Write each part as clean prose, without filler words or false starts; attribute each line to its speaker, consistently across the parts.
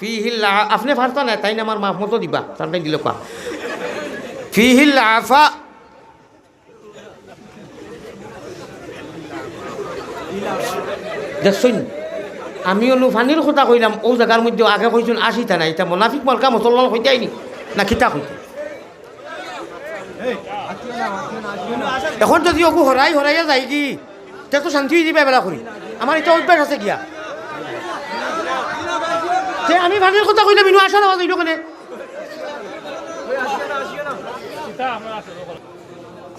Speaker 1: ফিহিল আপনি ফারতা না তাই না আমার মাফ মতো দিবা তারটাই দিল কা ফিহিল আফা দেখছই আমি অনু ফানির কথা কইলাম ও জায়গার মধ্যে আগে কইছুন আসিতা না এটা মোনাফিক মার্কা মুসলমান হইতে আইনি না খিতা হইতে এখন যদি ওগু হরাইয়া যায় কি তে তো শান্তি হয়ে যাবে বেলা করি আমার এটা অভ্যাস আছে গিয়া তে আমি ফানির কথা কইলাম ইনু আসা না হইল কেনে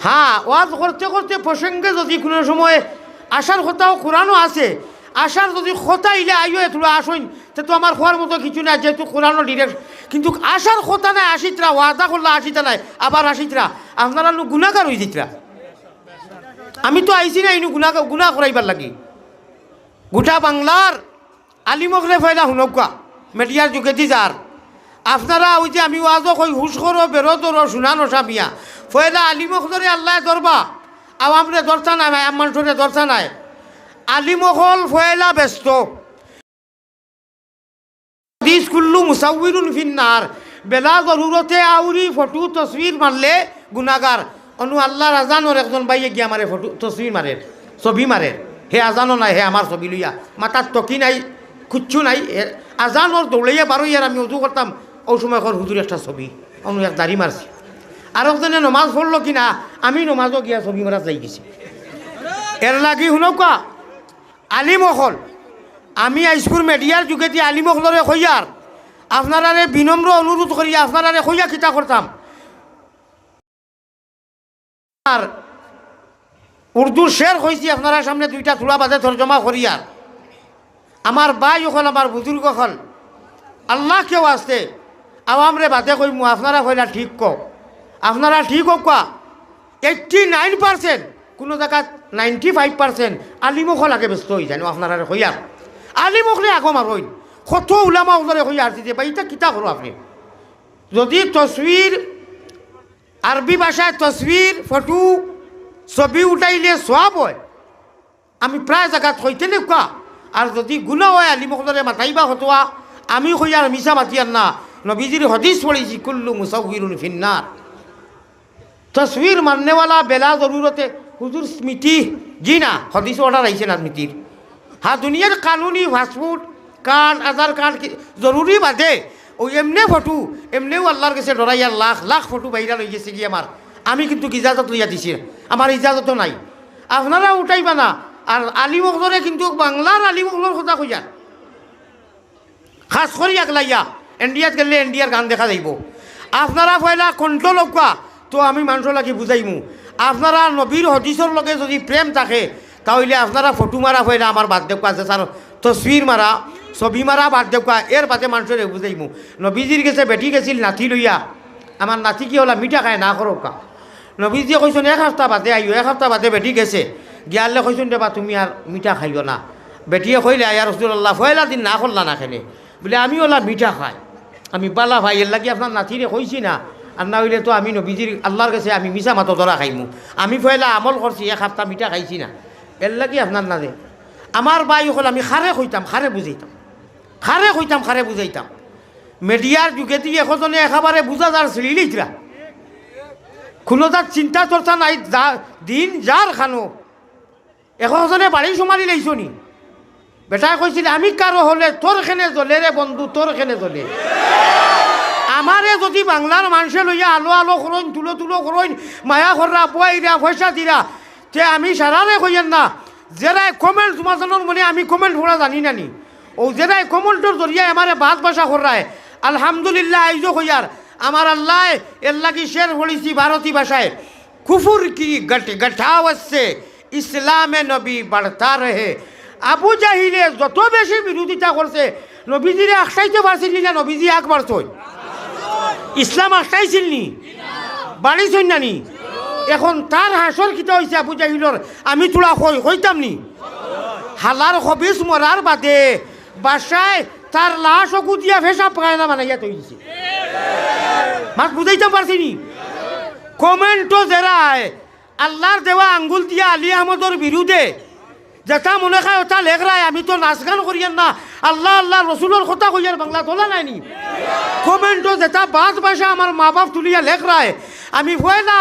Speaker 1: হ্যাঁ ওয়াজ করতে করতে প্রসঙ্গে যদি কোনো সময় আসার কথাও কোরআনও আছে আসার যদি কথা ইলে আইও এতটা আসইন তে তো আমার খোয়ার মতো কিছু না যেহেতু কোরআনও ডিরেক্ট কিন্তু আসার কথা নাই আসিতরা ওয়াদা করলে আসিতা নাই আবার আসিতরা আপনারা গুণাগার হয়ে যেতরা আমি তো আইসি না ইনু গুণা করাইবার লাগি গোটা বাংলার আলিমকলে ফয়লা হুনকা মিডিয়ার যুগেদি যার আপনারা ওই যে আমি ওয়াজও কই হুশ করো বেরোদর শুনানো সামিয়া ফয়লা আলিমকলরে আল্লাহ দরবা আওয়ামরে দরসা নাই মানুষরে দরসা নাই আলিমকল ফয়লা ব্যস্ত দিস কুল্লু মুসাউবিরুন ফিন্নার বেলা জরুরতে আউরি ফটো তসবির মারলে গুনাগার অনু আল্লাহর আজানোর একজন বাইয়ে গিয়া মারে ফটো তসবির মারে ছবি মারে হে আজানো নাই হে আমার ছবি লইয়া মাতার টকি নাই খুচ্ছু নাই আজানোর দৌড়াইয়া বারো ইয়ার আমি উজু করতাম ওই সময় এখন হুজুর একটা ছবি অনু এক দাড়ি মারছি আর একজনে নমাজ পড়লো কিনা আমি নমাজও গিয়া ছবি মারা যাই গেছি এর লাগি শুনকা আলিমকল আমি আইসপুর মিডিয়ার যুগেদি আলিমকলরে কইয়ার আপনারারে বিনম্র অনুরোধ করি আপনারারে কইয়া কিতা করতাম আর উর্দুর শের হয়েছি আপনারা সামনে দুইটা তুলা বাদে তর্জমা করিয়ার আমার ভাই হল আমার বুজুর্গ হল আল্লাহ কেউ আসতে আওয়ামরে বাদে কইমু আপনারা কইলা ঠিক ক আপনারা ঠিক হোক 89% কোনো জায়গাত 95% আলিমকল আগে ব্যস্ত হয়ে যায় আপনারা হইয়ার আলিমকলে আগম আর হইন কত উলামা ওজরে হইয়ার দিতে বা এটা কিতা করো আপনি যদি তসবির আরবি ভাষায় তসবির ফটো ছবি উঠাইলে সব হয় আমি প্রায় জায়গাত হইতে নেকা আর যদি গুণা হয় আলিমকলরে মাতাইবা হতোয়া আমি হইয়ার মিশা মাতিয়ার না নবীজির হদিস পড়েছি কুল্লু মুসাউবিরুন ফিন্নার তসবির মারনেওয়ালা বেলা জরুরতে হুজুর স্মৃতি জি না হদিস অর্ডার আইছে না স্মৃতির হ্যাঁ দুনিয়ার কানুনি পাসপোর্ট কার্ড আধার কার্ড জরুরি বাদে ওই এমনে ফটো এমনিও আল্লাহর কাছে ডরাইয়া লাখ লাখ ফটো বাইরা লই গেছে কি আমার আমি কিন্তু ইজাজত লইয়া দিছি আমার ইজাজতও নাই আপনারা উঠাইবা না আর আলিমকলরে কিন্তু বাংলার আলিমকলর কথা কইয়া খাস করি একলাইয়া ইন্ডিয়াত গেলে ইন্ডিয়ার গান দেখা যাইব আপনারা পয়লা কন্ট্রোল হকা তো আমি মানুষের লাগি বুঝাইমু আপনারা নবীর হদিসর লগে যদি প্রেম থাকে তাহলে আপনারা ফটো মারা হয় না আমার বাদ দেখা আছে স্যার তসবির মারা ছবি মারা বাদ দেখা এর বাদে মানুষের বুঝাইমু নবীজির গেছে বেটি গেছিল নাতি লইয়া আমার নাতি কি হলা মিঠা খায় না করো কা নবীজিয়ে কইছেন এক সপ্তাহ বাদে আইও এক সপ্তাহ বাদে বেটি গেছে গিয়ালে কইছেন দেবা তুমি আর মিঠা খাইও না বেটিয়ে কইলে আয়া রসুল্লাহ ফয়লা দিন না করলা না খেলে বলে আমি ওলা মিঠা খাই আমি বালা ভাই এর লাগি আপনার নাতিরে কইছি না আর না হইলে তো আমি নবীজির আল্লাহর কাছে আমি মিশা মাতো ধরা খাইমু আমি ফয়লা আমল করছি এক সপ্তাহ মিঠা খাইছি না এর লাগি আপনার না দে আমার বাই হল আমি খারে কইতাম খারে বুঝাইতাম মিডিয়ার যুগেদি এখজনে একেবারে বুঝা যার ছিলিলিতরা কোনো তার চিন্তা চর্চা নাই দিন যার খানো এখজনে বাড়ি সোমারি লাইছো নি বেটায় কইছিল আমি কারো হলে তোর খেনে জ্বলে রে বন্ধু তোর খেনে জ্বলে আমারে যদি বাংলার মানুষে লইয়া আলো আলো করইন তুলো করইন মায়া কররা বইরা পয়সা দিরা তে আমি সারারে কইয়েন না যেরাই কমেন্ট তোমার জানোর মনে আমি কমেন্ট পড়া জানি নানি ও যেরাই কমেন্টর জরিয়ায় আমারে বাদ বাসা কররায় আলহামদুলিল্লাহ আইজো কইয়ার আমার আল্লাহ এর লাগি শের পড়েছি ভারতী ভাষায় কুফুর কি গঠাও আসছে ইসলামে নবী বাড়তা রহে আবু জাহিলে যত বেশি বিরোধিতা করছে নবীজিরে আখটাইতে পারছিল না নবীজি আগ বাড়ছই ইসলাম আখটাইছিল নি বাড়িছই না নি এখন তার হাসর কিতা হয়েছে আবু জাহিলর আমি তোলা হইতাম নি হালার হবিস মরার বাদে বাসায় তার লাশ অকু দিয়া ফেসা পায়না বানাইয়া তৈরিছে মাছ বুঝাইতাম পারছি নি কমেন্টও জেরায় আল্লাহর দেওয়া আঙ্গুল দিয়া আলী আহমদর বিরুদ্ধে যেটা মনে খায় ওটা লেখরায়। আমি তো নাচ গান করিয়ান না, আল্লাহ আল্লাহ রসুলের কথা কইয়ার বাংলা তোলা নাইনি। কমেন্টও যেটা বাদ ভাষা আমার মা বাপ তুলিয়া লেখরায়, আমি ভয় না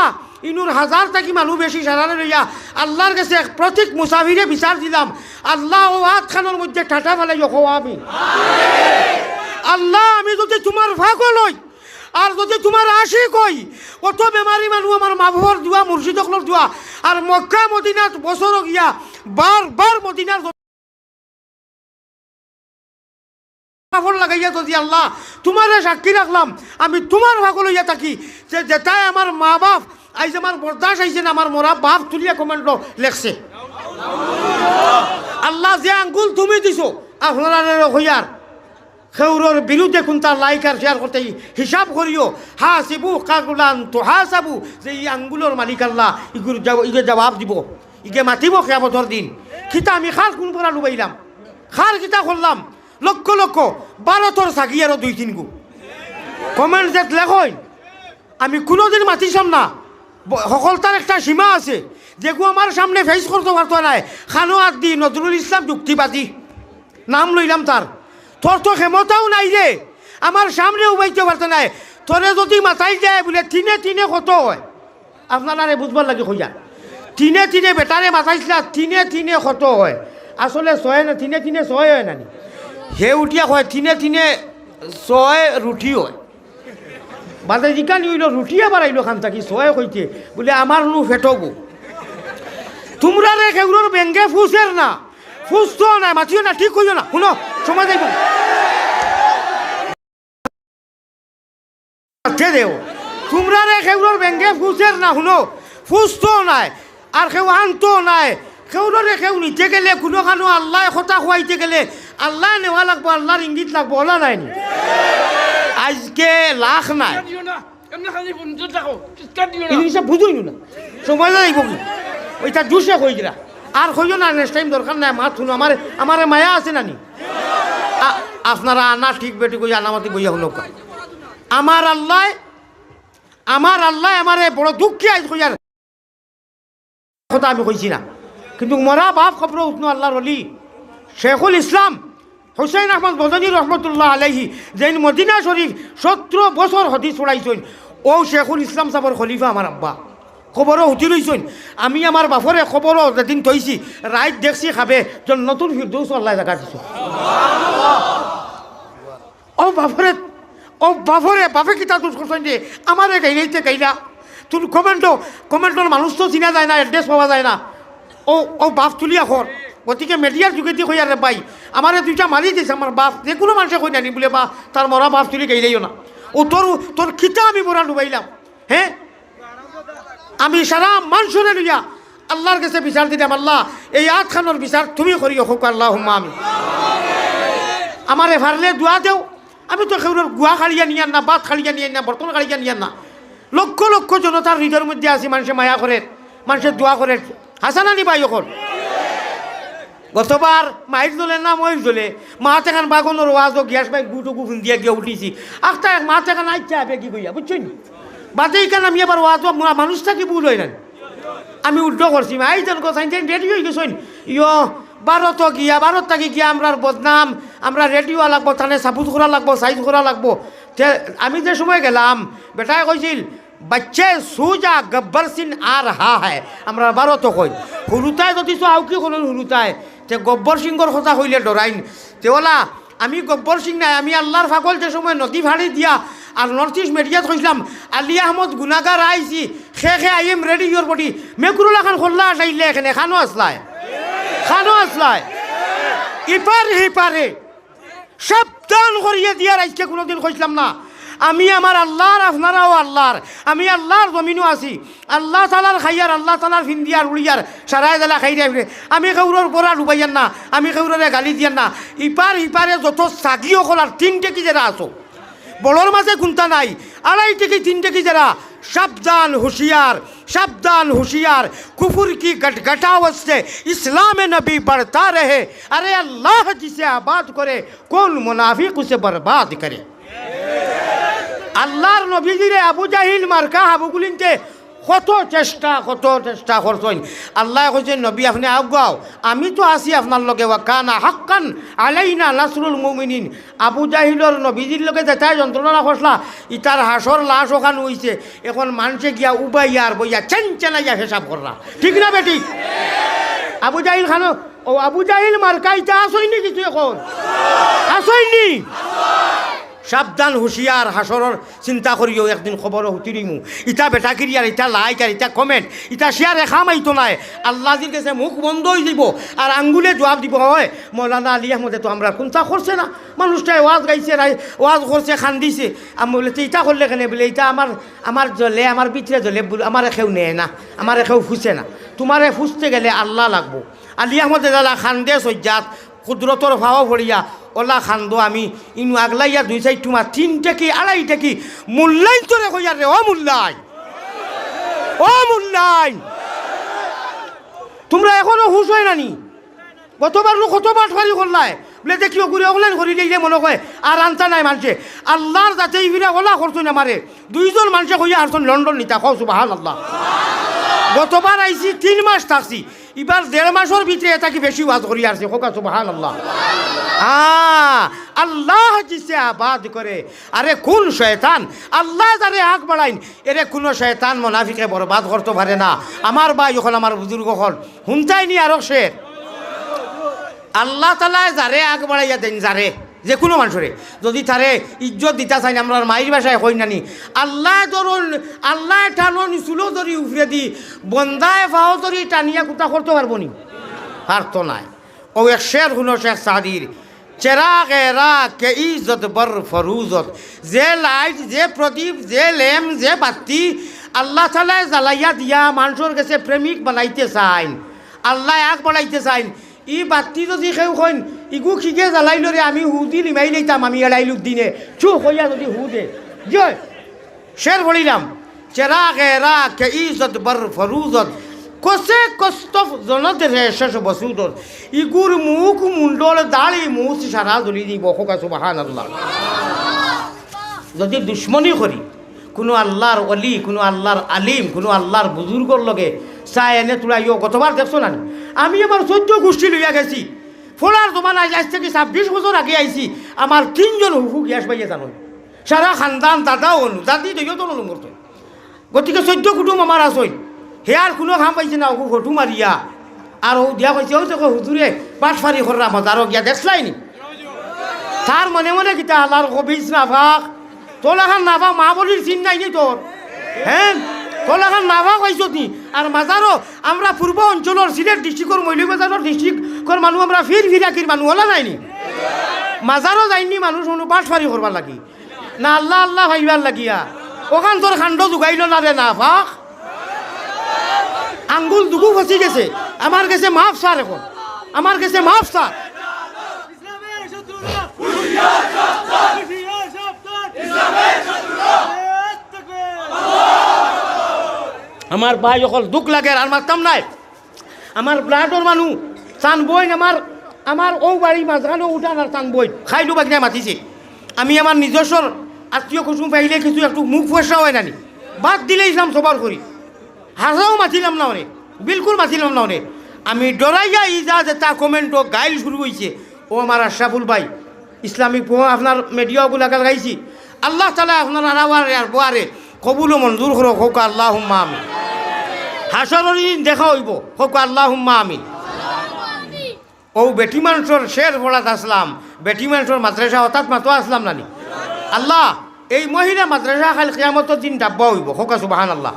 Speaker 1: ইনুর হাজার থাকি মানুষ বেশি সারারে লইয়া আল্লাহর কাছে এক প্রতীক মুসাফিরে বিচার দিলাম। আল্লাহ ও হাত খানোর মধ্যে ঠাটা ফেলাই আমি আল্লাহ, আমি যদি তোমার ভাগল হই আর যদি তোমার আশিক হই, কত বেমারি মানুষ আমার মা বাবার দোয়া মুর্শিদকলর দোয়া আর মক্কা মদিনাত বছর গিয়া বারবার মদিনার লাগাইয়া যদি আল্লাহ তোমারে সাক্ষী রাখলাম, আমি তোমার ভাগল হইয়া থাকি যে যেটাই আমার মা বাপ আইজ আমার বরদাস আইছেন, আমার মরা বাপ তুলিয়া কমেন্ট লেখছে। আল্লাহ যে আঙ্গুল তুমি দিছো আপনারা হইয়ার খেউরর বিরুদ্ধে কোনটা লাইক আর শেয়ার করতে হিসাব করিও। হাসিবু কাকুলান তো হাসাবু, যে এই আঙ্গুলের মালিক আল্লাহ ইগে জবাব দিব, ইগে মাতিব কিয়ামতের দিন। খিতা আমি খার কোন পরা লুবাইলাম, খার খিতা করলাম লক্ষ লক্ষ 12 সাগি আরো 2-3 গু কমেন্ট যে লেখই। আমি কোনোদিন মাতিছাম না, সকলতার একটা সীমা আছে যেগু আমার সামনে ফেস করতে পারতো নাই। খানো আদি নজরুল ইসলাম যুক্তিবাদী নাম লইলাম, তার তোর তো ক্ষমতাও নাই রে, আমার সামনে উবাইতে পারতো নাই। তোরে যদি মাথায় যায় বলে তিনে তিনে কত হয়, আপনারা বুঝবার লাগে কইয়া তিনে তিনে বেটারে মাথাইছিলা তিনে তিনে কত হয়। আসলে 6 না, তিনে তিনে 6 হয় নানি, হে উঠিয়া কয় তিনে তিনে 6 রুটি হয়। বাদে জিকানি হইল রুটিয়ে বাড়াইলো খান থাকি 6 কইতে বলে আমার নু ফেটবো। তোমরা রে কেউর ব্যাঙ্গে ফুসের না, ফুসতো না, মাতিও না, ঠিক হইও না। শুনো সময় যাইব দেও, তোমরা রে কেউর ব্যাঙ্গে ফুসের না, শুনো ফুসতো নাই আর কেউ আনতো নাই। কেউরে কেউ নিতে গেলে কোনো খানো আল্লাহ কথা খুয়াইতে গেলে আল্লাহ নেওয়া লাগবো, আল্লাহর ইঙ্গিত লাগবো, ওলা নাই নি। আজকে লাখ নাই বুঝুই না, সময় যাইব কি ওইটা জুসে কই দিলা আর কইও না, নেক্সট টাইম দরকার নাই। মাত শুনো, আমার মায়া আছে নানি। আপনারা আনা ঠিক বেটি কই আনামাতি বইয়া হলো আমার আল্লাহ আমারে বড় দুঃখী আজ কইয়ার কথা আমি কইছি না, কিন্তু মরা বাপ খবর উঠনো আল্লাহর ওলি শেখুল ইসলাম হুসাইন আহমদ মদনী রহমতুল্লাহ আলাইহি যেন মদিনা শরীফ 17 বছর হদিস পড়াইছেন। ও শেখুল ইসলাম সাবর খলিফা আমার আব্বা খবরও উঠি লইছেন। আমি আমার বাপরে খবরও যেদিন থইছি রাইত দেখছি খাবে নতুন ফিরদৌস আল্লাহ জায়গা দিছে। ও বাপরে বাপে কিতা তুষ করছেন যে আমারে গাইলাইতে গাইলা তোর কমেন্টর মানুষ তো চিনা যায় না, অ্যাড্রেস পাওয়া যায় না। ও বাপ তুলিয়া খর, গতিকে মিডিয়ার যুগেদি কই আরে ভাই আমারে 2টা মারি দিয়েছে আমার বাপ, যে কোনো মানুষে কই নানি বলে বা তার মরা বাপ তুলি গাইলাইও না। ও তোর খিতা আমি বড়া ডুবাইলাম। হ্যাঁ, আমি সারা মানুষরে লইয়া আল্লাহর কাছে বিচার দিলাম, আল্লাহ এই আটখানোর বিচার তুমি করিও হোক আল্লাহুম্মা আমিন। আমারে ফারলে দোয়া দেও। আমি তো কেউর গুয়া খালিয়া নিয়ান না, বাত খালিয়া নিয়ান না, বর্তন খালিয়া নিয়ান না। লক্ষ লক্ষ জনতার হৃদয়ের মধ্যে আছি, মানুষে মায়া করে, মানুষের দোয়া করে। হাসানানি ভাই এখন গতবার মাইর জ্বলে না মই জ্বলে মাছ এখান বাগনের ওয়াজও গ্যাস বাইক গুটুকু দিয়া গিয়ে উঠিছি। আখটা মাছ এখান আইতে হবে কি কইয়া বুঝছেন, বাদে এখানে আমি আবার ওয়াজ মানুষ থাকি ভুল হয় না। আমি উল্টো করছি আই যেন কথা রেডি হয়ে গেছেন। 12 থাকি গিয়া আমরার বদনাম, আমরা রেডিও লাগবো, তাহলে সাপোজ করা লাগবো, সাইজ করা লাগবো। আমি যে সময় গেলাম বেটায় কইছিল বাচ্চে সুজা গব্বর সিং আ রাহা হ্যায়। আমরা 12 কই হুরুতায় যদি আউ কি করলেন হুরুতায় তে গব্বর সিংহর কথা হইলে ডরাইন তেওলা। আমি গব্বর সিং নাই, আমি আল্লাহর ফাগল যে সময় নদী ভাড়ি দিয়া আর নর্থ ইস্ট মিডিয়াত কইলাম আলী আহমদ গুনাগার আইছি খে I am ready your body. মেকুরুল খান খোল্লা আসাইলে এখানে খানো আসলায় ইপার হিপারে সাবধান করিয়ে দিয়ার আজকে কোনোদিন কইলাম না। আমি আমার আল্লাহর, আপনারাও আল্লাহর, আমি আল্লাহর জমিনও আছি। আল্লাহ তালার খাইয়ার, আল্লাহ তালার ফিন্দিয়ার উড়িয়ার সারাই দেলা খাই দিয়ে আমি কেউরের পরা ডুবাইয়ার না, আমি কেউরে গালি দিয়ার না। ইপার হিপারে যত সাগিও কলার 3 টেকি যারা আসো, বড়োর মাঝে গুন্তা নাই, 2.5 টেকি 3 টেকি যারা, সাবধান হুশিয়ার কুফুর কি গটগটাওয়াত से इस्लाम नबी बढ़ता रहे। अरे अल्लाह जिसे आबाद करे कौन मुनाफिक उसे बर्बाद करे। আল্লাহর নবীজিরে আবু জাহিল মার্কা আবুগুলিনতে কত চেষ্টা করছেন। আল্লাহ কইছেন নবী আপনি আগাও, আমি তো আছি আপনার লগে, ওয়াকানা হাক্কান আলাইনা নাসরুল মুমিনিন। আবু জাহিলর নবীজির লগে যেটাই যন্ত্রণা করলা, ইটার হাসর লাশ ওখান হইছে, এখন মানুষে গিয়া উবাইয়ার বইয়া চেনচেনাইয়া হিসাব করলা, ঠিক না বেটি? আবু জাহিল খানো ও আবু জাহিল মার্কাইটা আসইনি কিছু, এখন আসইনি। সাবধান হুঁশিয়ার, হাসরের চিন্তা করিও, একদিন খবর হুতিরিমু। ইটা বেটা কিরিয়ার, ইটা লাইক আর ইটা কমেন্ট, ইটা শেয়ার রেখা মাইতো নাই। আল্লাহজির কাছে মুখ বন্ধ হয়ে দিব আর আঙ্গুলে জবাব দিব, হয় মৌলানা আলী আহমদে তো আমরা কোনটা করছে না, মানুষটাই ওয়াজ গাইছে, ওয়াজ করছে, খান দিছে। আমি বলে তো ইটা করলে কেন? বলে ইটা আমার জ্বলে, আমার পিঠে জ্বলে, আমার একেও নেয় না, আমার একেও ফুসে না। তোমারে ফুসতে গেলে আল্লাহ লাগবো। আলী আহমদে দাদা খান দে সজ্জাত কুদরতর ভাও ভরিয়া ওলা খান্দো, আমি ইনু আগলাইয়া 2-4 টুমা 3 কি 2.5 কি মূল্যায়ন তোরে কইয়া রে, ও মূল্যায়ন তোমরা এখনো হুশ হয় নানি? কতবার কতবার ফারি করলাই বলে দেখিও ঘুরে অনলাইন করি দিলে মনে হয় আর আনতা নাই মানুষে। আল্লাহর যাতে ইভিরা ওলা করছো না মারে, 2 জন মানুষে কইয়া আসছেন লন্ডন নিতা, খাও সুবহানাল্লাহ। গতবার আইছি 3 মাস থাকছি, এবার 1.5 মাসের ভিতরে এটা কি বেশি ওয়াজ করি আসছে, হোকা সুবহানাল্লাহ। আল্লাহ জিসে আবাদ করে, আরে কোন শয়তান আল্লাহ যারে আগ বাড়াইন, এরে কোন শয়তান মুনাফিকে বরবাদ করতে পারে না। আমার ভাই যখন আমার বুজুর্গ হল হুনতাইনি আরো শের, আল্লাহ তাআলা যারে আগ বাড়াইয়া দেন, যারে যে কোনো মানুষরে যদি তারে ইজ্জত দিতা চাই, আমরা মায়ের বাসায় হই নানি, আল্লাহ ধরুন আল্লাহ টানো চুলো ধরি উফরে দি বন্দায় ফাও ধরি টানিয়া কুতা করতে পারবো নি? পারতো নাই। ও এক শের হুনো শেখ সাদির, চেরাগ এরা কে ইজ্জত বর ফরুজত, যে লাইট, যে প্রদীপ, যে ল্যাম্প, যে বাতি আল্লাহ তাআলা জ্বালাইয়া দিয়া মানুষের কাছে প্রেমিক বানাইতে চাইন, আল্লাহ আগ বাড়াইতে চাইন। ই বাতি যদি কেউ কইন ইগু খিকে জ্বালাইল রে, আমি হুদি লিমাই লইতাম, আমি এলাইলু দিনে চু হইয়া যদি হু দে জয় শের বলিলাম, চেরাগ এরা কে ইজ্জত বর ফরুজত, কসে কস্তফ জনত রে শেষ বসুদত, ইগুর মুখ মুন্ডল দাড়ি মুছ সারা জ্বলি দিব, হোকা সুবহানাল্লাহ। যদি দুশ্মনী করি কোনো আল্লাহর অলি, কোনো আল্লাহর আলিম, কোনো আল্লাহর বুজুর্গর লগে চাই এনে তোলাইও, কতবার দেখছো না? আমি আমার 14 গোষ্ঠী লইয়া গেছি, ফোলার জমানায় আজ থেকে 26 বছর আগে আইছি, আমার 3 জন হুফু গ্যাস পাইয়া জানো, সারা খানদান দাদা অনু দাদি দইও তো নলুম করতো। গতিকে 14 কুটুম আমার আসই, হেয়ার কোনো খাম পাইছে না, ওকে ফটো মারিয়া আর ও দিয়া কইছে, ও দেখো হুজুরে পাটফারি কররা মজারও গিয়া দেখলাইনি। তার মনে মনে কিতা আল্লাহর কবিস না ভাগ তোলাখান না ভাগ, মা বলির চিন নাই নি তোর, হ্যাঁ তোলাখান না ভাগ হয়েছ নি। আর মাজারও আমরা পূর্ব অঞ্চলের সিলেট ডিস্ট্রিক্টর মৌলভীবাজারের ডিস্ট্রিক্টর মানুষ, আমরা ফিরাকির মানুষ হলা নাইনি, মাজারও যাইনি মানুষ অনু পাটফারি করবার লাগি না, আল্লাহ আল্লাহ ভাইবার লাগিয়া ওখান তোর খান্ড জুগাইল না রে না ভাগ, আঙ্গুল দুগু ফসি গেছে, আমার কাছে মাফ স্যার, এখন আমার কাছে মাফ স্যার। আমার ভাই যখন দুঃখ লাগে আর মারতাম নাই, আমার ব্লাডর মানুষ চান বই, আমার ও বাড়ি মাঝখানে উঠান আর চান বই খাইলু বাগিনা মাতিছে। আমি আমার নিজস্বর আত্মীয় কুসুম পাইলে কিছু একটু মুখ ফসা হয় নানি, বাদ দিলে ইসলাম সবার করি, হাসাও মাতিলাম না অনেক, বিলকুল মাতিলাম না অনেক। আমি ডরাইয়া ইজা যে তা কমেন্ট ও গাইল শুরু হয়েছে, ও আমার আশরাফুল ভাই ইসলামিক আপনার মিডিয়াগুলো গাইছি, আল্লাহ তাআলা আপনার আনাওয়ারে আর বোয়ারে কবুল মঞ্জুর করো, হোক আল্লাহুম্মা আমিন। হাসরের দিন দেখা হইব, হোক আল্লাহুম্মা আমিন। ও বেটি মানুষের শের পড়াত আসলাম, বেটি মানুষের মাদ্রাসা হঠাৎ মাতো আসলাম নানি, আল্লাহ এই মহিলা মাদ্রাসা খাল কিয়ামতের দিন ডাব্বা হইব, হোক সুবহানাল্লাহ।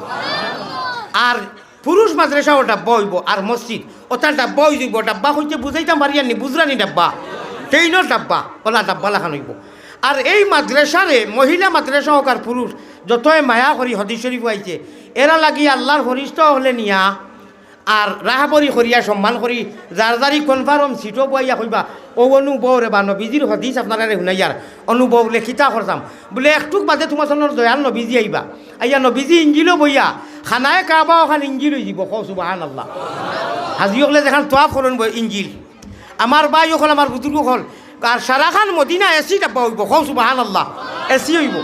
Speaker 1: আর পুরুষ মাদ্রাসাও ডাব্বা হইব, আর মসজিদ ওটা ডাব্বা হইব, ডাব্বা হইতে বুঝাইতাম পারি আর নি, বুঝরানি ডাব্বা ট্রেইনের ডাব্বা, ওলা ডাব্বা লাখান হইব। আর এই মাদ্রাসারে মহিলা মাদ্রাসা হোক আর পুরুষ যতই মায়া করি হদিস শরীফ আইছে, এরা লাগি আল্লাহর ফরিস্ত হলে নিয়া আর রাহাবরি করিয়া সম্মান করি, যার যারি কনফার্ম সিটও বইয়া কইবা, ও অনুভব রে বা নবীজির হদিস আপনারা শুনাইয়ার অনুভব লেখিতা করতাম বলে, একটুক বাদে তোমার সঙ্গে দয়াল নবীজি আইবা, আইয়া নবীজি ইঞ্জিলও বইয়া খানায় কাবা ওখান ইঞ্জিল হয়ে যাব, কও সুবহানাল্লাহ। হাজি হলে যেখান তোয়াফ করেন বই ইঞ্জিল, আমার ভাই হল আমার বুজুর্গ হল, আর সারাখান মদিনা এসি ডাব্বা হইব, কও সুবহানাল্লাহ, এসি হইব।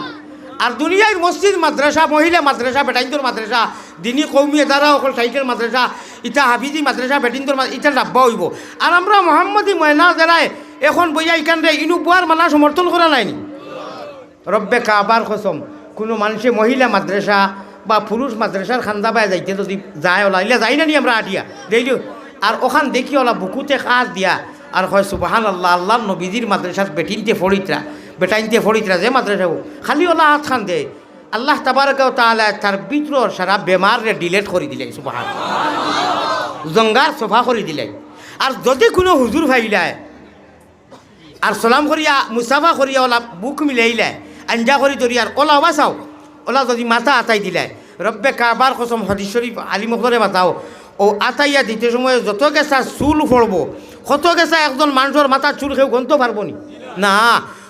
Speaker 1: আর দুনিয়ার মসজিদ মাদ্রাসা, মহিলা মাদ্রাসা, বেটাইন্দর মাদ্রাসা দিনী কৌমি দ্বারা অকল সাইকেল মাদ্রাসা ইটা হাফিজি মাদ্রাসা বেটিন্দর ইটা ডাব্বা হইব আর আমরা মোহাম্মদী ময়না যারাই এখন বইয়া ইখান রে ইনু বুয়ার মানা সমর্থন করা নাইনি রব্বে কাবার কসম কোনো মানুষে মহিলা মাদ্রাসা বা পুরুষ মাদ্রাসার খান্দা বায় যাইতে যদি যায় ওলা ইলা যাই না নি আমরা আটিয়া দেখলি আর ওখান দেখি ওলা বুকুতে কাজ দিয়া আর হয় সুবাহান আল্লাহ আল্লাহ নবীজির মাদ্রাসার বেটিনতে ফরিতরা বেটাইনতে ফরিতরা যে মাদ্রাসা খালি ওলা হাত খান দে আল্লাহ তাবারক ওয়া তাআলা তার ভিতর সারা বেমারে ডিলেট করে দিলেন সুবহান জঙ্গার সফা করে দিলেন আর যদি কোনো হুজুর ভাইলায় আর সালাম করিয়া মুসাফা করিয়া ওলা বুক মিলাইলে আঞ্জা করি ধরি আর ওলা বাসাও ওলা যদি মাথা আতাই দিলায় রব্বে কাবার কসম হাদিস শরীফ আলিমকরে মাথাও ও আতাইয়া দিতে সময় যত গেছা চুল পড়ব কত গেছা একজন মানুষের মাথা চুল খেয়ে গন্ত পারবো নি না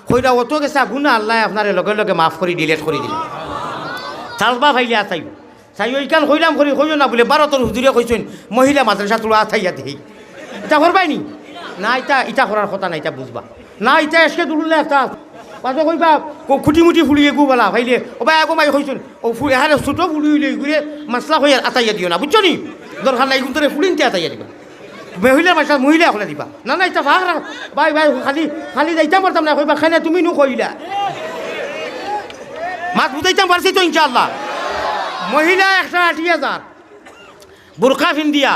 Speaker 1: কইরা অত গেছা গুণা আল্লাহ আপনারে লগে লগে মাফ করে ডিলেট করে দিলে চালবা ভাইলে আতাই চাই ওইখান কইলাম করি কইও না বলে ভারতের হুজুরে কইছেন মহিলা মাদ্রাসা তোলা আতাইয়া দিই এটা করবাই নি না ইটা করার কথা না এটা বুঝবা না ইটা এসকে দুললে একটা পাঁচো কইবা খুঁটি মুটি ফুলিয়ে গু বলা ভাইলে ও ভাই আগো মাই কইছেন ও এহারে ছোটো ফুলি হইলে ঘুরে মাসলা হয়ে আতাইয়া দিও না বুঝছো নি দরকার নাই কিন্তু ফুলিনতে আতাইয়া দিবা মহিলার মাসা মহিলা হলে দিবা না না এটা ভাগ ভাই ভাই খালি খালি যাইতাম পারতাম না কইবা খাই না তুমি নু কইলা মাত বুঝাইতাম পারছি তো ইনশাআল্লাহ মহিলা 180,000 বোরকা ফিন্দিয়া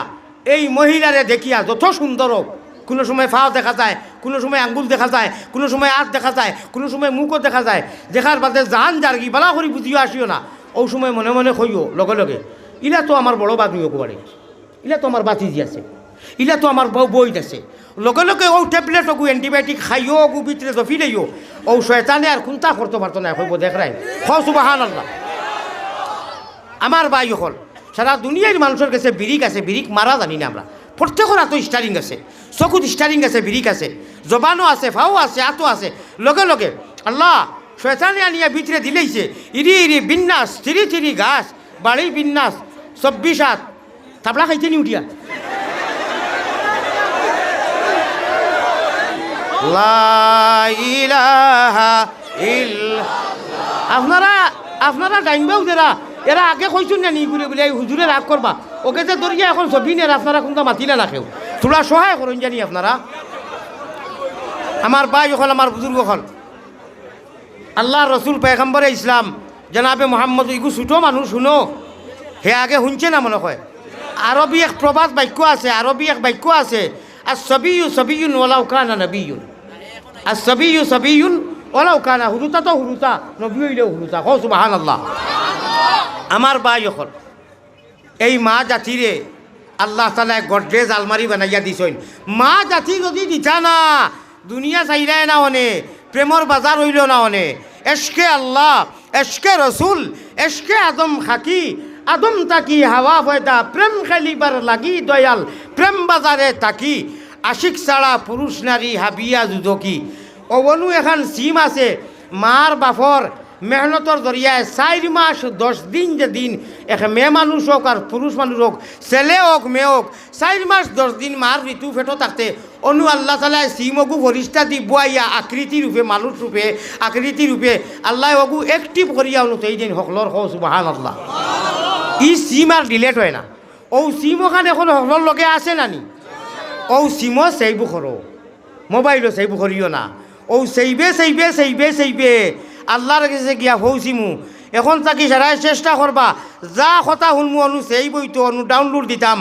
Speaker 1: এই মহিলারে দেখিয়া যত সুন্দর হোক কোনো সময় ফাও দেখা যায় কোনো সময় আঙ্গুল দেখা যায় কোনো সময় হাত দেখা যায় কোনো সময় মুখও দেখা যায় দেখার বাদে জান জার্গি বালা করে বুঝিও আসিও না ও সময় মনে মনে কইও লগে লগে ইলা তো আমার বড় বাদ নিও কোবারে ইলা তো আমার বাতিজি আছে ইলা তো আমার বউ বই আছে লগে লগে ও ট্যাবলেট ওগু অ্যান্টিবায়োটিক খাইও ওগু ভিতরে জফি লইও ও শয়তানে আর কোনটা করতে পারতো না কইব দেখ রাই সুবহানাল্লাহ আমার ভাই হল সারা দুনিয়ার মানুষের কাছে বিরিক আছে বিরিক মারা জানি না আমরা প্রত্যেকের হাতে স্টারিং আছে চকুত স্টারিং আছে বিরিক আছে জবানও আছে ফাও আছে আতো আছে লগে লগে আল্লাহ শয়তানে আনিয়া ভিতরে দিলেইছে ইরি ইরি বিন্যাস চিরি চিরি গাছ বাড়ি বিন্যাস 24 হাত থাপড়া খাইতে নি উঠিয়া লা ইলাহা ইল্লাল্লাহ আপনারা ডাইনবাও যারা এরা আগে কইছুন না নি ঘুরে বলে হুজুরে রাগ করবা ওকে যে দরিয়া এখন সবিনের আপনারা কোনটা মাতিলে রাখেও তোরা সহায় করুন জানি আপনারা আমার ভাই হল আমার বুজুর্গ হল আল্লাহ রসুল পয়গম্বরে ইসলাম জনাবে মোহাম্মদ ইগু ছোটো মানুষ শুনো হে আগে শুনছে না মনে হয় আরবি এক প্রবাদ বাক্য আছে আরবি এক বাক্য আছে আর সবিয়ু সবিয়ুন ওলাউ কানা নবিয়ুন আর সবিয়ু সবিয়ুন ওলাউ কানা হুরুতা তো হুরুতা নবী হইলেও হুরুতা কও সুবহানাল্লাহ আমার ভাই হল এই মা জাতিরে আল্লাহ তালা গডরেজ আলমারি বানাইয়া দিছেন মা জাতি যদি দিতা না দুনিয়া চাইলাই না অনে প্রেমর বাজার হইল না অনে এশকে আল্লাহ এশকে রসুল এশকে আদম খাকি আদম তাকি হাওয়া ফয়দা প্রেম খেলিবার লাগি দয়াল প্রেম বাজারে তাকি আশিক ছাড়া পুরুষ নারী হাবিয়া যুদকি অবনু এখন সিম আছে মার বাফর মেহনতর জরিয়ায় 4 মাস 10 দিন যে দিন এক মেয়ে মানুষ হোক আর পুরুষ মানুষ হোক ছেলে হোক মেয়ে হোক 4 মাস 10 দিন মার ঋতু ফেটো থাকতে অনু আল্লাহ তালায় সিমগু ফরিস্তা দি বুয়াইয়া আকৃতি রূপে মানুষ রূপে আকৃতি রূপে আল্লাহ ওগু অ্যাক্টিভ করিয়া অনু সেই দিন হকলর হো সুবহানাল্লাহ ই সিম আর ডিলেট হয় না ও সিম ওখানে এখন হকলর লগে আছে নানি ও সিমও সেইবু করো মোবাইলও সেইবু করিও না ও সেইবে আল্লাহর কাছে গিয়া ফৌসিমু এখন তাকে সারাই চেষ্টা করবা যা কথা শুনমু অনু সেই বইতো অনু ডাউনলোড দিতাম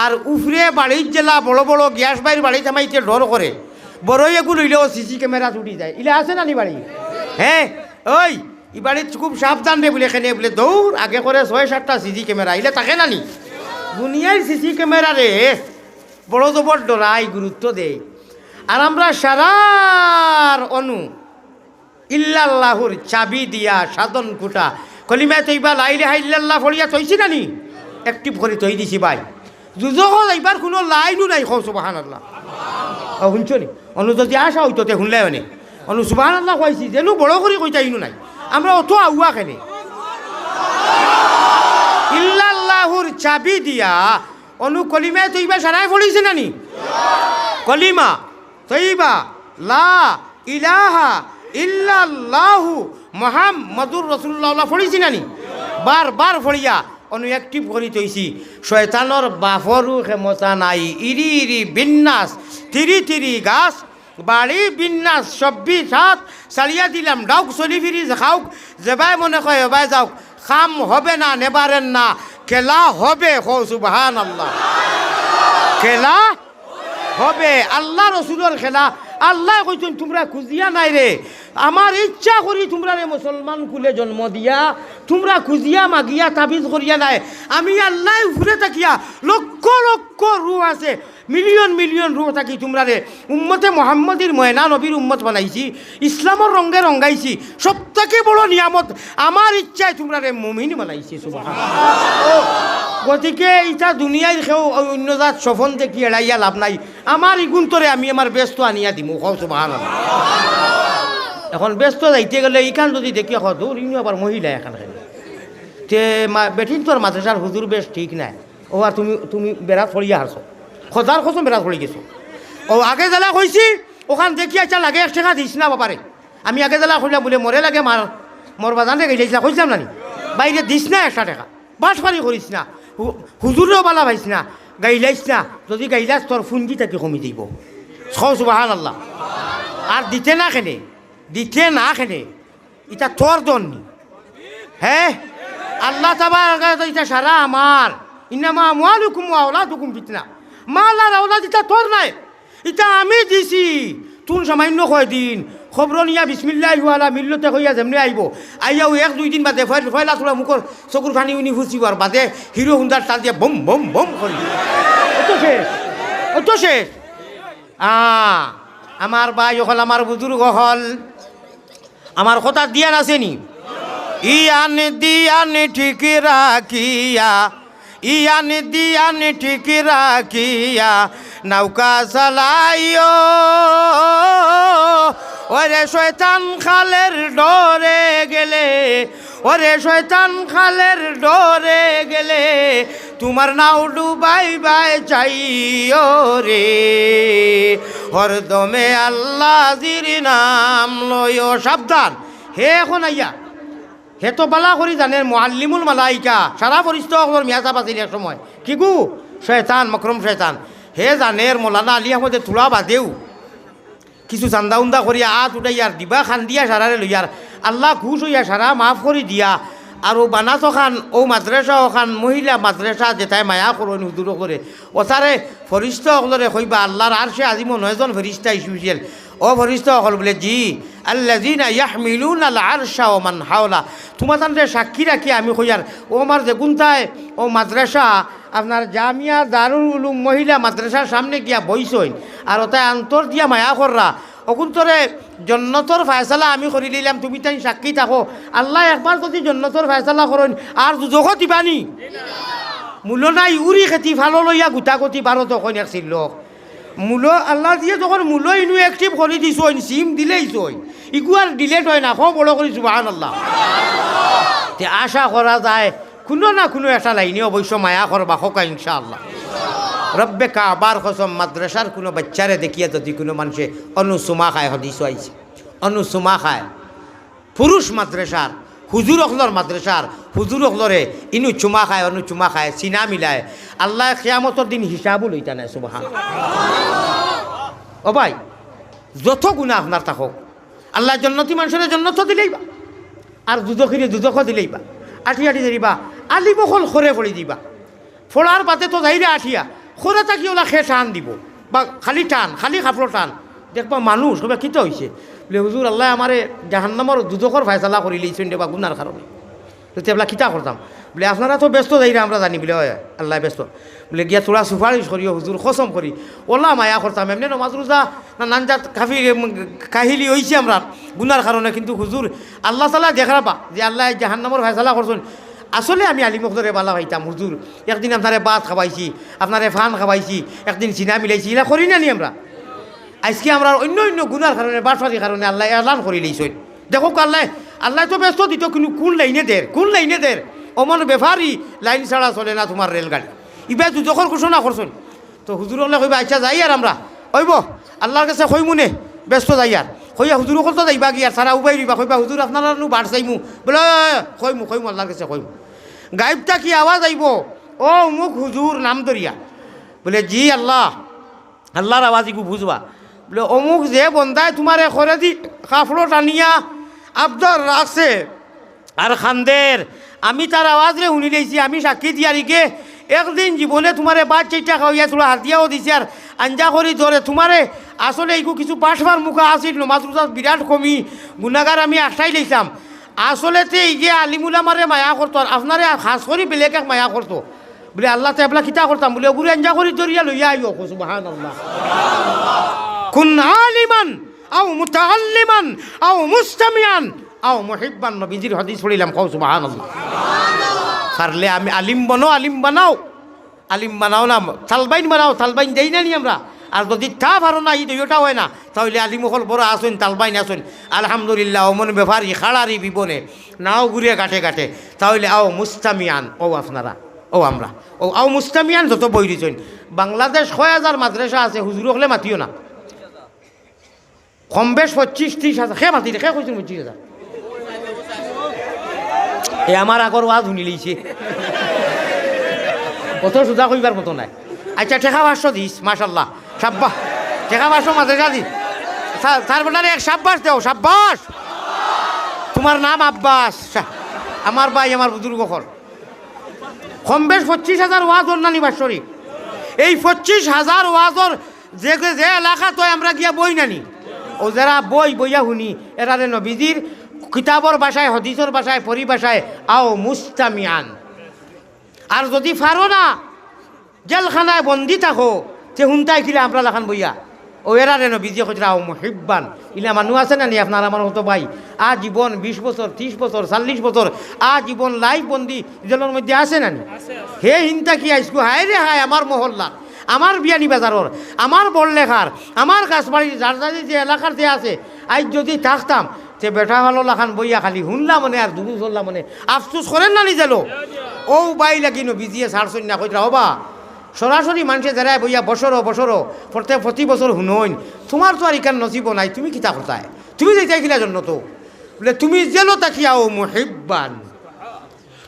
Speaker 1: আর উফরে বাড়ির জেলা বড় বড় গ্যাস বাড়ির বাড়ি থামাইতে ডর করে বড়ই এগুলো লইলেও সিসি ক্যামেরা ছুটি যায় ইলে আছে না নি বাড়ি হ্যাঁ ওই ই বাড়ির খুব সাবধান রে বলে এখানে বলে দৌড় আগে করে 6-7টা সিসি ক্যামেরা ইলে থাকে না নি দুনিয়ার সিসি ক্যামেরা রে বড় জবর ডরাই গুরুত্ব দেয় আর আমরা সারার অনু ইল্লাল্লাহুর চাবি দিয়া সাধন কুটা কলিমা তৈবা লা ইলাহা ইল্লাল্লাহ ফড়িয়া থইছি না নি অ্যাক্টিভ করে থই দিছি ভাই যুজক এইবার কোনো লাইনও নাই কও সুবহানাল্লাহ শুনছ নি অনু যদি আসা হইতো তে শুনলাই মানে অনু সুবহানাল্লাহ কইছি যেন বড় করে কইতা ইনু নাই আমরা অত আউয়া কেনে ইল্লাল্লাহুর চাবি দিয়া অনু কলিমা তৈবা সারাই ফড়িছে না নি কলিমা তৈবা লা ইলাহা ইল্লাল্লাহু মুহাম্মাদুর রাসূলুল্লাহ ফড়িছি নানি বারবার ফড়িয়া অনুএক্টিভ করে তৈছি শয়তানোর বাফরও ক্ষমতা নাই ইরি ইরি বিন্যাস তিরি তিরি গাছ বাড়ি বিন্যাস 26 চালিয়া দিলাম ডাউক চলি ফিরি খাওক যেবাই মনে কয় এবাই যাওক খাম হবে না নেবারেন না খেলা হবে সুবহানাল্লাহ খেলা হবে আল্লাহ রসুলের খেলা আল্লাহ কইছেন তোমরা খুঁজিয়া নাই রে আমার ইচ্ছা করি তোমরা রে মুসলমান কুলে জন্ম দিয়া তোমরা খুঁজিয়া মাগিয়া তাবিজ করিয়া নাই আমি আল্লাহ ঘুরে থাকিয়া লক্ষ লক্ষ রূহ আছে মিলিয়ন মিলিয়ন রূহ থাকি তোমরা রে উম্মতে মোহাম্মদীর ময়না নবীর উম্মত বানাইছি ইসলামের রঙে রঙাইছি সবথেকে বড় নিয়ামত আমার ইচ্ছায় তোমরা রে মুমিন বানাইছি সুবহানাল্লাহ গতিকে ইটা দুনিয়ায় কেউ অন্য জাত সফন দেখি এড়াইয়া লাভ নাই আমার ইগুন্তরে আমি আমার ব্যস্ত আনিয়া দিমু সুবহানাল্লাহ এখন ব্যস্ত যাইতে গেলে ইখান যদি দেখি দূর ইনি আবার মহিলা এখান তে বেঠিন তোর মাদ্রাসার হুজুর বেশ ঠিক নাই ও আর তুমি বেড়াত ফড়িয়া হারছো খোঁজার খোঁজো বেড়াত ফড়ি গেছো ও আগে জেলা কইছি ওখান দেখি আচ্ছা লাগে 1 টাকা দিস না বাপারে আমি আগে জেলা কইলাম বলে মরে লাগে মোর বাজান রে গেছিলাম কইছিলাম না বাইরে দিস না 1 টাকা বাস ফারি করিস না হুজুরেও বালা পাইস না গাইলাইস না যদি গাইলাস তোর ফুঞ্জি তাকে কমি দিব সুবহানাল্লাহ আর দিতে না খেনে এটা তোর দন্নি হ্যাঁ আল্লাহ তাবারক এটা সারা আমার ইন্নামা আমওয়ালুকুম ওয়া আওলাদুকুম ফিতনা মাল আর আওলাদ এটা তোর নাই এটা আমি দিছি তুন সামান্য কয়দিন খবর নিয়া বিসমিল্লাহি ওয়ালা মিল্লতে কইয়া যেমনি আইব আইয়াও 1-2 দিন বাদে ফয়লা তোলা মুখর চকুর ফানি উনি ফুসিবার বাদে হিরো হুন্দার টাল দিয়ে বম বম বম করি অত শেষ আমার ভাই হল আমার বুজুর্গ হল আমার কথা দিয়ান আসেনি দিয়ান ঠিক রাখিয়া দিয়ান ঠিক রাখিয়া নৌকা চালাইও ওরে শয়তান খালের ডরে গেলে তোমার নাও ডুবাই চাইও রে হরদমে আল্লাহ জির নাম লয় সাবধান হে এখন আইয়া হে তো বালা করি জানেন মুআল্লিমুল মালাইকা সারা পরিস্থিতি মিয়াজা বাজিল এক সময় কি গু শয়তান মকরম শয়তান হে জানের মৌলানা আলী আহমদে তুলা বাদেও কিছু চান্দা উন্দা করিয়া উঠাইয়ার দিবা খান দিয়া সারারে লইয়ার আল্লাহ খুশ হইয়া সারা মাফ করি দিয়া আর ও বানাতো খান ও মাদ্রাসা ওখান মহিলা মাদ্রাসা যেটাই মায়া করেন হুজুর করে ওসারে ফরিস্ত সকলরে কইবা আল্লাহর আর সে আজিম 9 জন ফরিস্তা স্পেশাল ও ফরিস্ত সকল বলে জি আল্লাযিনা ইয়াহমিলুনা আল আরশা ওয়া মান হাওলা তোমার তানরে সাক্ষী রাখি আমি কইয়ার ও আমার যে গুনতায় ও মাদ্রাসা আপনার জামিয়া দারুল উলুম মহিলা মাদ্রাসার সামনে গিয়া বইসই আর ওটাই আন্তর দিয়া মায়া কররা অকুন্তরে জন্নতর ফয়সালা আমি করি দিলাম তুমি তাই সাক্ষী থাকো আল্লাহ একবার যদি জন্নতর ফয়সালা করেন আর দুজক দিবানি মূল নাই উড়ি খেতি ভালো লইয়া গুটাগতি 12 তখন একছিল মূল আল্লাহ দিয়ে যখন মূল ইনু অ্যাক্টিভ করে দিছ সিম দিলেই চই ইগু আর ডিলেট হয় না খুব বড় করে সুবহানাল্লাহ তে আশা করা যায় কোনো না কোনো একটা লাইনে অবশ্য মায়া করবা হোক ইনশাআল্লাহ রব্বে কাবার কসম মাদ্রাসার কোনো বাচ্চারে দেখিয়া যদি কোনো মানুষে অনুসুমা খায় হদিস আইছে অনুসুমা খায় পুরুষ মাদ্রাসার হুজুর অখলর মাদ্রাসার হুজুর অখলরে ইনু চুমা খায় অনু চুমা খায় চিনা মিলায় আল্লাহ কিয়ামতের দিন হিসাবও লইতা নাই সুবহানাল্লাহ ও ভাই যত গুনাহ আপনার থাকুক আল্লাহ জন্নতি মানুষের জন্নত দিলেইবা আর দুদখিরে দুদখ দিলেইবা আঠিয়া দিবা আলি বখল খরে ফড়ি দিবা ফোড়ার পাতে তো যাইরে আঠিয়া খরে থাকি ওলা খে টান দিব বা খালি কাপড় টান দেখবা মানুষ কবে কিতা হয়েছে বলে হুজুর আল্লাহ আমারে জাহান্নামর দুদকর ফায়সালা করি লইছেন বা গুনার কারণে তো তেবলা কিতা করতাম বলে আপনারা তো ব্যস্ত যাইরে আমরা জানি বলে হয় আল্লাহ ব্যস্ত বলে গিয়া তোরা সুপারিশ করিও হুজুর কসম করি ওলা মায়া করতাম এমনি নমাজ রোজা না নানজাত কাহিলি হয়েছে আমরা গুনার কারণে কিন্তু হুজুর আল্লাহ তালা দেখাবা যে আল্লাহ জাহান্নামর ফায়সালা করছেন আসলে আমি আলিমুখদরে বালা পাইতাম হুজুর একদিন আপনারে ভাত খাওয়াইছি আপনারে ফান খাওয়াইছি একদিন চিনা মিলাইছি এরা করি না নি আমরা আজকে আমরা অন্য অন্য গুনার কারণে বাটফারির কারণে আল্লাহ এলান করে লইছেন দেখো আল্লাহ তো ব্যস্ত দিত কিন্তু কোন লাইনে দের অমন ব্যাপারই লাইন ছাড়া চলে না তোমার রেলগাড়ি ইবা দুজখর ঘোষণা করছেন তো হুজুর হলে কইবা আচ্ছা যাই আর আমরা কইব আল্লাহর কাছে কইমুনে ব্যস্ত যাই আর কইয়া হুজুর কল তো যাইবা কি আর সারা উবাই দিবা কইবা হুজুর আপনারা বাড় চাইমু বলে কইমু আল্লাহর কাছে কইমু গাইবটা কি আওয়াজ আইব, ও মুখ হুজুর নাম দরিয়া, বলে জি আল্লাহ, আল্লাহর আওয়াজ ইগু বুঝবা, বলে অমুক যে বন্দায় তোমার এখরে দি কাফড় টানিয়া আবদার রাখছে আর খান্দের, আমি তার আওয়াজ রে শুনি দিয়েছি, আমি সাক্ষী দিয়ারিকে একদিন জীবনে তোমারে বাদ চাইটা খাওয়াইয়া তোলা হাতিয়াও দিছে আর আঞ্জা করি ধরে তোমারে আসলে এইগু কিছু পাশবার মুখা আসিল, নমাজ রোজাত বিরাট কমি, গুণাগার আমি আশাই লইতাম, আসলেতে এই যে আলিমুলামারে মায়া করতো আর আপনারে খাস করি বেলেগে মায়া করতো, বলে আল্লাহ তো এবলা কিতা করতাম, বলে ওগুলো আঞ্জা করি ধরিয়া লইয়া আইও, সুবহানাল্লাহ। কুন আলিমান আও মুতাআল্লিমান আও মুস্তামিয়ান আও মুহিব্বান, নবীজির হাদিস পড়িলাম, কও সুবহানাল্লাহ। পারলে আমি আলিম বানাও, আলিম বানাও, আলিম বানাও না তালবাইন বানাও, তালবাইন দেই না নি আমরা, আর যদি তা পারো না এই দুইটা হয় না তাহলে আলিমকল বড় আসুন, তালবাইন আসুন, আলহামদুলিল্লাহ অমন ব্যাপারি খাড়ারি বিবনে নাও ঘুরিয়ে কাটে কাটে, তাহলে আও মুস্তামিয়ান, ও আপনারা, ও আমরা, ও আও মুস্তামিয়ান যত বই দিছেন। বাংলাদেশ ৬,০০০ মাদ্রাসা আছে, হুজুর হলে মাতিও না, কম বেশ ২৫-৩০ হাজার, খে মাতি খে কইছেন ২৫,০০০, এ আমার আগর ওয়াজ শুনি লইছে, কত সোজা কইবার মতো নাই। আচ্ছা ঠেকা ৫০০ দিস, মাশাল্লাহ, সাব্বাস, ঠেকা ৫০০ মাদ্রাসা দিস, তার বলারে এক সাব্বাস দেও, সাব্বাস। তোমার নাম আব্বাস, আমার ভাই, আমার বুজুর্গ ঘর, কম বেশ ২৫,০০০ ওয়াজ অন্যানি বাৎসরিক, এই ২৫,০০০ ওয়াজর যে যে এলাকা তো আমরা গিয়া বই নানি, ও যারা বই বইয়া শুনি এরারে নবীজির কিতাবর ভাষায়, হদিসর ভাষায়, পরিভাষায় আও মুস্তামিয়ান। আর যদি পারো না জেলখানায় বন্দি থাকো, সে হুনতাই খিলে আমরা লাখান বইয়া, ও এরারে নবীজি কইরা আও মুহিব্বান। ইলা মানুষ আছে না নি আপনার আমার মতো ভাই, আজীবন ২০ বছর, ৩০ বছর, ৪০ বছর আজীবন লাইফ বন্দি জেলের মধ্যে আছে না নি, হে হিনতা কি আইসকু, হায় রে হায়, আমার মহল্লা, আমার বিয়ানি বাজারর, আমার বড়লেখার, আমার গাছবাড়ির যার যার যে এলাকার যে আছে, আজ যদি থাকতাম সে বেটা ভালো লাখান বইয়া খালি শুনলাম মনে আর দুরু চললাম মনে, আফসোস করেন না নিজেলো, ও বাই লাগিনো বিজিয়ে ছাড়ছই না, কইরা হবা সরাসরি মানুষে যারা বইয়া বছরও বছরও প্রতি বছর শুনইন, তোমার তো আর ইকান নসিব নাই, তুমি কিতা করতায়, তুমি যেটাই কিনা জন্য তো, বলে তুমি জেলো তাকিয়াও মুহিব্বান,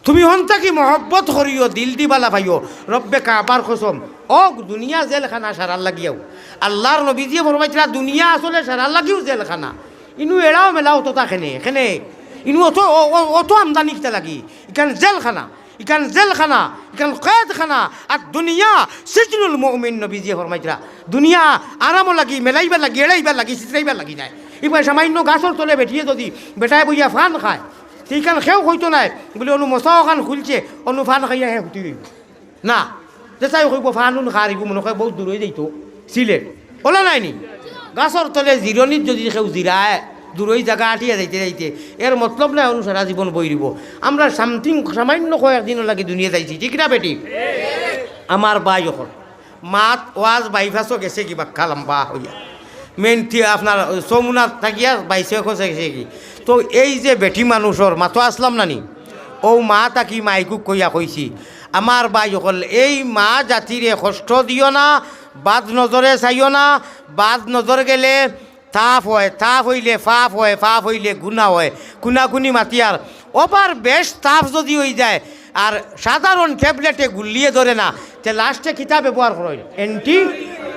Speaker 1: তুমি হন তাকি মহব্বত করিও, দিল দিবালা ভাইও, রব্বে কাবার কসম, ও দুনিয়া জেলখানা সারার লাগিয়াও, আল্লাহর নবীজিয়ে ফরমাইছিলা দুনিয়া আসলে সারার লাগিও জেলখানা, ইনু এড়াও মেলাও তো তাখেনে এখানে, ইনু অত আমদানি কিতা লাগি, ইখান জেলখানা, ইখান জেলখানা, ইখান কয়েদখানা, আর দুনিয়া সিজনুল মুমিন, নবীজিয়ে ফরমাইছিলা দুনিয়া আরামও লাগি, মেলাইবার লাগি, এড়াইবার লাগি, চিত্রাইবার লাগি নাই, এবার সামান্য গাছর তলে বেঠিয়ে যদি বেটায় বইয়া ফান খায়, সেইখান সেও হইতো নাই, বলে অনু মশাও খান খুলছে, অনু ফান খাইয়া হে হুতি না, যেটাই কইব ফানুন খারিব মনে হয় বহুত দূর হয়ে যাইতো, সিলেট ওলা নাইনি, গাছর তলে জিরনিত যদি কেউ জিরায় দূরই জায়গা আটিয়া যাইতে যাইতে, এর মতলব নাই অনু সারা জীবন বই দিব, আমরা সামথিং সামান্য কয়েকদিনও লাগে দুনিয়া যাইছি, ঠিক না বেটি? আমার বাই এখন মাত ওয়াজ বাইফাসও গেছে কিবা লম্বা হইয়া, মেন আপনার চমুনাথ থাকিয়া বাইশে খসে গেছে কি, তো এই যে বেটি মানুষের মাতো আসলাম নানি, ও মা তাকি মাইকুক কইয়া কইছি, আমার বাই হল এই মা জাতিরে কষ্ট দিও না, বাদ নজরে চাইও না, বাদ নজর গেলে তাপ হয়, তাপ হইলে ফাপ হয়, ফাপ হইলে গুণা হয়, কুনাকুনি মাতিয়ার ওপার বেশ তাপ যদি হয়ে যায় আর সাধারণ ট্যাবলেটে গুলিয়ে ধরে না, তে লাস্টে কিতা ব্যবহার করেন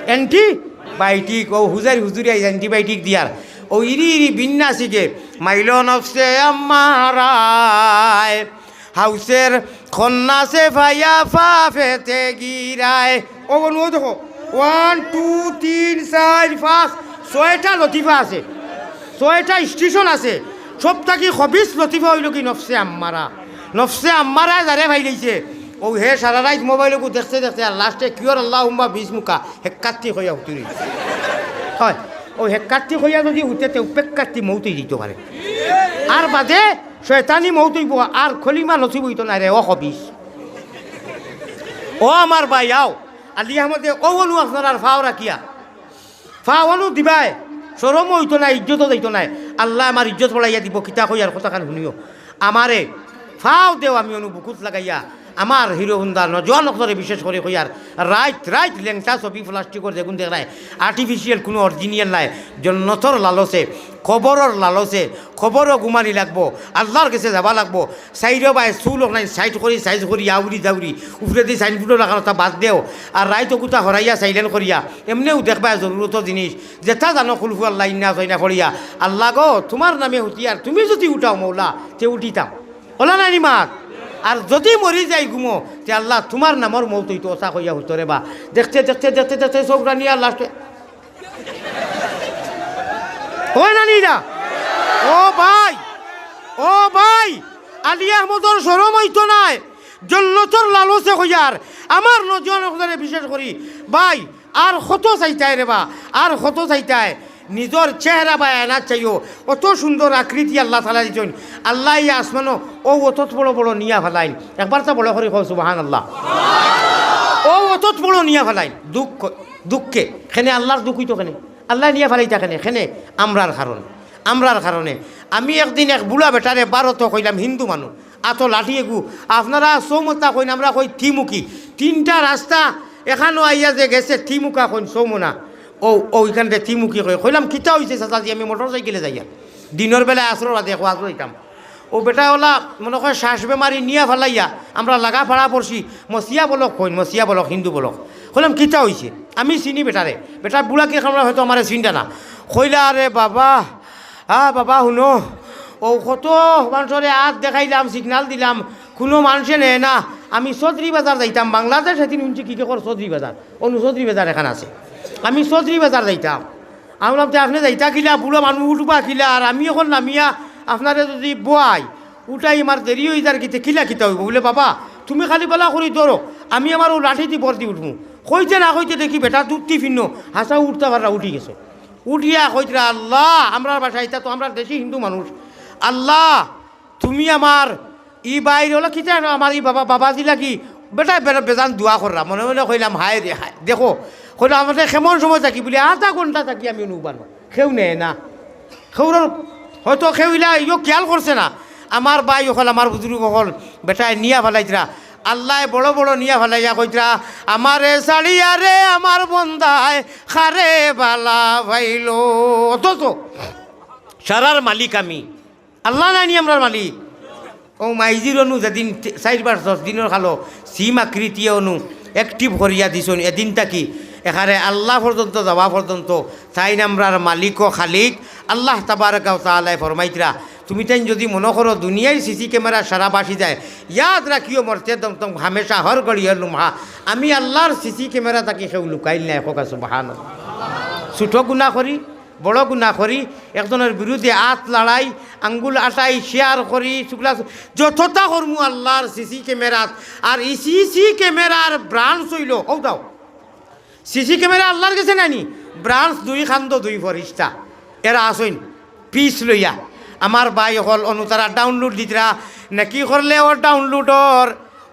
Speaker 1: অ্যান্টিবায়োটিক, ও হুজুরি অ্যান্টিবায়োটিক দিয়ার, ও ইরি ইরি বিন্যাসিকে মাইল নফসে আমারায় হাউসের খন্নাসে ভাইয়া ফাফেতে গিরায়, ও বনু দেখো 1 2 3 4 5 6টা লতিফা আছে, 6টা স্টেশন আছে, সব থাকি খবিস লতিফা হইল কি নফসে আম্মারা, নফসে আম্মারা যারে ভাই লইছে, ও হে সারা রাইত মোবাইলকু দেখতে দেখতে আর লাস্টে কিয়র আল্লাহ হুম্বা বিশ মুখা হেক্কাত্তি হইয়া হুতুরি হয়, ও হেক্কাত্তি হইয়া যদি হুতে তেও পেক্কাত্তি মৌতেই দিতে পারে, আর বাদে শয়তানি মৌতইব, আর খলিমা নসিব হইতো না রে, ও খবিস। ও আমার ভাই আও আলি আহমদে ওনু আপনার আর ফাও রাখিয়া ফাওয়ানো দিবাই, সরমও হইতো না, ইজ্জতও দিত নাই, আল্লাহ আমার ইজ্জত বড়াইয়া দিব, কিতা কই আর কথা খান শুনিও, আমারে ফাও দেও, আমি অনু বুকুত লাগাইয়া আমার হিরো হুন্দার নজওয়ান অক্ষরে বিশেষ করে কইয়ার রাইত লেংটা ছবি প্লাস্টিকর যেগুন দেখায় আর্টিফিশিয়াল কোনো অরিজিনাল নাই জন্নতর লালসে খবরের লালসে খবরও ঘুমানি লাগবো আল্লাহর কাছে যাবা লাগবো সাইডও বাই চুল নাই সাইজ করি আউরি দাউরি উপরে দিয়ে সাইনবোর্ডও লাগানো তা বাদ দেও আর রাইত কুতা হরাইয়া সাইলেন করিয়া এমনিও দেখবা জরুরত জিনিস যেটা জানো খুলফু আল্লাহ ইন্না সইনা করিয়া আল্লাহ গো তোমার নামে হুতিয়ার তুমি যদি উঠাও মৌলা তে উঠিতাম ওলা নাই মাত আর যদি মরি যাই ঘুমো তে আল্লাহ তোমার নামর মৌ তুই তো ওসা কইয়া হুতরে বা দেখতে চৌকরা নিয়ে লাস্টে হয় না নিরা ও ভাই আলী আহমদর সরম হইতো নাই জন্নতর লালসে হইয়ার আমার নজন বিশেষ করি ভাই আর কত চাইতায় রে বা আর কত চাইতায় নিজের চেহারা বা এনা চাইও অত সুন্দর আকৃতি আল্লাহ তালা দিচ্ছেন আল্লাহ ইয়া আসমানো ও অত বড় বড় নিয়া ফেলাইন একবার তা বড় করে কও সুবহান আল্লাহ ও অত বড় নিয়া ফেলাইন দুঃখে খেনে আল্লাহর দুঃখ হইতো কেনে আল্লাহ নিয়া ফেলাইতা কেনে আমরার কারণে আমি একদিন এক বুড়া বেটারে বারত কইলাম হিন্দু মানুষ আতো লাঠি এগু আপনারা সৌমতা কইন আমরা কই থিমুখী তিনটা রাস্তা এখানো আইয়া যে গেছে থিমুখা কইন সৌমনা ওইখানটা থিমুখী কইলাম কিতা হয়েছে চাচাজি আমি মোটর সাইকেলে যাইয়া দিনের বেলায় আসর রাতে আসর হইতাম ও বেটা ওলা মনে হয় শ্বাস বেমারি নিয়া ফেলাইয়া আমরা লাগা ফাড়া পড়ছি মসিয়া বলক হিন্দু বলক কইলাম কিতা হয়েছে আমি চিনি বেটা বুড়াকে আমরা হয়তো আমার চিন্তা না কইলা আরে বাবা শুনো ও কত মানুষরে হাত দেখাইলাম সিগনাল দিলাম কোনো মানুষে নেয় না আমি চৌধুরী বাজার যাইতাম বাংলাদেশ সেদিন শুনছি কী কর চৌধুরী বাজার চৌধুরী বাজার এখানে আছে আমি চৌধুরী বাজার যাইতাম আমি বললাম আপনি যাইতা কিলা বুড়ো মানুষ উঠবা কিলা আর আমি এখন নামিয়া আপনারা যদি বোয়াই উঠাই আমার দেরি হয়ে যার কিতা হইব বলে বাবা তুমি খালি বেলা করি ধরো আমি আমার ও লাঠি দি ভর্তি উঠবো কইতে না কইতে দেখি বেটা দুধটি ভিন্ন হাসা উঠতে পারা উঠি গেছে উঠিয়া কইতরা আল্লাহ আমরা বাসায় তো আমরা দেশি হিন্দু মানুষ আল্লাহ তুমি আমার ই বাইরে হলো কিতা আমার ই বাবা দিলা কি বেটা বেজান দোয়া কররা মনে মনে কইলাম হায় রে হায় দেখো কইলাম আমাদের কেমন সময় থাকি বলে আধা ঘন্টা থাকি আমি অনুবানো খেউ নেয় না খেউর হয়তো খেউইলা ইও খেয়াল করছে না আমার বাই হল আমার বুজুর্গ হল বেটায় নিয়া ফেলাইতরা আল্লাহ বড় বড় নিয়া ফেলাইয়া কইতরা আমারে সাড়িয়া রে আমার বন্দায় খারে বালা ভাইল অত সারার মালিক আমি আল্লাহ নানি আমরার মালিক ও মাইজির অনু যেদিন 4-10 দিনের খালো সিম আকৃতি অনু অ্যাক্টিভ করিয়া দিছন এদিন তাকি এখানে আল্লাহ পর্যন্ত যাওয়া পর্যন্ত তাই নামরার মালিক ও খালিক আল্লাহ তাবারাকা ওয়া তাআলা ফরমাইতরা তুমি তাই যদি মনে করো দুনিয়ার সিসি ক্যামেরা সারা বাসি যায় ইয়াদ রাখিও মরতে দম হামেশা হর গড়িয়ে লুমহা আমি আল্লাহর সিসি ক্যামেরা তাকে কেউ লুকাইল নাই হোক সুবহানাল্লাহ ছোট গুণা করি বড় গুণা করি একজনের বিরুদ্ধে আত লড়াই আঙ্গুল আটাই শেয়ার করি শুক্লা যতটা করমু আল্লাহর সিসি ক্যামেরাত আর এই সিসি ক্যামেরার ব্রাঞ্চ হইল ও দাও সিসি ক্যামেরা আল্লাহর কাছে নানি ব্রাঞ্চ 2 খান্দ 2 ফরিস্তা এরা আসইন পিস লইয়া আমার বাই হল অনু তারা ডাউনলোড দিতরা নাকি করলে ওর ডাউনলোডর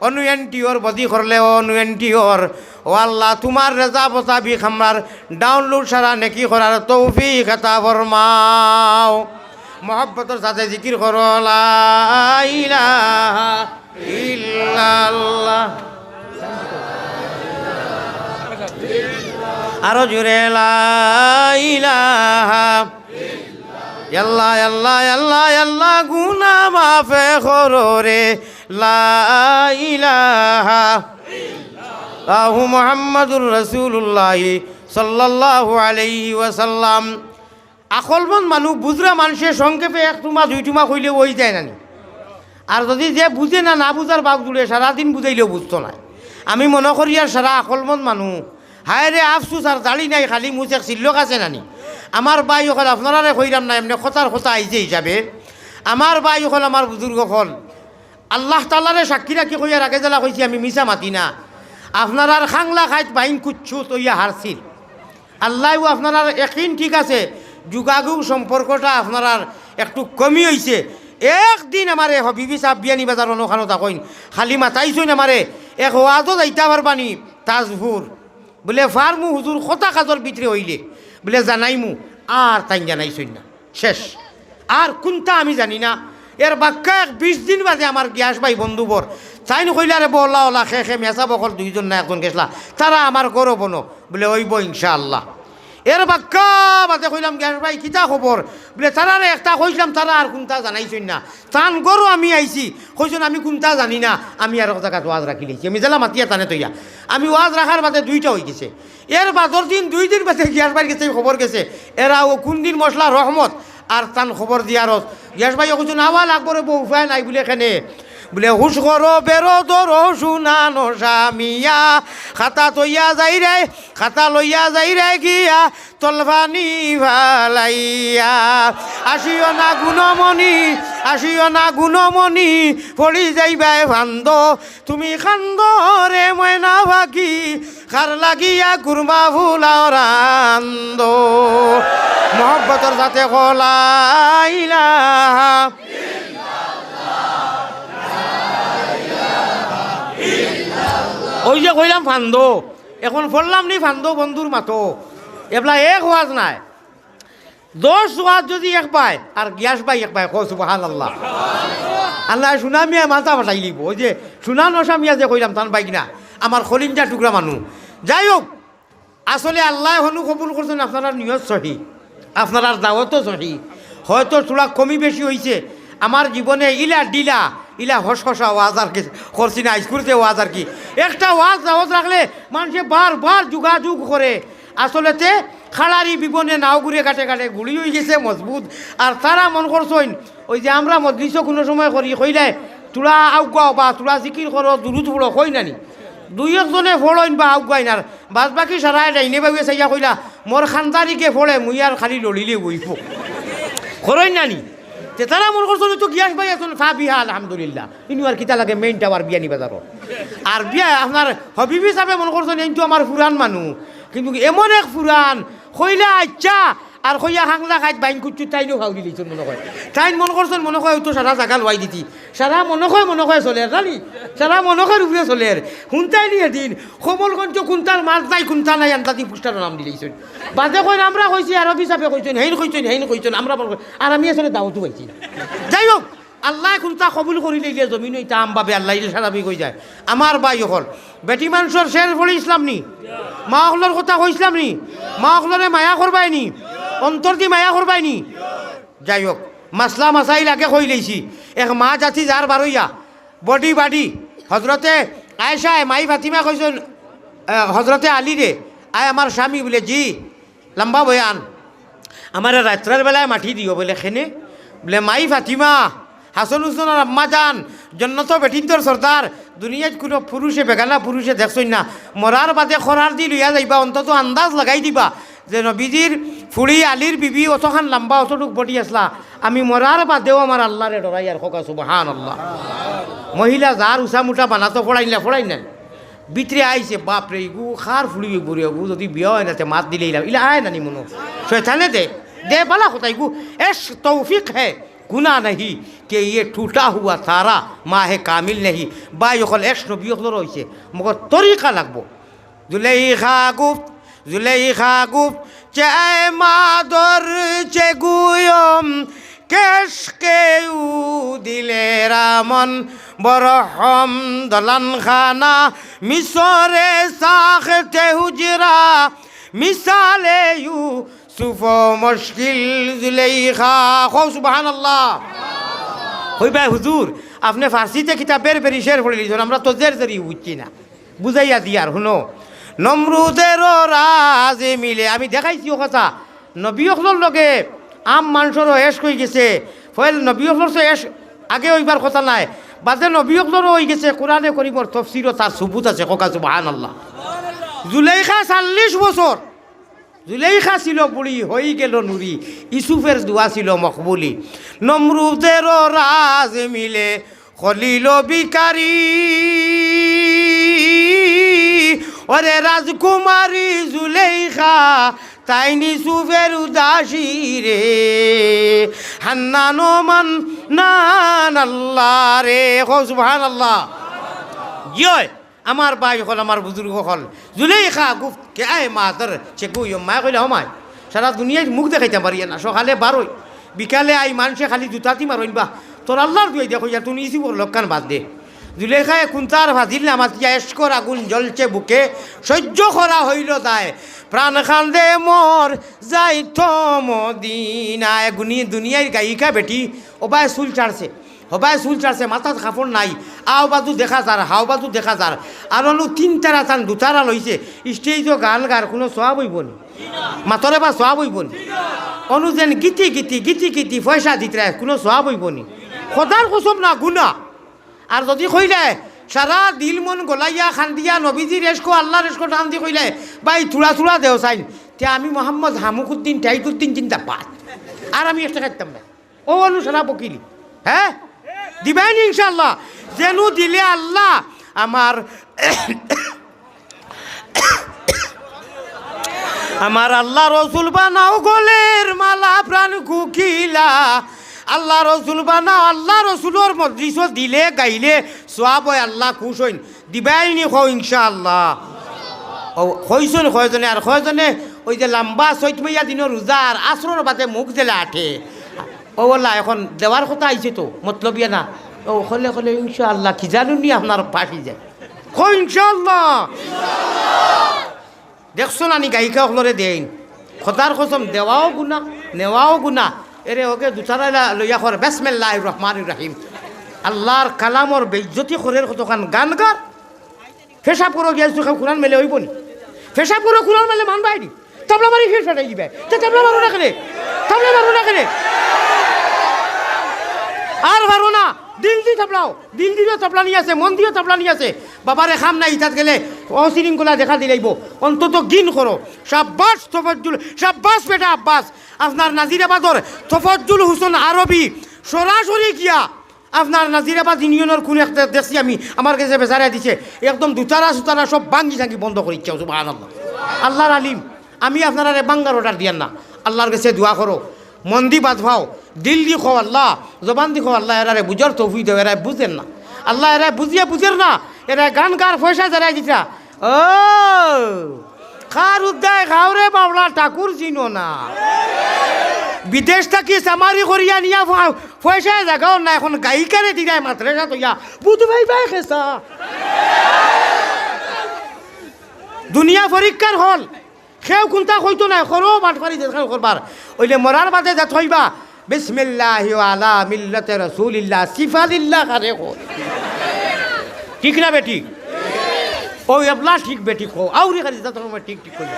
Speaker 1: অনু এনটিওর বদি করলে অনু এনটিওর ও আল্লাহ তোমার রেজা মোতাবিক আমার ডাউনলোড সারা নাকি করার তৌফিক আতা ফরমাও মোহাব্বতের সাথে জিকির করো লা ইলাহা ইল্লাল্লাহ আরো জুড়ে লা ইলাহা আল্লাহ আল্লাহ আল্লাহ আল্লাহ গুনা মাফে করো রে লা ইলাহা ইল্লাল্লাহু মুহাম্মাদুর রাসূলুল্লাহ সাল্লাল্লাহু আলাইহি ওয়াসাল্লাম আকলমন মানুষ বুঝরা মানুষের সংক্ষেপে 1 টুমা 2 টুমা কইলে ওই যায় নানি আর যদি যে বুঝে না বুঝার বাপ জুড়ে সারাদিন বুঝাইলেও বুঝতো না আমি মনে করি আর সারা আকলমন মানুষ হায় রে আফসুস আর দাড়ি নাই খালি মুছেক চিল্লক আছে নানি আমার বাই হল আপনারা কইরাম না এমনি কথার কথা আইছে হিসাবে আমার বাই হল আমার বুজুর্গ হল আল্লাহ তাআলারে সাক্ষী রাখি কইয়ার আগে জেলা কইছি আমি মিছা মাতি না আপনার খাংলা খাইত বাইন কুচ্ছু তৈয়া হারছিল আল্লাহও আপনার একদিন ঠিক আছে যোগাযোগ সম্পর্কটা আপনার একটু কমি হয়েছে একদিন আমারে হবিবি সাহ বিয়ানি বাজার অনুখানো থাকইন খালি মাতাইছইন আমারে এক ওয়াজও যাইতা পারবানি তাজপুর বলে ফার্মু হুজুর কথা কাজর ভিতরে হইলে বলে জানাইমু আর তাই জানাইছইন না শেষ আর কোনটা আমি জানি না এর বাক্যা 20 দিন বাদে আমার গ্যাস ভাই বন্ধুবর চাই নকইলে আরে বলা ওলা খে মেসা বকল দুইজন না একজন গেছলা তারা আমার করো বনো বলে ওইব ইনশাআল্লাহ। এর বাক্কা বাদে কইলাম গ্যাস ভাই কিতা খবর বলে তারারে একটা কইলাম তারা আর কোনটা জানাইছই না তান গরু আমি আইছি কইছেন আমি কোনটা জানি না আমি আর এক জায়গাত ওয়াজ রাখি লেছি আমি জেলা মাতিয়া টানে তৈয়া আমি ওয়াজ রাখার বাদে দুইটা হয়ে গেছে এর বাদর দিন 2 দিন বাদে গ্যাস ভাই গেছে খবর গেছে এরা ও কোন দিন মশলা রহমত আর তান খবর দিয়ারত গ্যাস ভাই কইছেন আওয়া লাগবরে বউ উপায় নাই বলে এখানে বলে হুশ করো বেরো দরো শুনানো স্বামিয়া খাতা তৈয়া যাই রে খাতা লইয়া যাই রে গিয়া তলভানি ভালাইয়া আসিও না গুণমণি পড়ি যাইবাই ভান্দ তুমি খান্দ রে ময়না ভাগি খার লাগিয়া কুরমা ফুলাও রান্দ মহব্বতর সাথে কলাইলা ওই যে কইলাম ফান্দ এখন ফললাম নি ফান্দ বন্ধুর মাতো এবলা এক ওয়াজ নাই 10 ওয়াজ যদি এক পায় আর গ্যাস পাই এক পায় সুবহানাল্লাহ আল্লাহ সুনামিয়া মাথা ফাটাই লিব ওই যে সুনা নসামিয়া যে কইলাম তান পাই কিনা আমার খলিঞ্জা টুকরা মানুষ যাই হোক আসলে আল্লাহ হনু কবুল করছেন আপনার নিয়ত সহি আপনার দাওয়াতও সহি হয়তো থোড়া কমি বেশি হয়েছে আমার জীবনে ইলা হসা ওয়াজ আর কি করছি না স্কুলতে ওয়াজ আর কি একটা ওয়াজ রাখলে মানুষে বারবার যোগাযোগ করে আসলেতে খাড়ারি বিবনে নাও ঘুরে কাটে গুলি হয়ে গেছে মজবুত আর তারা মন করছেন ওই যে আমরা মজলিসও কোনো সময় করি কইলে তোরা আউগাও বা তোরা জিকির করো দুরুদ পড়ো কই নানি 2-1জনে ফোড়ইন বা আউগাইন আর বাদ বাকি সারাই ডাইনে বাবুয়ে চাইয়া কইলা মোর খানদারিকে ফোড়ে মুই আর খালি লড়িলে বইব করইন নানি তে তারা মনে করছিল তো গ্যাস ভাই এখন ফাবিহা আলহামদুলিল্লাহ ইনু আর কিতা লাগে মেইন টাওয়ার বিয়ানি বাজারও আর বিয়া আপনার হবিব হিসাবে মনে করছেন এইটো আমার ফুরান মানুষ কিন্তু এমন এক ফুরান কইলা আচ্ছা আর কইয়া হাংলা খাইত বাইন কুচু তাইনো ভাউলি লিছন মনে হয় তাইন মনে করছেন মনে হয় তো সারা জায়গা লওয়াই দিতি সারা মনে হয় চলে জানি সারা মনে হয় উপরে চলে শুনতাই নিয়ে দিন কমলগঞ্জ কোনটার মাছ নাই কোনটা নাই আন্তাতি পুষ্টার নাম দিলেইছেন বাদে কইন আমরা কইছি আরব হিসাবে কইছেন হেইন কইছেন আমরা আর আমি আসলে দাওয়াতও পাইছি যাই হোক আল্লাহ কোনটা কবুল করি লইলে জমিন ইটা আম বাবে আল্লাহ সারাবি কই যায় আমার বাই হল বেটি মানুষের শের পড়ে ইসলাম নি মা হলর কথা কইসলাম নি মা হলরে মায়া করবাই নি অন্তর দি মায়া করবাই নি যাই হোক মাসলা মাসাইল আগে কই লইছি এক মা জাতি যার বারইয়া বডি বাডি হজরতে আয়েশায় মাই ফাতিমা কইছেন হজরতে আলী রে আয় আমার স্বামী বলে জি লম্বা বয়ান আমার রাত্রের বেলায় মাটি দিও বলে খেনে বলে মাই ফাতিমা হাসন হুসেনের আম্মা যান জন্নত বেটিন্তর সর্দার দুনিয়াত কোনো পুরুষে বেগানা পুরুষে দেখছই না মরার বাদে খরার দি লইয়া যাইবা অন্তত আন্দাজ লাগাই দিবা যে নবীজির ফুড়ি আলীর বিবি অতখান লম্বা অতটুক বডি আসলা আমি মরার বাদেও আমার আল্লাহরে ডরাই আর খোকা সুবহানাল্লাহ মহিলা যার উষা মুঠা বানাতো ফড়াই না ভিতরে আইছে বাপরে ইগু খার ফুড়ি বুড়ি গু যদি বিয়া হয় না মাত দিলে ইলা আয় নানি মনো শয়তানে দে বালা কোথায় গু এস তৌফিক হ্যাঁ गुना नहीं कि ये टूटा हुआ तारा माह कामिल नहीं बाई अखल एस नबी अखल रही मगर तरीका लगबो जुलेखा गुप्त चे मादर चे गुयम केश के दिले रामन बरहम दलन खाना मिसरे साखते हुजरा मिसाले यू সুফো মুশকিল জুলেখা খো সুবহানাল্লাহ হই ভাই হুজুর আপনি ফার্সিতে কিতাবের পেরিশের পড়ে লিখছেন আমরা তো জেরি বুঝছি না বুঝাইয়া দিয়ার শুনো নমরুদের রাজে মিলে আমি দেখাইছি ও কথা নবী অখলর লগে আম মানুষেরও এস কই গেছে ফয়েল নবী অখলর সে এস আগে ওইবার কথা নাই বাদে নবী অখলরও হয়ে গেছে কোরআনে করিমর তফসিরও তার সুবুত আছে কোকা সুবহানাল্লাহ জুলেখা 40 বছর জুলেখা ছিল বুড়ি হয়ে গেল নুরি ইসুফের দোয়া ছিল মকবুলি নমরুদের রাজ মিলে খলিল বিকারি ওরে রাজকুমারী জুলেখা তাইনি সুফের উদাসী রে হান্নানো মান নান আল্লাহ রে সুবহানাল্লাহ জয় আমার বাই হল আমার বুজুর্গ হল জুলেখা গুফত কে আয় মাদার সে গুইম মা কইলে হমায় সারা দুনিয়ায় মুখ দেখাইতে পারি না সকালে বারোই বিকালে আই মানুষে খালি জুতাতি মারইন বা তোর আল্লাহর দুই দেখো তুই ইসি ওর লক্ষণ বাদ দে জুলেখায় কুন্তার ভাজিল নামাতিয়া এসকর আগুন জ্বলছে বুকে সহ্য করা হইল তাই প্রাণ খান্দে মোর যাই তো মদিনায় গুনি দুনিয়ার গায়িকা বেটি ওবাই চুল ছাড়ছে হবাই চুল ছাড়ছে মাথাত কাপড় নাই আও বাজু দেখা যার হাও বাজু দেখা যার আর হলো তিনটারা টান দুটারা লইছে স্টেজও গান গার কোনো সোয়া বইব নি মাতরে বা সোয়া বইব নি অনুজেন গীতি গীতি গীতি গীতি পয়সা দিতে কোনো সোয়া বইব নি খোদার কসম না গুনা আর যদি কইলে সারা দিল মন গলাইয়া খান্দিয়া নবীজি রেসকো আল্লাহ রেসকো টান দিয়ে কইলে ভাই থুড়া থুড়া দেও চাইন তে আমি মোহাম্মদ হামুকুদ্দিন টাইকুদ্দিন চিন্তা পাত আর আমি একটা খাইতাম না ও অনুসারা বকিলি হ্যাঁ দিবেন ইনশাল্লাহ যেন দিলে আল্লাহ আমার আমার আল্লাহ রসুল বানাও গলের মালা প্রাণ কুকিলা আল্লাহ রসুল বানাও আল্লাহ রসুলোর মজলিস দিলে গাইলে সোয়াব হয় আল্লাহ খুশ হইন দিবাইনি হো ইনশাআল্লাহ ও হইছন কয়জনে আর কয়জনে ওই যে লম্বা চৈত মাইয়া দিনের রোজার আসরের বাদে মুখ জেলা আঠে ও বললা এখন দেওয়ার কথা আইছে তো মতলবিয়া না ও হলে হলে ইনশাআল্লাহ কি জানুন নি আপনার পাঠি যায় হো ইনশাআল্লাহ দেখছো না নি গায়িকা হলরে দেন খোদার কসম দেওয়াও গুনা নেওয়াও গুনা এরে ওকে দুটারা লইয়া কর বিসমিল্লাহির রহমানির রহিম আল্লাহর কালামর বেইজ্জতি করের কতখান গান গার ফেসাব করো গিয়েছো কোরআন মেলে হইব নি ফেসাব করো কোরআন মেলে মানবাই নি তাবলা মারি ফের ফাটাই দিবে তাবলা মারো না কেনে তাবলা মারো না কেনে আর পারো না দিল দি তাবলাও দিল দিও তাবলা নিয়ে আছে মন দিও তাবলা নিয়ে আছে বাবারে খাম নাই ইতাত গেলে অশৃঙ্খলা দেখা দিলাইব অন্তত গিন করো শাব্বাস তফাজ্জুল শাব্বাস বেটা আব্বাস আপনার নাজিরাবাদর তফাজ্জুল হোসেন আরবি সরাসরি গিয়া আপনার নাজিরাবাদ ইউনিয়নের কোন একটা দেখছি আমি আমার কাছে বেচারা দিছে একদম দুতারা সুতারা সব ভাঙ্গি ভাঙ্গি বন্ধ করে ইচ্ছা সুবহানাল্লাহ আল্লাহর আলিম আমি আপনারা বাঙ্গার অর্ডার দিয়ান না আল্লাহর কাছে দোয়া করো মন দি বাদ ভাও দিল দি খো আল্লাহ জবান দি খো আল্লাহ এরারে বুঝার তৌফিক দেও এরা বুঝেন না আল্লাহ এরা বুঝিয়া বুঝের না এরা গান গার পয়সা যারাই দিতা ও খার উদ্দায় খাওরে বাবলা ঠাকুর চিনো না বিদেশ থাকি সামারি করিয়া নিয়া পয়সা জাগাও না এখন গায়িকারে দিলাই মাত্রেসা তৈয়া বুধ ভাই ভাই খেসা দুনিয়া পরীক্ষার হল সেও কোনটা হইতো না সরো বাটপারি দেখা করবার ওইলে মরার বাদে যা থইবা বিসমিল্লাহি আলা মিল্লাতে রাসূলিল্লাহ সিফালিল্লাহ কারে কো ঠিক না বেটি ও এবলা ঠিক বেটি কো আউরি কারি যা তোমার ঠিক ঠিক কই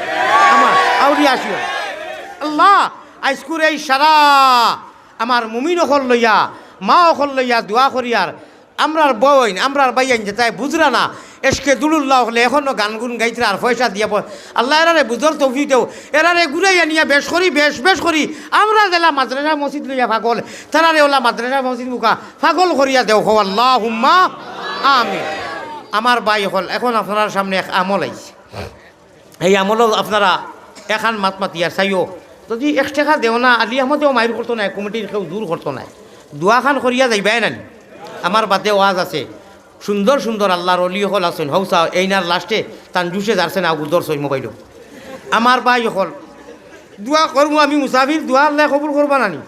Speaker 1: আমার আউরি আসিও আল্লাহ আইসকুর এই সারা আমার মুমিন হল লইয়া মা হল লইয়া দোয়া করিয়ার আমরার বইন আমরার বাইন যে তাই বুঝরা না এসকে দুলুল্লাহ হলে এখনও গান গুন গাইতে আর পয়সা দিয়া আল্লাহ এরারে বুঝর তৌফিক দেও এরারে ঘুরাইয়া নিয়া বেশ করি বেশ করি আমরা জেলা মাদ্রাসা মসজিদ লইয়া পাগল তারারে ওলা মাদ্রাসা মসজিদ মুখা পাগল করিয়া দেও হো আল্লাহ হুম্মা আমিন আমার বাই হল এখন আপনার সামনে এক আমল আইছে এই আমল আপনারা এখান মাত মাতিয়ার চাইও যদি 1 টাকা দেও না আলি আহমদেও মাইর করতো না কমিটির কেউ দূর করতো না দোয়াখান করিয়া যাইবাই নানি আমার বাদে ওয়াজ আছে সুন্দর সুন্দর আল্লাহর অলি হল আছেন হৌসা এইনার লাস্টে তান জুসে যাচ্ছেন আগুদর সই মোবাইল আমার ভাই হল দোয়া করবো আমি মুসাফির দোয়া আল্লাহ কবুল করবা নানি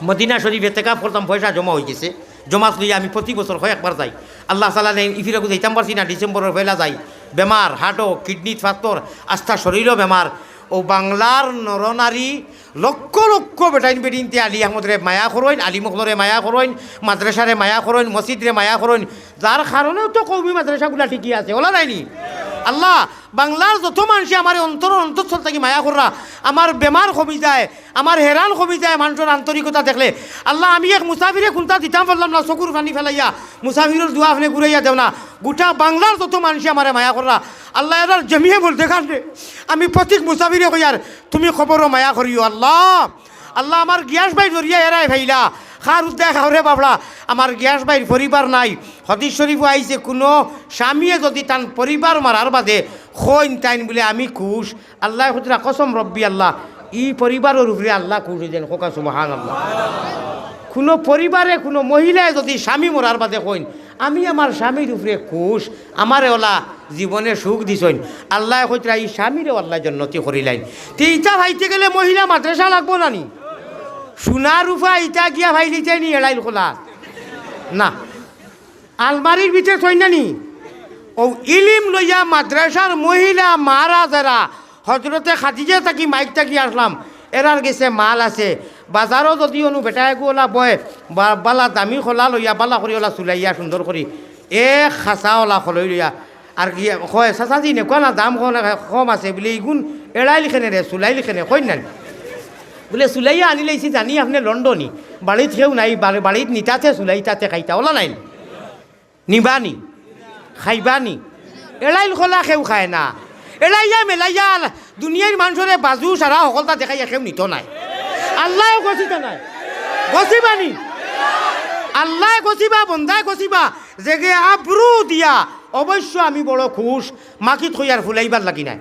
Speaker 1: মদিনা শরীফ এতেকাফ করতাম পয়সা জমা হয়ে গেছে জমা লইয়া আমি প্রতি বছর হয় একবার যাই আল্লাহ তাআলা ইফিরাকু যাইতাম পারছি না ডিসেম্বরের পয়লা যাই বেমার হার্টও কিডনি ফাত্তর আস্থা শরীরও বেমার ও বাংলার নরনারী লক্ষ লক্ষ বেটাইন বেটিনতে আলী আহমদরে মায়া করইন আলী মখলরে মায়া করইন মাদ্রাসারে মায়া করইন মসজিদরে মায়া করইন যার কারণেও তো কৌমি মাদ্রাসাগুলা ঠিকই আছে ওলা নাইনি আল্লাহ বাংলার যত মানুষে আমার অন্তঃস্থল থেকে মায়া কররা আমার বেমার কমি যায় আমার হেরান কমি যায় মানুষের আন্তরিকতা দেখলে আল্লাহ আমি এক মুসাফিরে কোনটা দিতাম পারলাম না চকুর পানি ফেলাইয়া মুসাফিরের দোয়া আপনি ঘুরাইয়া দেও না গোটা বাংলার যত মানুষে আমার মায়া কররা আল্লাহ এর জমিয়ে বলতে কান্দে আমি প্রত্যেক মুসাফিরে কইয়ার তুমি খবরও মায়া করিও আল্লাহ আল্লাহ আমার গ্যাস বাই জরিয়া এরাই ভাইলা খার উদ্যায় খাওরে বাবলা আমার গ্যাস বাইর পরিবার নাই হদিস শরীফও আইছে কোনো স্বামীয়ে যদি তান পরিবার মারার বাদে খৈন তাইন বলে আমি খুশ আল্লাহ খুচরা কসম রব্বি আল্লাহ ই পরিবারের উপরে আল্লাহ খুশ হয়ে যান খোকা সুবহানাল্লাহ কোনো পরিবারে কোনো মহিলায় যদি স্বামী মরার বাদে কইন আমি আমার স্বামীর উপরে খুশ আমারে ওলা জীবনে সুখ দিছইন আল্লাহ খুচরা এই স্বামীরে আল্লাহ জন্নতি করিলাইন তো ইটা ভাইতে গেলে মহিলা মাদ্রাসা লাগবো নানি সোনা রূপা ইটা গিয়া ভাইলিতে নি এড়াইল খোলা না আলমারির ভিতরে থই নানি ও ইলিম লইয়া মাদ্রাসার মহিলা মারা যারা হজরতে খাদিজা থাকি মাইক থাকি আসলাম এরার গেছে মাল আছে বাজারও যদি অনু বেটায় ওলা বয় বালা দামি খোলা লইয়া বালা করি ওলা চুলাইয়া সুন্দর করি খাঁচা ওলা খলই লইয়া আর কি কয় চাচাজি নেকুৱা না দাম কম আছে বোলে ইগুণ এৰাই লিখেনে ৰে চুলাই লিখেনে কই নাই বোলে চুলাইয়া আনি লাইছি জানি আপনি লণ্ডনি বাড়িত সেও নাই বাড়িত নিতাতে চুলাই তাতে খাইতা ওলা নাই নিবানি খাইবানি এড়াইল খোলা সেও খায় না এড়াইয়া মেলাইয়া দুনিয়ার মানুষরে বাজু সারা সকলতা দেখাইয়া সেও নিত নাই আল্লাহ গছিত নাই গছিবানি আল্লাহ গছিবা বন্ধাই গছিবা যে আব্রু দিয়া অবশ্য আমি বড় খুশ মাকি থইয়ার ফুলাইবার লাগি নাই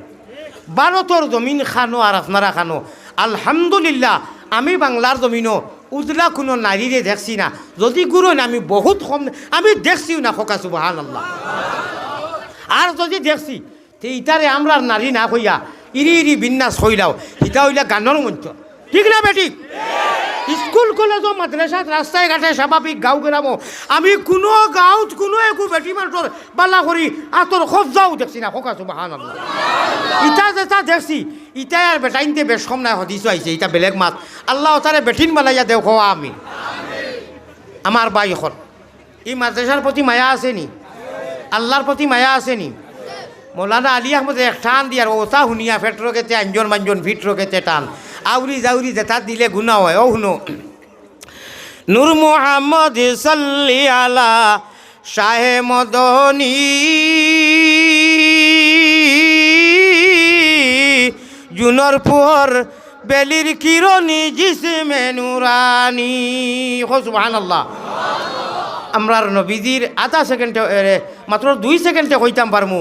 Speaker 1: ভারতর জমিন খানো আর আপনারা খানো আলহামদুলিল্লাহ আমি বাংলার জমিনও উজলা কোনো নারীরে দেখছি না যদি গুরু না আমি বহুত কম আমি দেখছিও না খোকা সুবহানাল্লাহ আর যদি দেখছি তে ইটারে আমরার নারী না কইয়া ইরি ইরি বিন্যাস হইলাও ইটা হইলা গানের মঞ্চ ঠিক না বেঠিক স্কুল কলেজ মাদ্রাসাত রাস্তায় ঘাটে স্বাভাবিক গাঁও গ্রামও আমি কোনো গাঁৱত কোনো একো বেটি মানুষের বালা করি আতর খবজাও দেখছি না খোকা সুবহানাল্লাহ ইটা যেটা দেখছি ইটাই আর বেটাইনতে বেশ কম নাই হদিস আইছে ইটা বেলেগ মাত আল্লাহ তারে বেঠিন বানাইয়া দেও খোয়া আমি আমার বাই এখন এই মাদ্রাসার প্রতি মায়া আছে নি আল্লাহর প্রতি মায়া আছে নি মৌলানা আলী আহমদ এক টান দিয়ার ওতা শুনিয়া ফেট রকেতে আঞ্জন মাঞ্জন ফিট রকেতে টান আউরি জাউরি যেটা দিলে গুণা হয় ও শুনো নূর মোহাম্মদ সাল্লি আলা শাহে মদনী জুনর পুহর বেলির কিরণী জিসমে নুরানি সুবহানাল্লাহ আমরার নবীজির আধা সেকেন্ডে মাত্র 2 সেকেন্ডে কইতাম পারমু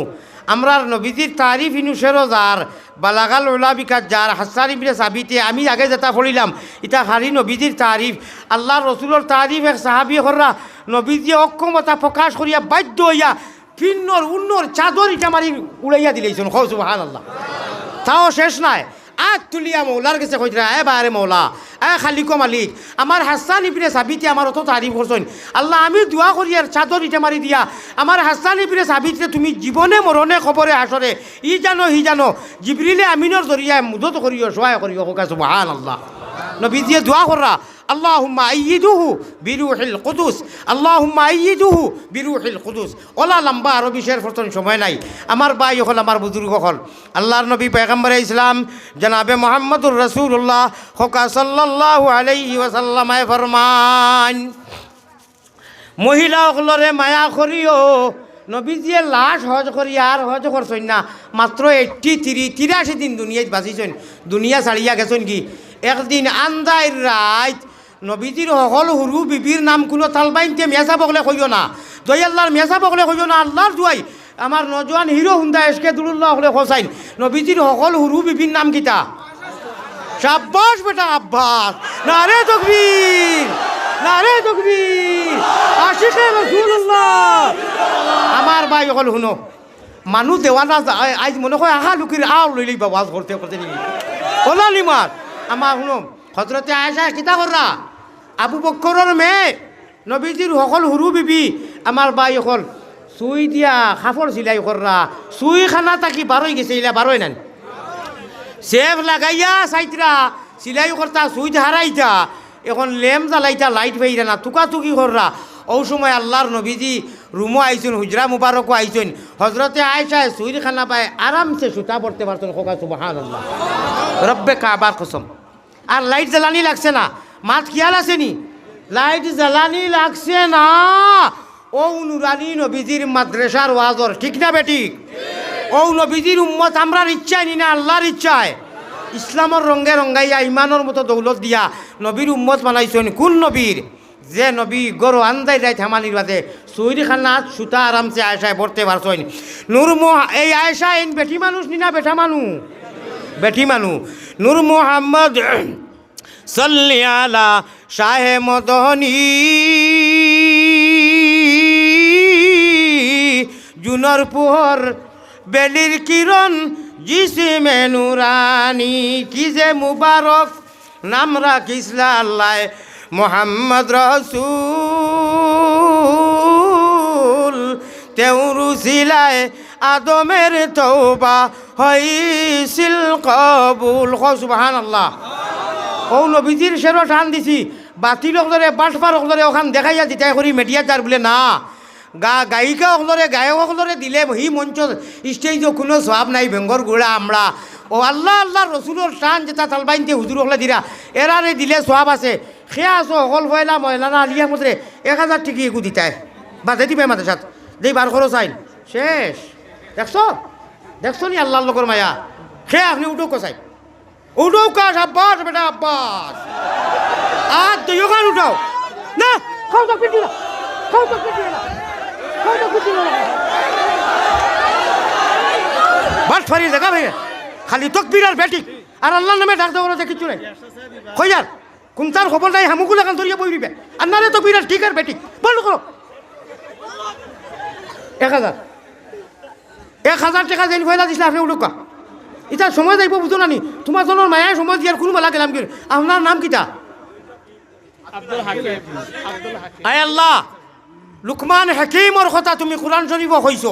Speaker 1: আমরার নবীজির তারিফ ইনুসেরও যার বালাগাল ওলা বিকাশ যার হাসান ইবনে সাবিতে আমি আগে যেটা পড়িলাম এটা হারি নবীজির তারিফ আল্লাহর রসুলের তারিফ এক সাহাবি হররা নবীজি অক্ষমতা প্রকাশ করিয়া বাধ্য হইয়া ফিন্নর উন্নর চাদর ইটা মারি উড়াইয়া দিলেছেন সুবহানাল্লাহ তাও শেষ নাই আজ তুলিয়া মৌলার কাছে কইরা বারে মৌলা খালিক মালিক আমার হাসান ইবনে সাবিতে আমার অত তারিফ করছেন আল্লাহ আমি দোয়া করি আর চাদর ইটা মারি দিয়া আমার হাসান ইবনে সাবিতে তুমি জীবনে মরণে খবরে আসরে ই জানো হি জানো জিবরিলে আমিনের জরিয়ায় মুদত করিও সহায় করিও হোকা সুবহানাল্লাহ নবীজিয়ে দোয়া কররা আল্লাহুম্মা আইয়িদুহু বিরূহিল কুদুস আল্লাহুম্মা আইয়িদুহু বিরূহিল কুদুস ওলা লম্বা আরবি শের ফরতন সময় নাই আমার ভাই হল আমার বুজুর্গ হল আল্লাহর নবী পয়গম্বরে ইসলাম জনাবে মুহাম্মদুর রাসূলুল্লাহ হোকা সাল্লাল্লাহু আলাইহি ওয়াসাল্লাম ফরমান মহিলা হলরে মায়া করিও নবীজিয়ে লাশ হজ করি আর হজ করছেন না মাত্র 83 দিন দুনিয়ায় বাঁচিছেন দুনিয়া ছাড়িয়া গেছেন কি একদিন আন্দাইর রাত নবীজির সকল হুরু বিবির নাম কোনো তালবাইনতে মেসা বকলে কইও না দই আল্লাহর মেসা বকলে কইও না আল্লাহর জুয়াই আমার নজওয়ান হিরো হুন্দা এসকে দুলুল্লাহ হলে খসাইন নবীজির সকল হুরু বিবির নাম কিতা শাবাশ বেটা আব্বাস নারে তাকবীর নারে তাকবীর আশিকে রাসূলুল্লাহ আমার ভাই সকল শুনো মানুষ দেওয়ানা আজ মনে হয় আহা লুকির আও লইলি বাবাজ করতে করতে নিবি ওলা লিমার আমার শুনো হজরতে আয়েশা কিতা কররা আবু বকরের মেয়ে নবীজির সকল হুরু বিবি আমার ভাই সকল সুই দিয়া কাপড় সিলাই কররা সুই খানা তাকি বারোই গেছে ইলা বারোই নেন সেফ লাগাইয়া সাইতরা সিলাই করতা সুই হারাইতা এখন লেম জ্বালাইতা লাইট পাইরা না তুকি কররা ও সময় আল্লাহর নবীজি রুমও আইছেন হুজরা মুবারকও আইছেন হজরতে আয়েশায় সুইর খানা পায় আরামসে সুতা পড়তে পারতেন খোকা সুবহানাল্লাহ রব্বে কাবার কসম আর লাইট জ্বালানি লাগছে না মাত খেয়াল আসেনি লাইট জ্বালানি লাগছে না ও নুরানি নবীজির মাদ্রাসার ওয়াজর ঠিক না বেঠিক ও নবীজির উম্মত আমরার ইচ্ছায় নি না আল্লাহর ইচ্ছায় ইসলামর রঙে রঙাইয়া ইমানের মতো দৌলত দিয়া নবীর উম্মত বানাইছেন কোন নবীর যে নবী গরু আন্দাই যায় থামানির বাদে সুইরি খানাত সুতা আরামসে আয়েশায় পড়তে পারছেন নূর এই আয়েশা এই বেটি মানুষ নি না বেটা মানুষ বেটি মানুষ নূর মোহাম্মদ সাল্লি আলা শাহে মদনী জুনর পুহর বেলির কিরণ জিসমে নুরানি কি যে মুবারক নাম রাখিসলা আল্লাহ মোহাম্মদ রসুল তেওরু সিলায় আদমের তওবা হইছিল কবুল। সুবহানাল্লাহ। ও নবীজির শেরো টান দিছি, বাতিল অকলরে বাটফার অকলরে ওখান দেখাইয়া দিতাই করি মিডিয়া যার বলে না, গায়িকা অকলরে গায়ক অকলরে দিলে হি মঞ্চ স্টেজও কোনো সব নাই, বেঙ্গর গুড়া আমরা ও আল্লাহ আল্লাহ রসুলোর টান যেটা তালবাইনতে হুজুর হলে দিরা এরারে দিলে সব আছে। খেয়া আছো অকল ফয়লা ময়লানা আলিয়া মতরে 1000 টিকি এগু দিতায় বাধে দিবে মাঝে সাথ দেই বার করো চাইন শেষ। দেখছো দেখছো নি আল্লাহর লগর মায়া। খেয়া আপনি উঠো কসাই, উঠো কাজ আব্বাস বেটা আব্বাস, আর তুই ওখানে উঠাও না, খাও তো পিটি না, খাও তো পিটি না, খাও তো পিটি না, বাট ফারি দেখা ভাই খালি তকবীর আর ব্যাটিক আর আল্লাহর নামে ডাক দেওয়ার মধ্যে কিছু নাই। কই যার কোন তার খবর নাই, হামুকুল এখন ধরিয়ে বই দিবে আর নারে তকবীর আর ঠিক আর ব্যাটিক বন্ধ করো। 1000 টাকা যেন ফয়লা দিছিলে আপনি উঠুকা, এটা সময় যাইব বুঝো না নি, তোমার জনের মায়ায় সময় দিয়ার কোনো বেলা গেলাম কি। আপনার নাম কিতা? আয় আল্লাহ, লুকমান হাকিমর কথা তুমি কোরআন শরীফ কইছো,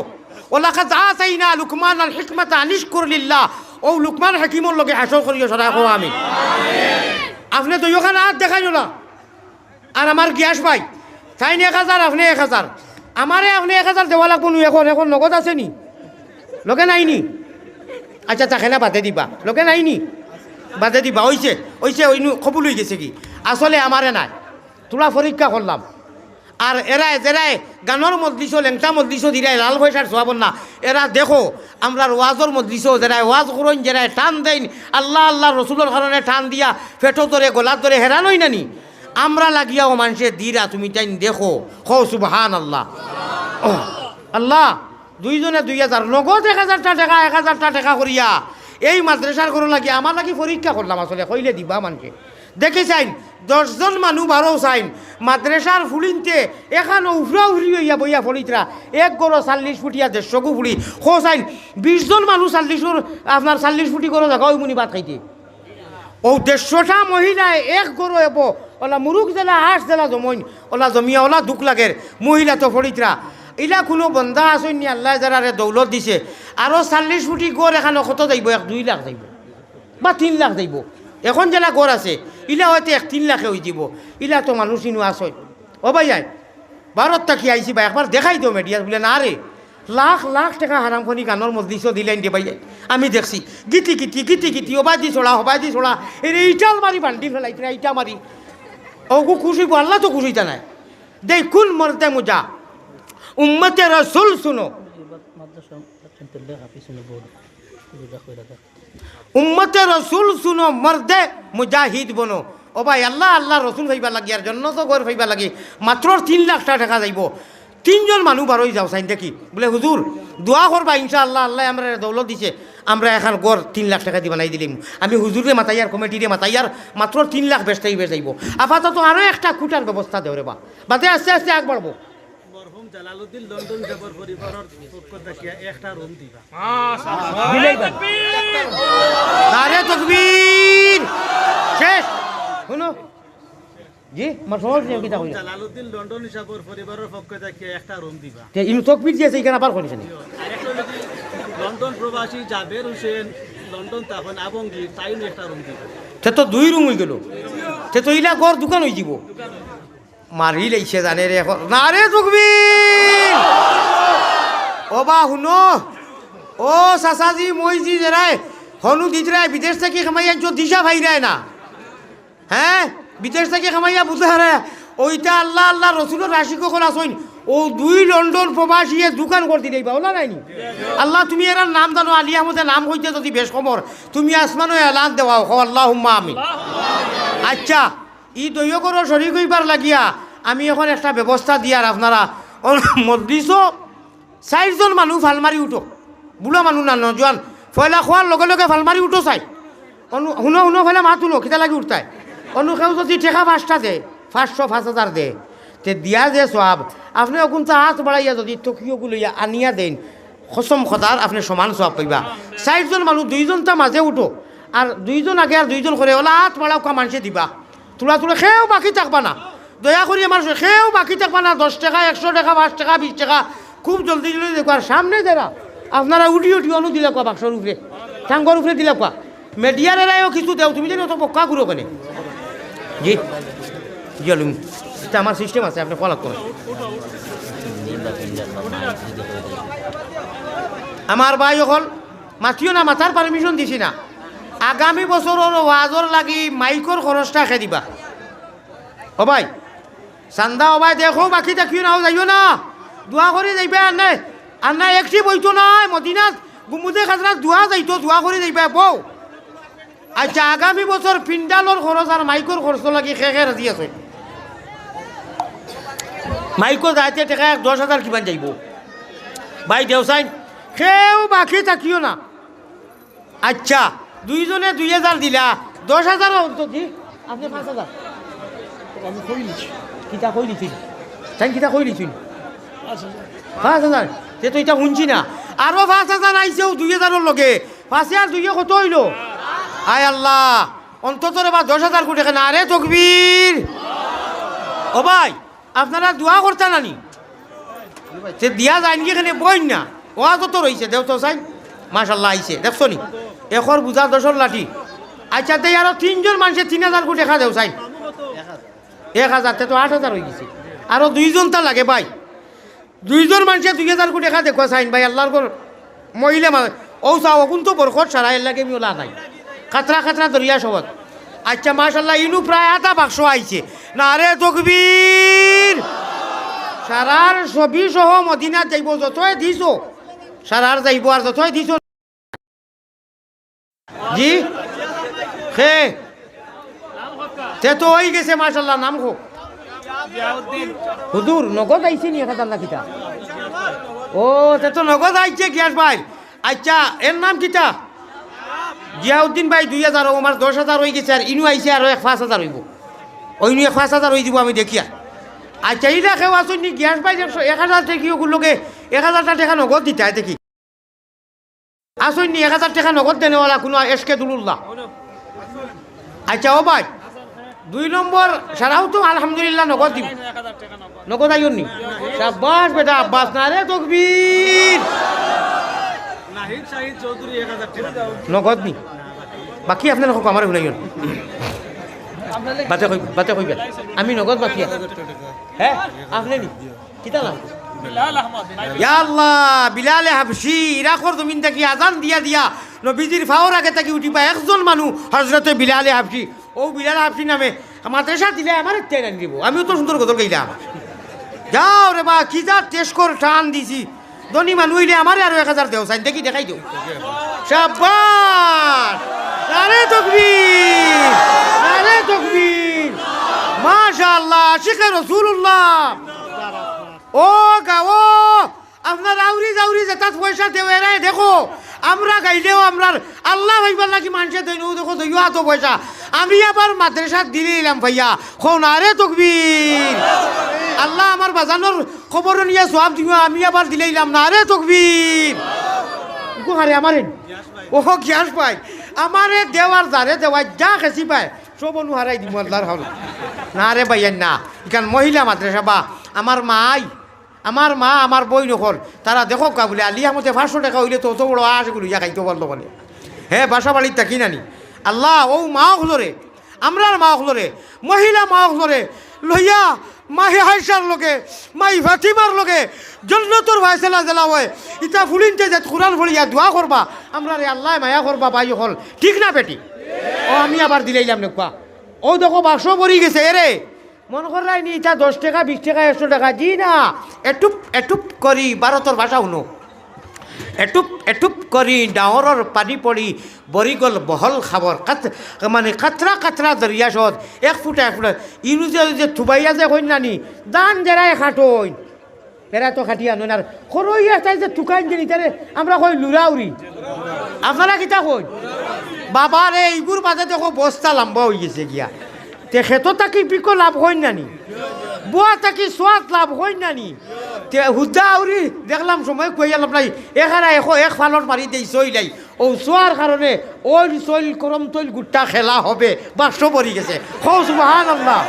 Speaker 1: ওলাকাদ আতাইনা লুকমান আল হিকমাতা আনিশকুর লিল্লাহ। ও লুকমান হাকিমর লগে হাসর করিও সদা কো আমিন। আপনি তো ওখানে হাত দেখাইও না, আর আমার গ্যাস ভাই তাই 1000 আপনি 1000 আমারে আপনি 1000 দেওয়া লাগবো নি। এখন এখন নগদ আছে নি? লোকে নাইনি? আচ্ছা তাকে না বাদে দিবা, লোকে নাইনি বাদে দিবা। ওইছে ওইছে ওই কবুল হয়ে গেছে কি? আসলে আমারে নাই, তোরা পরীক্ষা করলাম। আর এরাই যেরাই গানের মজলিসও লেংটা মজলিসও দিরাই লাল পয়সার সোয়াবন না, এরা দেখো আমরা ওয়াজর মজলিসও যেরাই ওয়াজ করুন, যেরাই টান দেন আল্লাহ আল্লাহ রসুলের কারণে টান দিয়া পেটো ধরে গোলাপ ধরে হেরানোই নানি, আমরা লাগিয়াও মানুষে দিরা তুমি তাই দেখো। হো সুবহানাল্লাহ। আল্লাহ দুইজনে 2000 নগদ 1000টা টাকা 1000টা টাকা করিয়া এই মাদ্রাসার করো লাগি আমার লাগি পরীক্ষা করলাম। আসলে কইলে দিবা মানুষে দেখে চাইন 10 জন মানুষ 12 চাইন মাদ্রাসার ফুলিনতে এখানে উফরা উফরি হইয়া বইয়া ফলিতরা 1 গরো 40 ফুটিয়া 150 গু ফুলি খো চাইন 20 জন মানুষ 40 আপনার 40 ফুটি গরো জায়গা ওই মুনি ভাত খাইতে। ও 150টা মহিলায় 1 গরো এব ওলা মুরুখ জেলা হাঁস জেলা জমইন ওলা জমিয়া ওলা দুঃখ লাগের মহিলা তো ফলিতরা ইলা কোনো বন্ধা আসেন নি আল্লাহ যারা দৌলত দিছে। আরও 40 ফুটি গড় এখানে কত যাইব? 1-2 লাখ যাইব বা 3 লাখ যাইব। এখন জেলা গড় আছে ইলা হয়তো 1-3 লাখে হয়ে যাব। ইলা তো মানুষ ইনু আসয় ও ভাই আয় ভারত থাকি আইসি বা একবার দেখাই দিও মিডিয়া বলে না রে লাখ লাখ টাকা হারামখনি গানের মজলিসও দিলেন দিয়ে ভাই আমি দেখছি গীতি গীতি গীতি গীতি ওবাদি ছোড়া হবাদি ছোড়া ইটাল মারি বান্ডি ফেলাই ইটা মারি ওগু খুশি আল্লাহ তো খুশিটা নাই। দেখুন মরতে মুজা উম্মতে রসুল শুনো, উম্মতে রসুল শুনো মর্দে মুজাহিদ বনো। ও ভাই আল্লাহ আল্লাহ রসুল ভাইবা লাগি আর জন্য তো গড় ভাইবা লাগি মাত্র 3 লাখ টাকা যাইব। 3 জন মানুষ বারোই যাও চাইন দেখি বলে হুজুর দোয়া করবা ইনশাআল্লাহ আল্লাহ আমরা দৌলত দিছে আমরা এখন গড় 3 লাখ টাকা দিয়ে বানাই দিলাম। আমি হুজুরে মাতাইয়ার কমিটিরে মাতাইয়ার মাত্র 3 লাখ বেচতেই বেচাইব। আপাতত আরও একটা খুঁটার ব্যবস্থা দেও রে বাদে আস্তে আস্তে আগ বাড়বো।
Speaker 2: জালালউদ্দিন লন্ডন যাবার পরিবারের পক্ষ থেকে একটা রুম দিবা।
Speaker 1: নারে তাকবীর শেষ শুনো জি আমার সহজ নিয়ম কিতা কইলা
Speaker 2: জালালউদ্দিন লন্ডন যাবার পরিবারের পক্ষ থেকে একটা রুম দিবা।
Speaker 1: তে ইনু তাকবীর দিয়েছে এখানে আবার কইছেন
Speaker 2: লন্ডন প্রবাসী জাবের হোসেন লন্ডন তখন আবঙ্গি তাইও একটা রুম দিবা।
Speaker 1: তে তো 2 রুম হয়ে গেল, তে তো ইলা ঘর দোকান হয়ে যাব। মারি লাইছে জানে রে এখন নারে তাকবীর। ও বা শুনো ও চাচাজি মইজি যেরাই হনু দিতরাই বিদেশ থেকে খামাইয়া দিশা ভাই রায় না, হ্যাঁ বিদেশ থেকে খামাইয়া বুঝে হারে ওইটা আল্লাহ আল্লাহ রসুলের রাশিক কল আসইন ও 2 লন্ডন প্রবাসীয়ে দোকান করতে দেবা ওলা নাইনি। আল্লাহ তুমি এর নাম জানো আলী আহমদের নাম হইতে যদি বেশ খবর তুমি আসমানো এলান দেওয়াও হ আল্লাহুম্মা আমিন। আচ্ছা ই দৈয়কর শরীর হইবার লাগিয়া আমি এখন একটা ব্যবস্থা দিয়ার আপনারা মজলিসও 4 জন মানুষ ফালমারি উঠো বুড়া মানুষ না নজওয়ান ফয়লা খোয়ার লগে লগে ফালমারি উঠো চাই শুনো শুনো ফেলে মাত উনো কিতা লাগি উঠতায় অনুকেও যদি টেকা 5টা দে 500-5000 দে তে দিয়া যে সব আপনি ওগুনটা হাত বাড়াইয়া যদি টকিওগুলো আনিয়া দেন কসম খদার আপনি সমান সব পাইবা। 4 জন মানুষ 2 জনটা মাঝে উঠো আর 2 জন আগে আর 2 জন করে ওলা হাত বাড়াও কা মানুষে দিবা তোলা তোলা খেয়েও বাকি থাকবা না দয়া করি আমার খেয়েও বাকি থাকবা না 10 টাকা 100 টাকা 5 টাকা 20 টাকা খুব জলদি জলদি দেখো আর সামনে যারা আপনারা উঠি উঠি অনু দিলে কোয়া বাক্সর উপরে টাঙ্গর উপরে দিলে কোয়া মিডিয়ার এরাইও কিছু দেও তুমি জানি অত পক্কা করো কেন জি জলুম এটা আমার সিস্টেম আছে আপনি ফলো করুন আমার ভাই হল মাতিও না মাথার পারমিশন দিছি না আগামী বছরের ওয়াজর লাগি মাইকর খরচটা খেয়ে দিবা ও ভাই চান্দা ও ভাই দেখো বাকি থাকিও না যাইও না দোয়া করে যাইবে আর নাই একটি বইতো নাই মদিনাত গুমুদে খাজরাত দোয়া যাইতো দোয়া করে যাইবে বউ আচ্ছা আগামী বছর পিন্ডালর খরচ আর মাইকর খরচ লাগি খেয়ে রাজি আছে মাইকর যাইতে টাকা 10,000 কিমান যাইব ভাই দেওসাইন সেও বাকি থাকিও না আচ্ছা দুইজনে 2,000 দিলা 10,000 কি আপনি 5,000
Speaker 3: আমি কই নিছি
Speaker 1: কিতা কই দিছিল তাই কিতা কই দিছিল 5,000 তে তো এটা শুনছি না আরো 5,000 আইছেও 2,000 লগে 5 আর 2 কত হইলো আয় আল্লাহ অন্তত রে বা 10,000 কোটি টাকা না রে তকবীর ও ভাই আপনারা দোয়া করতে নানি সে দিয়া যায় নাকি এখানে বই না ও কত রয়েছে দেও তো চাই মাশাল্লাহ আইছে দেখছো নি এখর বুঝা 10 লাঠি আচ্ছা তাই আরো 3 জন মানুষে 3,000 কোটি টাকা দেও চাই 1,000 তে তো 8,000 হয়ে গেছে আরো 2 জন তা লাগে ভাই 2 জন মানুষে 2,000 কোটি টাকা দেখো চাইন ভাই আল্লাহর ঘর মহিলা ও চাও কোন তো বরকত সারা এর লাগে মিলা নাই খাতরা খাতরা দরিয়া সবত আচ্ছা মাশাল্লাহ ইনু প্রায় আধা বাক্স আইছে না রে তকবীর সারার ছবি সহ মদিনাত যাইব যতই দিছো সারার যাইব আর যতই দিছো জি হে তে তো হয়ে গেছে মাশাল্লাহ নাম হোক হুজুর নগদ আইছে নি 1,000 লাখিটা ও তে তো নগদ আইছে গ্যাস ভাই আচ্ছা এর নাম কিটা জিয়াউদ্দিন ভাই 2,000 আমার 10,000 হয়ে গেছে আর ইনু আইছে আর 5,000 হইব ওই নিয়ে 5,000 হয়ে দিব আমি দেখিয়া আচ্ছা এইটা কেউ আসুন নি গ্যাস ভাই 1,000 টাকা ওগুলোকে 1,000 টাকা নগদ দিতে হয় দেখি আসুন নি 1,000 টাকা নগদ দেনেওয়ালা কোনো এসকে দুলুল্লাহ আচ্ছা ও ভাই 2 নম্বর সারাও তো আলহামদুলিল্লাহ নগদ দিব নগদ আইন নি শাবাশ বেটা আব্বাস না রে তকবীর
Speaker 2: নাহিদ শাহিদ চৌধুরী 1,000 টাকা
Speaker 1: নগদ নি বাকি আপনার হোক আমার শুনাইন বাতে কইবেন আমি নগদ বাকি হ্যাঁ আপনি নি কিতা নাম
Speaker 3: বিলাল আহমদ
Speaker 1: ইয়া আল্লাহ বিলাল হাবশি ইরাকর জমিন থেকে আজান দিয়া দিয়া নবীজির ফাওর আগে থেকে উঠি পায় একজন মানুষ হযরতে বিলাল হাবশি ও বিলাল হাবশি নামে মাদ্রাসা দিলে আমার তেল আনি দিব আমিও তো সুন্দর গজল গাইলাম যাও রে বা কি যা টেস্ট কর টান দিছি ধনী মানুষ হইলে আমার আরো 1,000 দেও সাইন দেখি দেখাই দেও শাবাশ আরে তকবীর আরে তকবীর মাশাআল্লাহ আশিকে রাসূলুল্লাহ ও গাও আপনার আউরি জাউরি যেটা পয়সা দেও এরাই দেখো আমরা গাইলেও আমরার আল্লাহ ভাইবার নাকি মানুষের দৈন দেখো দইও এত পয়সা আমি আবার মাদ্রাসা দিয়ে দিলাম ভাইয়া কোন আরে তকবীর আল্লাহ আমার বাজানোর খবর নিয়ে সব দিব আমি আবার দিলাম না আরে তকবীর হারে আমারে ও গ্যাস পাই আমারে দেওয়ার যারে দেওয়ার যা খেসি পায় সব অনু হারাই দিব আল্লাহর হল না রে ভাইয়া না এখান মহিলা মাদ্রাসা বা আমার মা আমার বই নকল তারা দেখো কা বলে আলিয়া মতে 500 টাকা হইলে তো অত বড় আশগুলো ইয়া খাইতে পারলো বলে হ্যাঁ বাসা বাড়ির থাকি নানি আল্লাহ ও মা হলরে আমরার মা হলরে মহিলা মা হলরে লইয়া মাহি হাইসার লোকে মাই ফাতিমার লোকে জন্নতর ভাইসেলা জেলা হয় ইটা ফুলিনতে যে কোরআন ফলিয়া দোয়া করবা আমরা রে আল্লাহ মায়া করবা ভাই হল ঠিক না বেটি ও আমি আবার দিলাইলাম নেকবা ও দেখো 500 পড়ি গেছে এরে মন করাই নি এটা 10 টাকা 20 টাকা 100 টাকা জি না এটুপ করি ভারতর ভাষা শুনো এটুপ করি ডাঙৰৰ পানী পৰি বৰি গ'ল বহল খাবৰ মানে কাতৰা দৰিয়া সদ 1 ফুটা ইনু যে থুবাইয়া যে কইন নানি দান জেরাই খাটই এরা তো খাটি আনো আর সরই আছে যে টুকাইন যে নিতারে আমরা কই লুরাউরি আপনারা কিতা কই বাবা রে এইগুর বাদে দেখো বস্তা লম্বা হয়ে গেছে গিয়া তে খেতো তাকি পিকো লাভ হইন নানি বুয়া তাকি সোয়াদ লাভ হইন নানি তে হুদা আউরি দেখলাম সময় কই আলাম নাই এখানে এক ফালর মারি দেই সইলাই ও সোয়ার কারণে ওই সইল করম তৈল গুট্টা খেলা হবে 500 পড়ি গেছে হো সুবহানাল্লাহ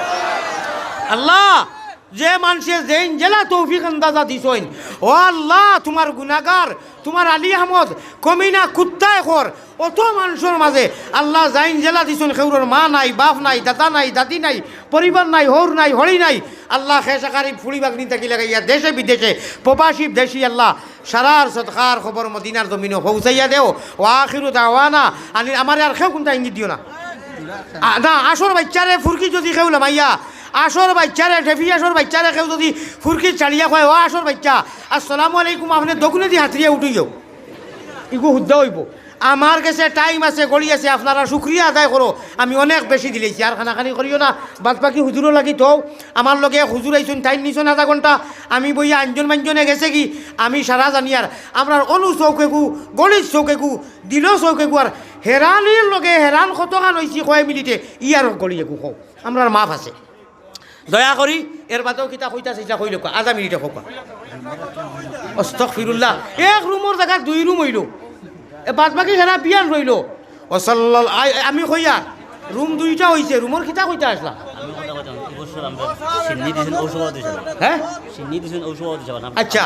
Speaker 1: আল্লাহ যে মানুষে যেইন জেলা তৌফিক আন্দাজা দিছইন ও আল্লাহ তোমার গুনাহগার তোমার আলী আহমদ কমিনা কুত্তায় খর অত মানুষের মাঝে আল্লাহ যাইন জেলা দিছইন খেউরর মা নাই বাপ নাই দাদা নাই দাদি নাই পরিবার নাই হর নাই হরি নাই আল্লাহ খেসাকারি ফুড়ি বাগনি থাকি লাগাইয়া দেশে বিদেশে প্রবাসী দেশি আল্লাহ সারার সৎকার খবর মদিনার জমিনে পৌঁছাইয়া দেও ও আখিরু দাওয়ানা আনি আমার আর খেউ কোনটা ইঙ্গিত দিও না না আসর বাচ্চারে ফুরকি যদি খেউলাম আইয়া আসর বাচ্চারে ঠেফি আসর বাচ্চারে কেউ যদি ফুরকি চালিয়া কয় ও আসর বাচ্চা আসসালামু আলাইকুম আপনি দগুনে দিয়ে হাতরিয়া উঠি যাও ইগু শুদ্ধ হইব আমার কাছে টাইম আছে গড়ি আছে আপনারা শুক্রিয়া আদায় করো আমি অনেক বেশি দিলেছি আর খানাখানি করিও না বাদ বাকি হুজুরও লাগি তো আমার লগে হুজুর আইসুন টাইম নিছুন আধা ঘন্টা আমি বইয়া আঞ্জন মাঞ্জনে গেছে কি আমি সারা জানি আর আপনার অনু চৌকেকু গণিত চৌকেকু দিল চৌকেকু আর হেরানির লগে হেরান কতখান হয়েছি কয় মিনিটে ই আর গড়ি একু কও আমার মাফ আছে দয়া করি এর বাদেও কিতা কইতা চাইছা কইল আধা মিনিটে কোকা আস্তাগফিরুল্লাহ এক রুমের জায়গা 2 রুম হইল বাদ বাকি সারা বিয়ান রইল আমি কইয়া রুম 2টা হইছে রুমের কিতা কইতা আসলা
Speaker 4: আমি কথা কথা এবছর আমরা সিন্নি দিছেন ঔষধ দিছেন
Speaker 1: হ্যাঁ
Speaker 4: সিন্নি দিছেন ঔষধ দিছেন
Speaker 1: আচ্ছা।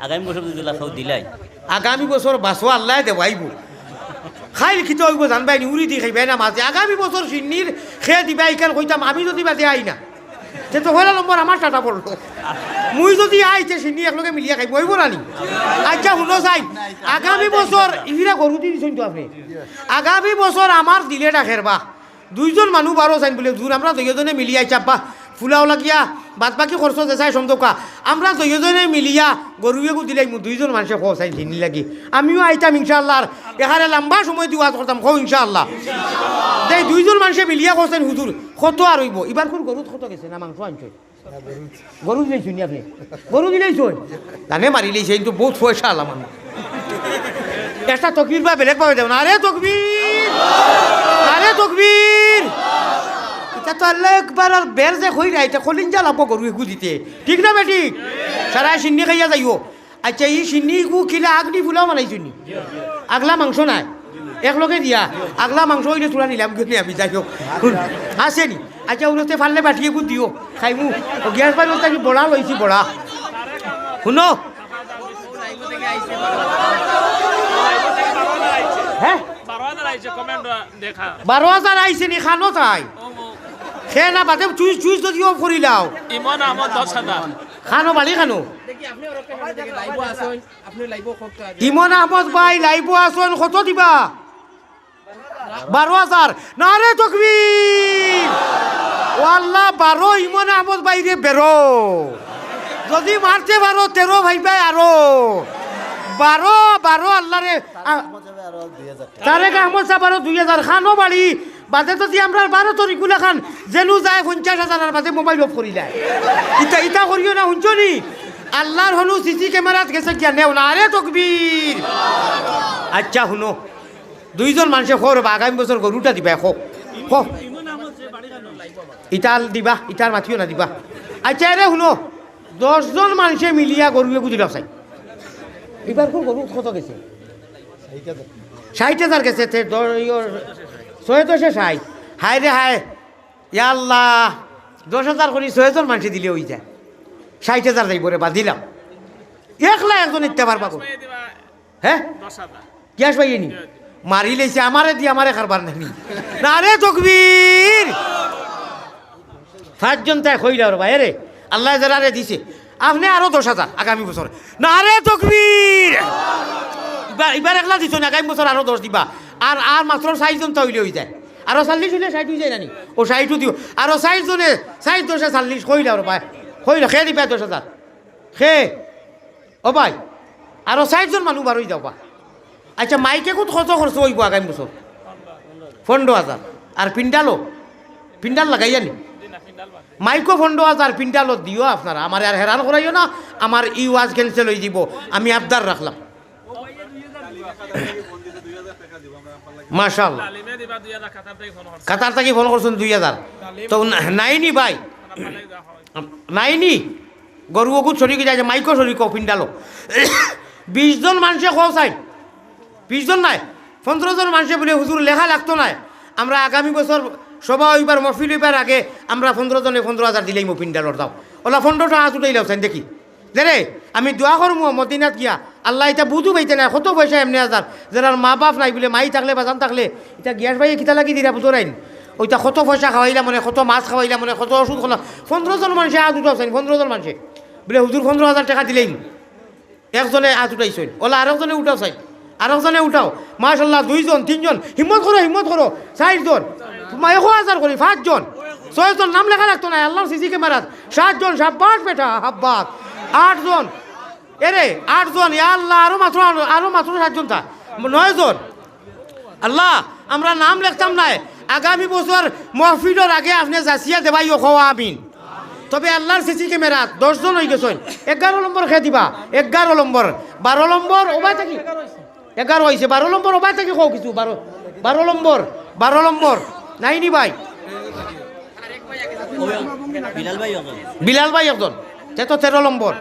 Speaker 4: আগামী বছর যদি লাফাও দিলাই
Speaker 1: আগামী বছর বাসো আল্লাহ দেবাইব খাইল খিতে হইব জানবাই নি উড়ি দি খাইবাই না মাঝে আগামী বছর সিন্নির খেয়ে দিবা ইকান কইতাম আমি যদি বাদে আই না সে তো হইলা নম্বর আমার টাটা পড়লো মুই যদি আইতে সিন্নি একলগে মিলিয়া খাইব হইব রানি আচ্ছা শুনো চাই আগামী বছর ইভিরা গরু দি দিছেন তো আপনি আগামী বছর আমার দিলে ডাকের বা 2 জন মানুষ বারো চাইন বলে দূর আমরা 2 জনে মিলিয়া চাপা ফুলাও লাগিয়া বাদ বাকি খরচ দেখায় সমতকা আমরা 2 জনে মিলিয়া গরুয়েকু দিলাই 2 জন মানুষে খোঁজ চাই চিনি লাগি আমিও আইতাম ইনশাআল্লাহ আর এখানে লম্বা সময় দিওয়াজ করতাম খো ইনশাআল্লাহ দেই 2 জন মানুষে মিলিয়া খোঁজেন হুজুর কত আর হইব এবার কোন গরু কত গেছে না মাংস আনছই গরু দিলেই শুনি আপনি গরু দিলেই শুন জানে মারি লইছে কিন্তু বহুত পয়সা আলাম আমি একটা তকবীর বা বেলেগ পাবে দেব না আরে তকবীর এটা তো আল্লাহ একবার আর বের যে হই না এটা কলিন জ্বালাবো গরু এগু দিতে ঠিক না বেটি সারা সিন্নি খাইয়া যাইও আচ্ছা এই সিন্নি গু খিলা আগনি ফুলাও বানাইছো নি আগলা মাংস নাই একলগে দিয়া আগলা মাংস হইলে তোরা নিলাম কিন্তু আমি যাই হোক আছে নি আচ্ছা উলোতে ফাললে বাটিয়ে গু দিও খাইমু গ্যাস বাড়ি তাকে বড়া লইছি বড়া শুনো হ্যাঁ 12,000 আইছে নি খানো তাই খে না বাদে চুইস যদি অফ করি লাও
Speaker 3: ইমন আহমদ 10,000
Speaker 1: খানো বালি খানো ইমন আহমদ ভাই লাইব আসন কত দিবা 12,000 না রে তকবীর ও আল্লাহ 12 ইমন আহমদ ভাই রে বেরো যদি মারতে পারো 13 ভাই ভাই আরো 12 আল্লাহ রে তারেক আহমদ সাহেব আরো 2,000 খানো বাড়ি বাদে যদি আমরা 12 তরিকুলা খান যেনু যায় 50,000 আর বাদে মোবাইল অফ করি যায় ইটা করিও না শুনছনি আল্লাহর হলু সিসি ক্যামেরাত গেছে কি নেও না আরে তকবীর আচ্ছা শুনো 2 জন মানুষে খোর আগামী বছর গরুটা দিবা ইটাল দিবা ইটার মাথিও না দিবা আচ্ছা রে শুনো 10 জন মানুষে মিলিয়া গরু এগু দিলা চাই এবার কোন গরু কত গেছে 60,000 গেছে 660 হায় রে হায় ইয়া আল্লাহ 10,000 করে 6 জন মানুষ দিলে ওই যায় 60,000 যাইব রে বা দিলাম একলা একজন ইত্যা পারবা হ্যাঁ গ্যাস পাইনি মারি লেছে আমারে দিয়ে আমারে খারবার নাকি না রে তকবীর 5 জন তাই কইলা রে ভাই রে আল্লাহ যারা রে দিছে আপনি আরো 10,000 আগামী বছর না রে তকবীর এবার একলা দিছ না আগামী বছর আরো 10 দিবা আর মাত্র 60 জন তৈরি হয়ে যায় আরো 40 হইলে 60 হয়ে যায় নানি ও 60 দিও আরো 60 জনে 60 10 40 কইলা রে ভাই কইলা খেয়ে দিবা 10,000 খে ও ভাই আরো 60 জন মানুষ বার হয়ে যাও বা আচ্ছা মাইকে কত খরচ হইব আগামী বছর 15,000 আর পিন্ডাল লাগাইয়া নি মাইকো 15,000 পিন্ডাল দিও আপনারা আমার আর হেরান করাইও না আমার ই ওয়াজ ক্যান্সেল হয়ে যাব আমি আবদার রাখলাম মাশাআল্লাহ কাতার থেকে ফোন করছেন 2,000 তো নাইনি ভাই নাইনি গরু ওগুত শরীকে যায় মাইকো শরীক পিন্ডালো 20 জন মানুষে খাও চাই 20 জন নাই 15 জন মানুষে বলে হুজুর লেখা লাগতো না আমরা আগামী বছর সভা হইবার মফিল হইবার আগে আমরা 15 জনে 15,000 দিলেই পিন্ডালর দাও ওলা 15 টাকা তুটাই লাউছেন দেখি রে আমি দোয়া করবো মদিনাত গিয়া আল্লাহ এটা বুঝু পাইতে না কত পয়সা এমনি হাজার যারা মা বাপ নাই বলে মাই থাকলে বাজান থাকলে এটা গ্যাস ভাইয়ে কিতা লাগি দিরা বুঝরাইন ওইটা কত পয়সা খাওয়াইলা মনে কত মাছ খাওয়াইলা মনে কত ওষুধ খাওয়া 15 জন মানুষে হাত উঠাওছেন 15 জন মানুষে বলে হুজুর 15,000 টাকা দিলেই একজনে হাত উঠাইছেন ওলা আরেকজনে উঠাও চাই আরেকজনে উঠাও মাশাল্লাহ 2 জন 3 জন হিম্মত করো 4 জন 1,000 করি 5 জন 6 জন নাম লেখা রাখতো না আল্লাহর সিসি ক্যামেরাত 7 জন সাব্বাস বেটা হাব্বাস 8 জন এরে 8 জন ইয়া আল্লাহ আরো মাত্র 7 জন তা 9 জন আল্লাহ আমরা নাম লিখতাম না আগামী বছর মাহফিলের আগে আপনি জাসিয়া দেবাইও খাওয়া আমিন তবে আল্লাহর সিসি ক্যামেরা 10 জন হয়ে গেছেন 11 নম্বর খেয়ে দিবা 11 নম্বর 12 নম্বর ওবাই থাকি 11 হয়েছে 12 নম্বর ওবাই থাকি খাও কিছু 12 নম্বর নাইনি ভাই বিলাল ভাই একজন তে তো 13 নম্বর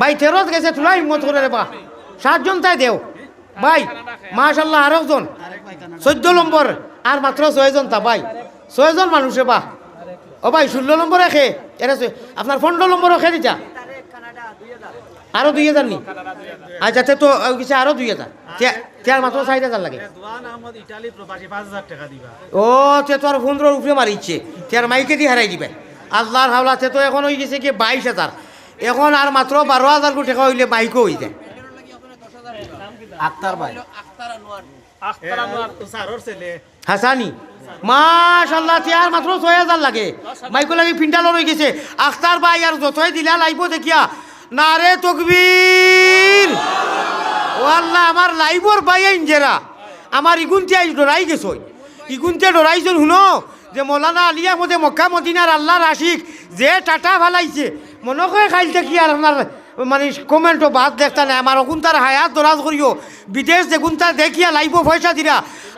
Speaker 1: ভাই 13 গেছে তুলা হিম্মত করে রে বা 7 জন তাই দেও ভাই মাশাআল্লাহ আর একজন 14 নম্বর আর মাত্র 6 জন তা ভাই 6 জন মানুষে বা ও ভাই 16 নম্বর রাখে এরা আপনার 15 নম্বর রাখে দিতা আরো 2,000 নি আচ্ছা তে তো কিছু আরো 2,000 তার মাত্র 4,000 লাগে
Speaker 2: দোয়ান আহমদ ইটালি প্রবাসী 5,000 টাকা দিবা
Speaker 1: ও তে তো আর 15 উপরে মারিচ্ছে তার মাইকে দি হারাই দিবে আল্লাহর হাওলা তে তো এখন হয়ে গেছে কি 22,000 এখন আর মাত্র 12,000 কোটি টাকা হইলে মাইকও হই যায়
Speaker 2: আখতার আনোয়ার সারর ছেলে
Speaker 1: হাসানি মাশাআল্লাহ তার মাত্র 6,000 লাগে মাইকো লাগি পিন্ডালো রয়ে গেছে আখতার ভাই আর যতই দিলা লাইবো দেখিয়া নারে তাকবীর ও আল্লাহ আমার লাইবর ভাই ইনজেরা আমার ইগুনতে আই ডরাই গেছো ইগুনতে ডরাইছন শুনো যে মৌলানা আলী আহমদে মক্কা মদিনার আল্লাহর আশিক যে টাটা ভালাইছে মনে করে খাইতে কি আর আপনার মানে কমেন্টও বাদ দেখতা না আমার অকুন্তার হায়াত দরাজ করিও বিদেশ দেখুনতার দেখিয়া লাইব পয়সা দিরা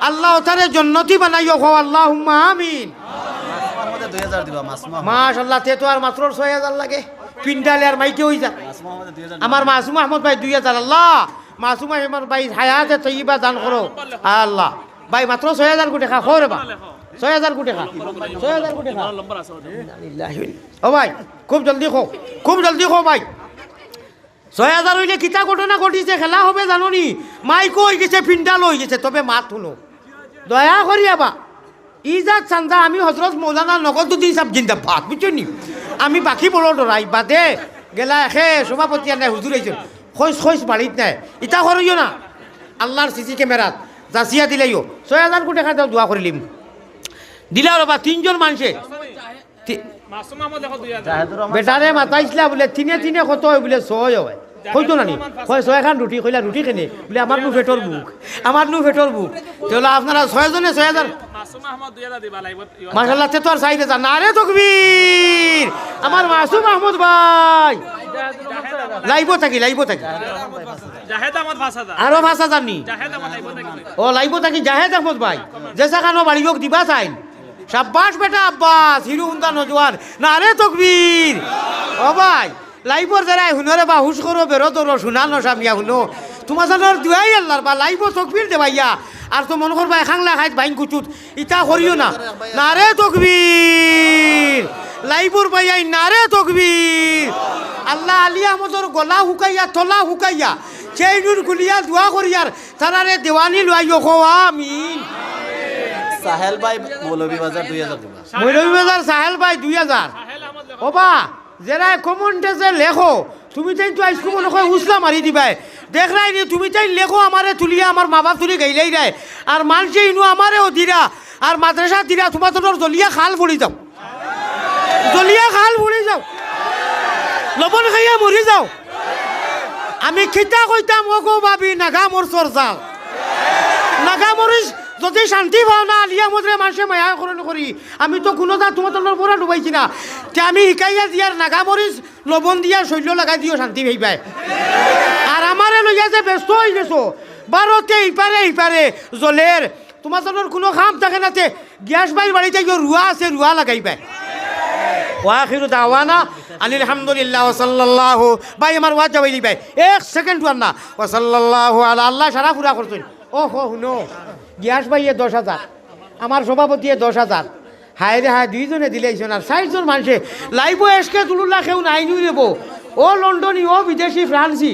Speaker 1: আল্লাহ তারে জন্নতি বানাইও হো আল্লাহুম্মা আমিন
Speaker 2: 2000 দিবা
Speaker 1: মাশাআল্লাহ তে তো আর মাত্র 6,000 লাগে পিন্ডালে আর মাইকে হই যা আমার মাসুম আহমদ ভাই 2,000 আল্লাহ মাসুম আহমদ ভাই হায়াতে তৈয়বা দান করো আল্লাহ ভাই মাত্র 6,000 কোটি টাকা খরে বা 6,000 কোটি টাকা 6,000 কোটি টাকা ও ভাই খুব জলদি খো ভাই 6,000 হইলে কিতা ঘটনা ঘটিছে খেলা হবে জানোনি মাইকো হয়ে গেছে পিন্ডাল হয়ে গেছে তবে মাত শুনো দয়া করিয়া বা ইজাত চান্দা আমি হজরত মৌলানা নগদুদ্দিন সাহেব জিন্দাবাদ বুঝছেন নি আমি বাকি বড় ডরাই বাদে গেলা এখে সভাপতি আর নাই হুজুর হয়েছেন খৈস বাড়িত নাই ইটা করিও না আল্লাহর সিসি ক্যামেরাত জাসিয়া দিলাইও 6,000 কোটি টাকা দোয়া করিলিম দিলা রবা 3 জন মানুষে বেটারে মাতাইছিলা বলে তিনে কত হয় বলে 6 হয় হইতো না নি হয় 6 খান রুটি কইলা রুটি কেনে বলে আমার নু ফেটর বুক তাহলে আপনারা 6 জনে 6,000 মাশাআল্লাহ তে তো আর 4,000 না রে তাকবীর আমার মাসুম আহমদ ভাই লাইবো থাকি
Speaker 3: জাহেদ আহমদ 5,000
Speaker 1: আরো 5,000 নি
Speaker 3: জাহেদ আহমদ লাইব থাকি
Speaker 1: ও লাইবো থাকি জাহেদ আহমদ ভাই যেসা খানো বাড়ি হোক দিবা চাইন শাবাশ বেটা আব্বাস হিরো হুন্দা নজওয়ান না রে তাকবীর ও ভাই লাইবর যারা হুনরে বা হুশ করো বেরো তোর শুনানো সামিয়া হুনো তোমার জানার দুয়াই আল্লাহর বা লাইব তাকবীর দে ভাইয়া আর তো মন করবা খাংলা খাইত বাইন কুচুত ইটা করিও না রে তাকবীর লাইবর ভাইয়াই না রে তাকবীর আল্লাহ আলী আহমদর গলা হুকাইয়া তলা হুকাইয়া চেইনুর গুলিয়া দোয়া করিয়ার তারারে দেওয়ানি লইও খো আমিন
Speaker 2: সাহেল ভাই মৌলভীবাজার 2000 দিবা
Speaker 1: মৌলভীবাজার সাহেল ভাই 2,000 ওবা যারা কমেন্টে যে লেখো তুমি তাই তো আইসকো মনে হয় উসলা মারি দিবাই দেখ রাই নি তুমি তাই লেখো আমারে তুলিয়া আমার মা বাপ তুলি গাইলাই রায় আর মানছে ইনু আমারেও দিরা আর মাদ্রাসা দিরা তোমার তোর জলিয়া খাল পড়ি যাও লবণ খাইয়া মরি যাও আমি খিতা কইতাম ওগো ভাবি নাগা মোর চরজাল নাগা মরিস যদি শান্তি পাও না আলিয়া মদরে মানুষে মায়া করি আমি তো কোনো দা তোমার তোর পড়া ডুবাইছি না তে আমি শিকাইয়া দিয়ার নাগা মরিচ লবণ দিয়া শৈল্য লাগাই দিও শান্তি পাইবাই আর আমারে লইয়া যে ব্যস্ত হয়ে গেছো বারোতে ইপারে জলের তোমার তোর কোনো খাম থাকে না তে গ্যাস বাইর বাড়িতে গিয়ে রুয়া আছে রুয়া লাগাই পায় ওয়াখিরু দাওয়ানা আলহামদুলিল্লাহ ওয়া সাল্লাল্লাহু ভাই আমার ওয়াজ যাবাইলি ভাই 1 সেকেন্ড ওয়ান না ওয়া সাল্লাল্লাহু আলা আল্লাহ সারা পুরা করছেন ও হো হুনো গ্যাস ভাইয়ে 10,000 আমার সভাপতিয়ে 10,000 হায় রে হায় দুইজনে দিলেইছেন আর 60জন মানুষে লাইব এসকে তুলুল্লা কেউ নাই নুই রেব ও লন্ডনী ও বিদেশি ফ্রান্সি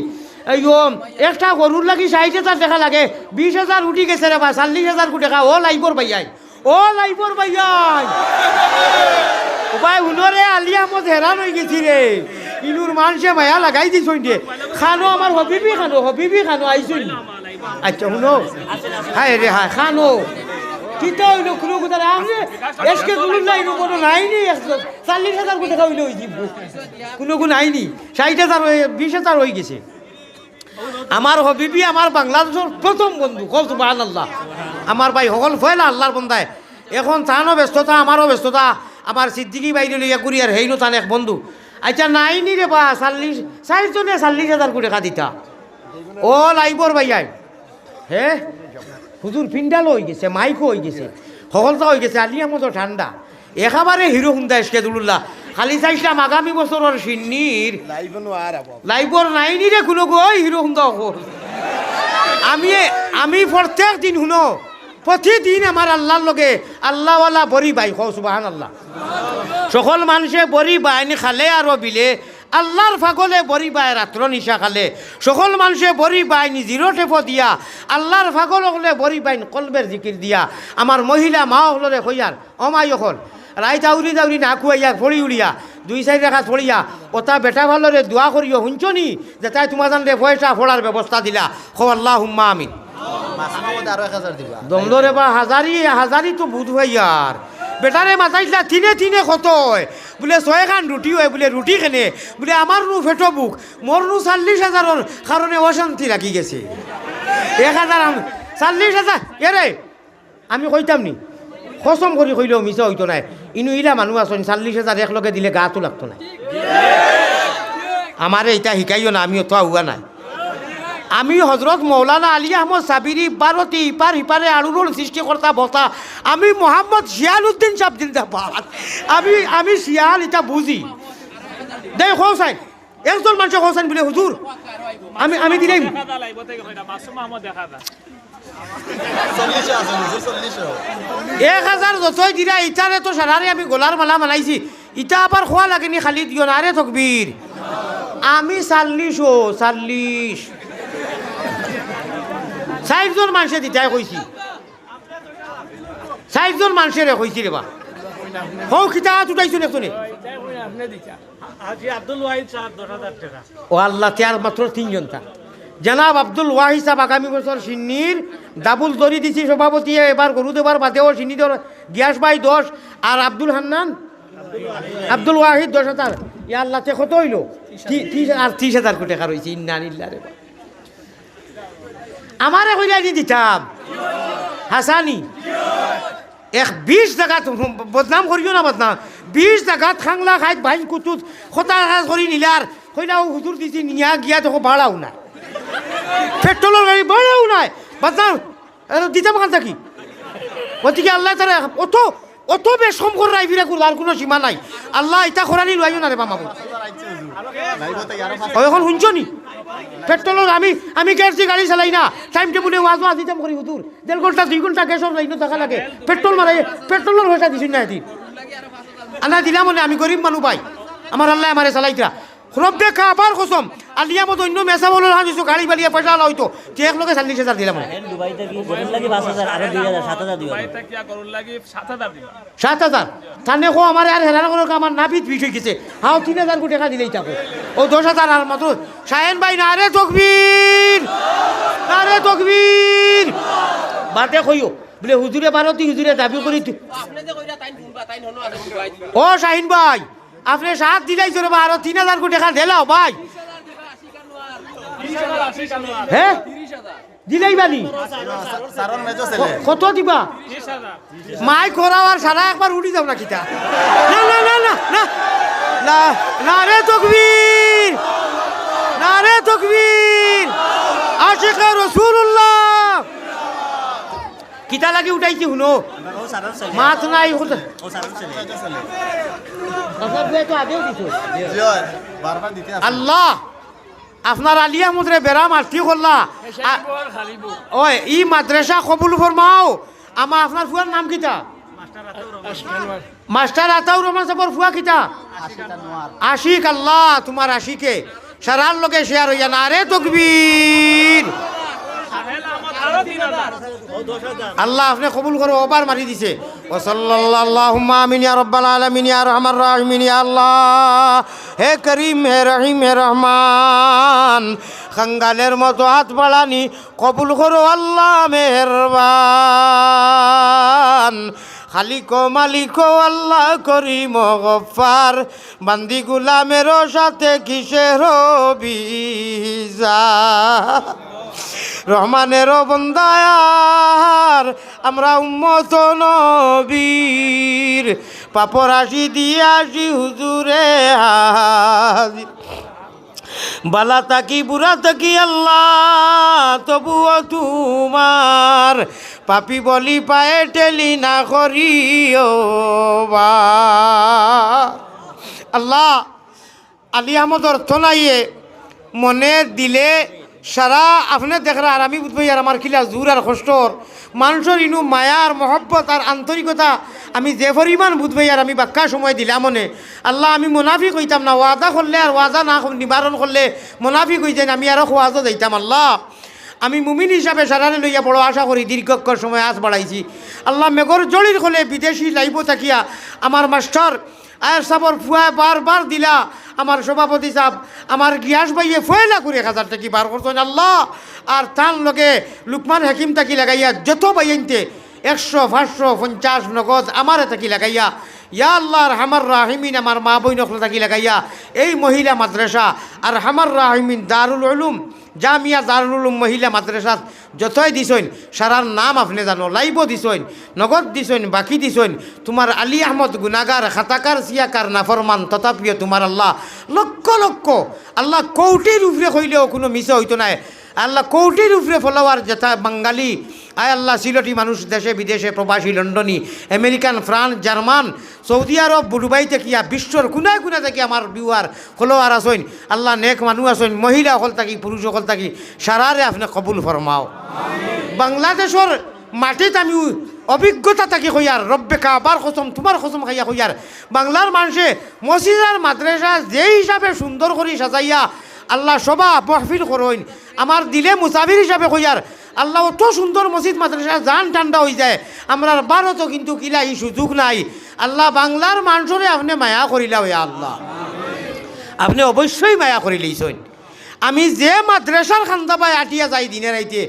Speaker 1: এই একটা গরুর লাগি 60,000 টাকা লাগে 20,000 উঠি গেছে রে বা 40,000 টাকা ও লাইবর ভাইয়াই ভাই হুনরে আলী আহমদ হেরান হয়ে গেছি রে ইনুর মানুষে মায়া লাগাই দিছ খানো আমার হবিবি খানো আইসুন আচ্ছা শুনো হায় রে হায় খানো কিতা হইল কোনো কথা আমি এসকে তুলুন নাই কোনো নাইনি 40,000 টাকা হইলে হয়ে যাব কোনো নাইনি 60,000 20,000 হয়ে গেছে আমার হবিবি আমার বাংলাদেশের প্রথম বন্ধু কল সুবহানাল্লাহ আমার ভাই সকল ফয়লা আল্লাহর বন্দায় এখন তানও ব্যস্ততা আমারও ব্যস্ততা আমার সিদ্দিকি বাইরে লইয়া করি আর হেইনো তান এক বন্ধু আচ্ছা নাইনি রে বা 40 40,000 টাকা দিতা ও লাইবর ভাইয়াই হে হুজুর পিন্ডাল হয়ে গেছে মাইকও হয়ে গেছে সকলটা হয়ে গেছে আলিয়া মতো ঠান্ডা একেবারে হিরো হুন্দা এসকেদুল্লাহ খালি চাইছিলাম আগামী বছরের সিন্নির লাইবর নাইনি রে কোনো গো হিরো হুন্দা আমি প্রত্যেক দিন শুনো প্রতিদিন আমার আল্লাহর লগে আল্লাহওয়ালা বরি বাই হো সুবহানাল্লাহ সকল মানুষে বরি বাইনি খালে আর বিলে আল্লাহর ফাগলে বরি বাই রাত্র নিশা খালে সকল মানুষে বরি বাইনি জিরো টেপো দিয়া আল্লাহর ফাগল হলে বরি বাইন কলবের জিকির দিয়া আমার মহিলা মা হলরে হইয়ার অমাই হল রাই দাউরি না খুয়াইয়া ফড়ি উড়িয়া 2-4 টাকা ফড়িয়া ওটা বেটা ভালোরে দোয়া করিও শুনছনি যে তাই তোমার জানলে পয়সা ফোড়ার ব্যবস্থা দিলা খো আল্লাহুম্মা আমিন দমদরে বা হাজারি তো বুধ ভাইয়ার বেটারে মাথাইছিলা তিনে কত হয় বলে 6 খান রুটি হয় বলে রুটি কেনে বলে আমার নু ফেটো বুক মোর নু 40,000 কারণে অশান্তি রাখি গেছে 1,000 40,000 এরে আমি কইতাম নি কসম করি কইলেও মিছা হইতো নাই ইনু ইলা মানুষ আসন 40,000 একলগে দিলে গাতো লাগতো না আমারে এটা শিকাইও না আমিও তো আউয়া নাই আমি হজরত মৌলানা আলী আহমদ সাবিরি বারতি ইপার হিপারে আড়ুরোল সৃষ্টিকর্তা বতা আমি মোহাম্মদ শিয়ালউদ্দিন সাহেব জিন্দাবাদ আমি শিয়াল এটা বুঝি দেখ হোসাইন একজন মানুষ হোসাইন বলে হুজুর আমি দিলাম 1,000 যতই দিলা ইটারে তো সারারে আমি গোলার মালা বানাইছি ইটা আবার খোয়া লাগেনি খালি দিও না রে তকবীর আমি 40 60জন মানুষে দিতাই কইছি 60জন মানুষের কইছি রে বা হৌ খিতা উঠাইছো দেখুন ও আল্লাহ তার মাত্র 3 জন তা জনাব আব্দুল ওয়াহিদ সাহেব আগামী বছর সিন্নির ডাবুল দড়ি দিছি সভাপতি এবার গরু দেবার বাদেও সিন্নি গিয়াস ভাই 10 আর আব্দুল হান্নান আব্দুল ওয়াহিদ 10,000 ইয়া আল্লাহ তে কত হইল 30,000 টাকা রয়েছে ইন্নালিল্লাহ রে আমারে কইলা নি দিতাম হাসানি 20 জায়গা বদনাম করিও না বদনাম 20 জায়গা খাংলা খাইত ভাই কুতুত খতা কাজ করি নিলার কইলাও হুজুর দিছি নিয়া গিয়া তো ভাড়াও না পেট্রোলের গাড়ি ভাড়াও নাই বদনাম দিতাম কান থাকি ওদিকে আল্লাহ তারা অত বেশ কম করে রাইফিরা করল আর কোনো সীমা নাই আল্লাহ এটা খরানি লইও না রে মামা এখন শুনছো নি পেট্রোলের আমি গ্যাস গাড়ি চালাই না টাইম টেবুলে ওয়াজ দিতাম করি হুতুর 1.5 ঘন্টা 2 ঘন্টা গ্যাসর লাইনও থাকা লাগে পেট্রোলের পয়সা দিছি না এদিন আল্লাহ দিলাম মানে আমি গরিব মানুষ ভাই আমার আল্লাহ আমারে চালাইতা রব্বে খাবার কসম আলিয়া মতো অন্য মেসা বলো হাজিছো গাড়ি বালিয়া পয়সা লইতো যে এক লোকে 40,000 দিলাম
Speaker 4: দুবাইতে কি গরুর লাগি 5,000 আর 2,000 7,000 দিও
Speaker 3: দুবাইতে কি গরুর লাগি 7,000 দিবা
Speaker 1: 7,000 তানে কো আমার আর হেলার করে আমার নাপিত বিষ হয়ে গেছে হাও 3,000 টাকা দিলেই থাকো ও 10,000 আর মাত্র শাহেন ভাই না রে তকবীর বাতে কইও বলে হুজুরে বারতি হুজুরে দাবি করি আপনি যে কইরা তাইন ভুলবা তাইন হনো আছে দুবাই ও শাহিন ভাই আপনি 7 দিলাই জোরে বা আর 3,000 টাকা দেলাও ভাই হ্যাঁ 30,000 দিলাই বানি কত দিবা 30,000 মাই খরাওয়ার সারা একবার উঠি যাও না কিটা না রে তকবীর আশিকে রাসূলুল্লাহ কিতা লাগি উঠাইছি শুনো মাছ নাই আল্লাহ আপনার আলিয়া মুদ্রে বেড়া মারতি করলা ওই ই মাদ্রাসা কবুল ফরমাও আমা আপনার ফুয়ার নাম কিতা?
Speaker 2: মাস্টার আতাউর রহমান।
Speaker 1: মাস্টার আতাউর রহমান সাহেবের ফুয়া কিতা? আশিক। আল্লাহ তোমার আশিকে সারার লোকে শেয়ার হইয়া না রে তকবীর।
Speaker 3: সাহেল আহমদ আরো 3000
Speaker 2: ও 10,000
Speaker 1: আল্লাহ আপনি কবুল করো, ওবার মারি দিছে। ও সাল্লাল্লাহুম্মা আমিন ইয়া রাব্বাল আলামিন ইয়া আরহামার রাহিমিন ইয়া আল্লাহ। হে করিম, হে রহিম, হে রহমান, খাঙ্গালের মতো হাত বাড়ানি কবুল করো আল্লাহ মেহেরবান। খালিক মালিক আল্লাহ করিম গফফার, বান্দি গুলামের সাথে কিসের বিজা। রহমানের বন্দায়ার আমরা উম্মত নবীর, পাপর আসি দিয়ে আসি হুজুরে হাজির। বালা তাকি বুড়া তাকি আল্লাহ তবুও তোমার, পাপি বলি পায়ে টেলি না করিও বা। আল্লাহ আলী আহমদ অর্থ নাইয়ে মনে দিলে সারা আপনি দেখরা। আর আমি বুঝবো আর আমার খিলা জোর আর কষ্টর মানুষের ইনু মায়ার মহব্বত আর আন্তরিকতা আমি যে পরিমাণ বুঝবো আর আমি বাক্কা সময় দিলাম মনে। আল্লাহ আমি মুনাফিক হইতাম না, ওয়াদা করলে আর ওয়াদা না নিবারণ করলে মুনাফিক হয়ে যায়, আমি আরও ওয়াদা দিতাম। আল্লাহ আমি মুমিন হিসাবে সারারে লইয়া বড় আশা করি দীর্ঘক্ষণ সময় আজ বাড়াইছি। আল্লাহ মেঘর জড়ির হলে বিদেশি লাইব থাকিয়া আমার মাস্টার আয়ের সাবর ফুয়ায় বারবার দিলা, আমার সভাপতি সাহেব আমার গিয়াস ভাইয়ে ফয়লা করে 1000 টাকি বার করছেন আল্লাহ। আর তার লগে লুকমান হাকিম তাকি লাগাইয়া যত বাইনতে 100, 500, 50 নগদ আমারে তাকি লাগাইয়া ইয়া আল্লাহর হামার রাহিমিন আমার মা বই নকল তাকি লাগাইয়া এই মহিলা মাদ্রাসা আর হামার রাহিমিন দারুল উলুম জামিয়া দারুল উলুম মহিলা মাদ্রাসাত যতই দিছইন সারার নাম আপনি জানো, লাইব দিছইন, নগদ দিছইন, বাকি দিছইন। তোমার আলী আহমদ গুনাগার খাতাকার সিয়াকার নাফরমান, তথাপিও তোমার আল্লাহ লক্ষ লক্ষ আল্লাহ কৌটির উপরে হইলেও কোনো মিশে হইতো নাই। আল্লাহ কৌটির উপরে ফলোয়ার যেটা বাঙালি আয় আল্লাহ সিলটি মানুষ দেশে বিদেশে প্রবাসী লন্ডনী আমেরিকান ফ্রান্স জার্মান সৌদি আরব দুবাই থেকে বিশ্বর কোনায় কোনা থেকে আমার বিওয়ার ফলোয়ার আসইন। আল্লাহ নেক মানুষ আসইন, মহিলা হল থাকি পুরুষ হল থাকি সারারে আপনি কবুল ফরমাও। বাংলাদেশের মাটিত আমি অভিজ্ঞতা থাকি কইয়ার রব্বে কাবার কসম তোমার কসম খাইয়া কইয়ার বাংলার মানুষে মসজিদ আর মাদ্রাসা যে হিসাবে সুন্দর করে সাজাইয়া আল্লাহ সভা মহফিল করইন আমার দিলে মুসাফির হিসাবে কইয়ার আল্লাহ অত সুন্দর মসজিদ মাদ্রাসা জান ঠান্ডা হয়ে যায়। আমরা ভারতও কিন্তু কিলা এই সুযোগ নাই। আল্লাহ বাংলার মানুষরে আপনি মায়া করিলা হইয়া আল্লাহ আপনি অবশ্যই মায়া করি লইছেন। আমি যে মাদ্রাসার খান্দা পাই আটিয়া যাই দিনে রাইতে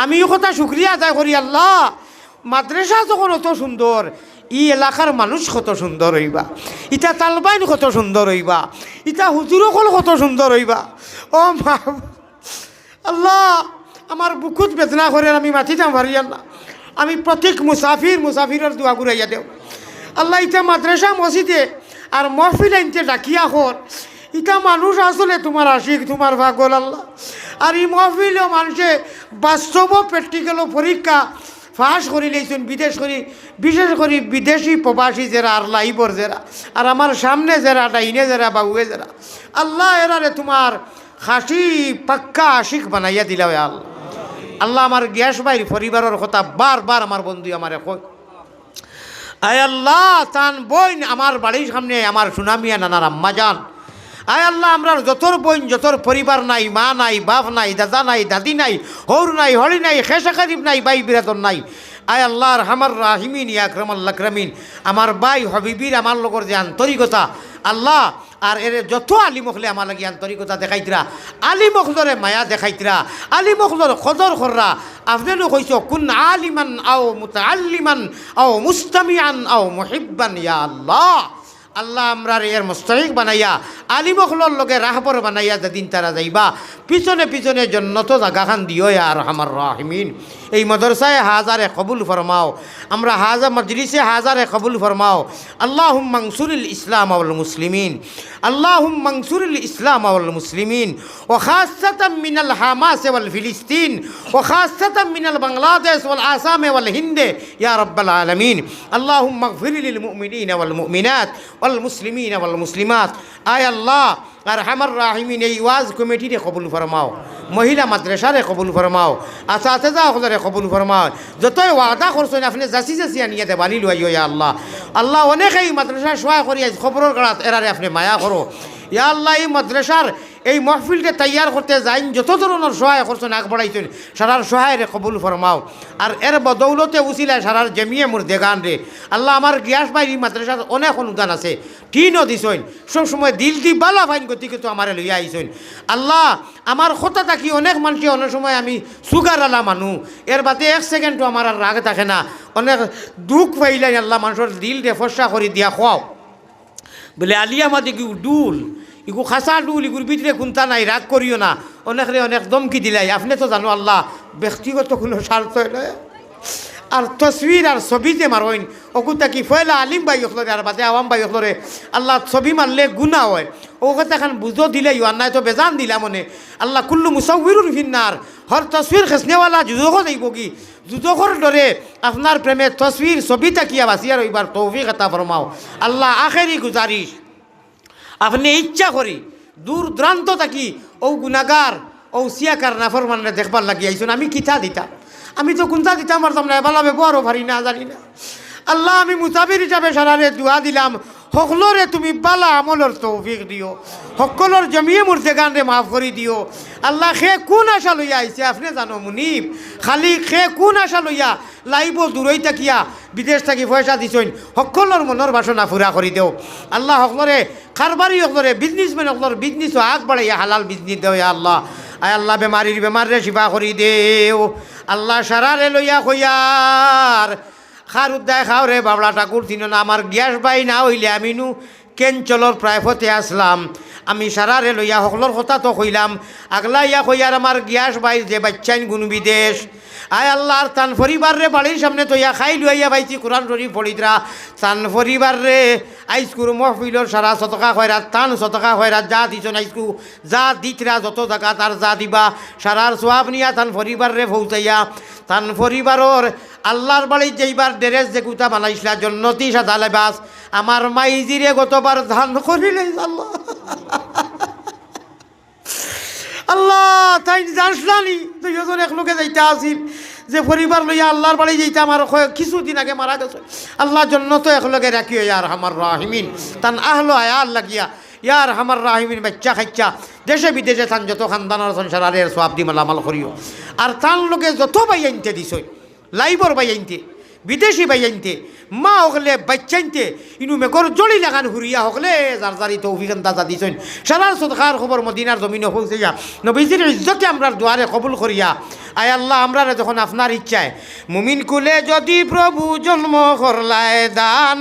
Speaker 1: আমি এই কথা শুক্রিয়া আদায় করি। আল্লাহ মাদ্রাসা যখন অত সুন্দর, ই এলাকার মানুষ কত সুন্দর হইবা, ইটা তালবাইন কত সুন্দর হইবা, ইটা হুজুরকল কত সুন্দর হইবা। ও মা আল্লাহ আমার বুকুত বেদনা করে আমি মাতিতাম পারি আল্লাহ। আমি প্রত্যেক মুসাফিরের দোয়া ঘুরাইয়া দেও আল্লাহ। ইটা মাদ্রাসা মসজিদে আর মহফিল আনতে ডাকিয়া হর ইটা মানুষ আসলে তোমার আশিক তোমার ভাগল আল্লাহ। আর এই মহফিলও মানুষে বাস্তব প্র্যাকটিক্যালও পরীক্ষা ফাঁস করি লইছেন বিদেশ করি, বিশেষ করে বিদেশি প্রবাসী যারা আর লাইবর যারা আর আমার সামনে যারা ডাইনে যারা বাবুয়ে যারা আল্লাহ এরারে তোমার খাসি পাক্কা আশিক বানাইয়া দিলা আল্লাহ। আল্লাহ আমার গ্যাস ভাইয়ের পরিবারের কথা বারবার আমার বন্ধু আমারে কই আয় আল্লাহ তান বইন আমার বাড়ির সামনে আমার সুনামিয়া নানার আম্মা যান। আয় আল্লাহ আমরা যতর বইন যতর পরিবার নাই, মা নাই, বাপ নাই, দাদা নাই, দাদি নাই, হৌর নাই, হলি নাই, খেসা কারিব নাই, বাই বিরাতন নাই। আয় আল্লাহর হামার রাহিমিন ইয়া আকরামাল আকরামিন আমার বাই হবিবির আমার লগর যে আন্তরিকতা আল্লাহ আর এর যত আলিমখলে আমার লাগি আন্তরিকতা দেখাইতরা, আলিমখলরে মায়া দেখাইতরা, আলিমখলর কদর কররা। আপনারও কইস কুন আলিমান আও মুতাআল্লিমান আও মুস্তামিআন আও মুহিব্বান ইয়া আল্লাহ। আল্লাহ আমরা এর মুস্তাহিক বানাইয়া আলিমখলর লগে রাহবর বানাইয়া যেদিন তারা যাইবা পিছনে পিছনে জন্নত জাগাখান দিও আর আমার রাহিমিন। এই মাদ্রাসায় হাজারে কবুল ফরমাও, আমরা হাজার মজলিসে হাজারে কবুল ফরমাও। আল্লাহুম্মা আনসুরিল ইসলাম ওয়াল মুসলিমিন, আল্লাহুম্মা আনসুরিল ইসলাম ওয়াল মুসলিমিন ওয়া খাসসাতাম মিনাল হামাস ওয়াল ফিলিস্তিন ওয়া খাসসাতাম মিনাল বাংলাদেশ ওয়াল আসাম ওয়াল হিন্দ ইয়া রাব্বাল আলামিন। আল্লাহুম্মা ইগফির লিল মুমিনিনা ওয়াল মুমিনাত ওয়াল মুসলিমিনা ওয়াল মুসলিমাত। আয় আল্লাহ আর হামার রাহিমিন এই ওয়াজ কমিটিরে কবুল ফরমাও। মহিলা মাদ্রাসারে কবুল ফরমাও আসাতেজা হজরে কবুল ফরমাও যতই ওয়াদা করছেন আপনি যাচি যাচি আনিয়ে দেবানি লুয়াইও ইয়া আল্লাহ আল্লাহ অনেকেই মাদ্রাসা সহায় করি আজ খবরের কাড়াত এরারে আপনি মায়া করো ইয়া আল্লাহ এই মাদ্রাসার এই মহফিলকে তৈয়ার করতে যাইন যত ধরনের সহায় করছেন আগ বাড়াইছেন সারার সহায়রে কবুল ফরমাও আর এর বদৌলতে উচিলায় সারার জমিয়ে মোর দেগান রে আল্লাহ আমার গিয়াস ভাই এই মাদ্রাসার অনেক অনুদান আছে টিনও দিছইন সবসময় দিল দি বালা ফাইন গতিকে তো আমার লইয়া আইসইন আল্লাহ আমার কথা থাকি অনেক মানুষে অনেক সময় আমি সুগার আলা মানু এর বাদে এক সেকেন্ডও আমার আর রাগ থাকে না অনেক দুঃখ পাইলাই আল্লাহ মানুষের দিল রে ফর্সা করে দিয়া খাওয়াও বলে আলিয়া মাদি কি ডুল ইগু খাসা ডুল ইগুর ভিতরে কোনটা নাই রাগ করিও না অনেকরে অনেক দমকি দিলাই আপনি তো জানো আল্লাহ ব্যক্তিগত কোনো স্বার্থ নয় আর তসবির আর ছবিতে মারইন ওকুতা কি ফয়লা আলিম ভাই হলরে আর বাদে আওয়াম ভাই হলরে আল্লাহ ছবি মারলে গুণা হয় ও কথা এখন বুঝো দিলে আর নাই তো বেজান দিলা মনে আল্লাহ কুল্লু মুসাউবিরুর ফিন্নার হর তসবির খেসনেওয়ালা যুজকও যাইব কি যুজকর ডরে আপনার প্রেমে তসবির ছবি তাকিয়া বাসিয়া রইবার তৌফিক আতা ফরমাও আল্লাহ আখেরি গুজারিশ আপনি ইচ্ছা করি দূর দ্রান্ত থাকি ও গুনাগার ও সিয়াকার নাফরমানরে দেখবার লাগি আইসুন আমি কিতা দিতাম আমি তো কোনটা দিতাম পারতাম না এবার ব্যবহারও পারি না জানি না আল্লাহ আমি মুসাফির হিসাবে সারারে দোয়া দিলাম সকলরে তুমি বালা আমলের তৌফিক দিও সকলের জমিয়ে মূর্তে গানরে মাফ করে দিও আল্লাহ সে কোন আশা লইয়া আইছে আপনি জানো মুনিব খালি সে কোন আশা লইয়া লাইব দূরই থাকিয়া বিদেশ থাকি পয়সা দিছইন সকলের মনের বাসনা ফুরা করে দেও আল্লাহ সকলরে কারবারি সকলরে বিজনেসম্যান সকলের বিজনেসও আগ বাড়াইয়া হালাল বিজনেস দেও আল্লাহ আয় আল্লাহ বেমারির বেমারে শিফা করি দেও আল্লাহ সারারে লইয়া কইয়ার খার উদ্দায় খাও রে বাবলা ঠাকুর চিন না আমার গ্যাস বাই না হইলে আমিনু কেঞ্চলর প্রাইভেটে আসলাম আমি সারারে লইয়া সকলের কথা তো কইলাম আগলা ইয়া কইয়ার আমার গ্যাস বাই যে বাচ্চাইন গুণ বিদেশ আয় আল্লাহর তান পরিবার রে বাড়ির সামনে তো ইয়া খাই লইয়া পাইছি কোরআন শরীফ পড়িতরা তান পরিবার রে আইসকুর মহফিলর সারা শতকা খয়রাত তান শতকা খয়রাত যা দিছন আইসকু যা দিতরা যত জায়গা তার যা দিবা সারার সোয়াব নিয়া তান পরিবার রে পৌঁছাইয়া তান পরিবারর আল্লাহর বাড়ি যেইবার ড্রেস যে কুতা বানাইছিলা জন্নতি সাদা লেবাস আমার মাইজিরে গতবার ধান করিলে আল্লাহ আল্লাহ তাই জানসলানি তুই ওজন এক লোকে যাইতে আসিল যে পরিবার লইয়া আল্লাহর বাড়ি যাইতে আমার কিছুদিন আগে মারা গেছে আল্লাহ জন্য তো একলগে রাখিও ইয়ার আমার রাহিমিন তান আহলো আয়াল লাগিয়া ইয়ার আমার রাহিমিন বাচ্চা খাচ্চা দেশে বিদেশে তান যত খানদানের সংসারের সব দি মালামাল করিও আর তান লোকে যত বাই আনতে দিছই লাইবর বাই আনতে বিদেশি বাই আনতে মা হকলে বাচ্চাইনতে ইনু মেঘর জড়ি লাগান হুরিয়া হকলে যার যারি তৌফিকান দাদা দিছেন সারার সদকার খবর মদিনার জমিনে পৌঁছাইয়া নবীজির ইজ্জতে আমরার দুয়ারে কবুল করিয়া আয় আল্লাহ আমরা যখন আপনার ইচ্ছায় মুমিন কুলে যদি প্রভু জন্ম করলায় দান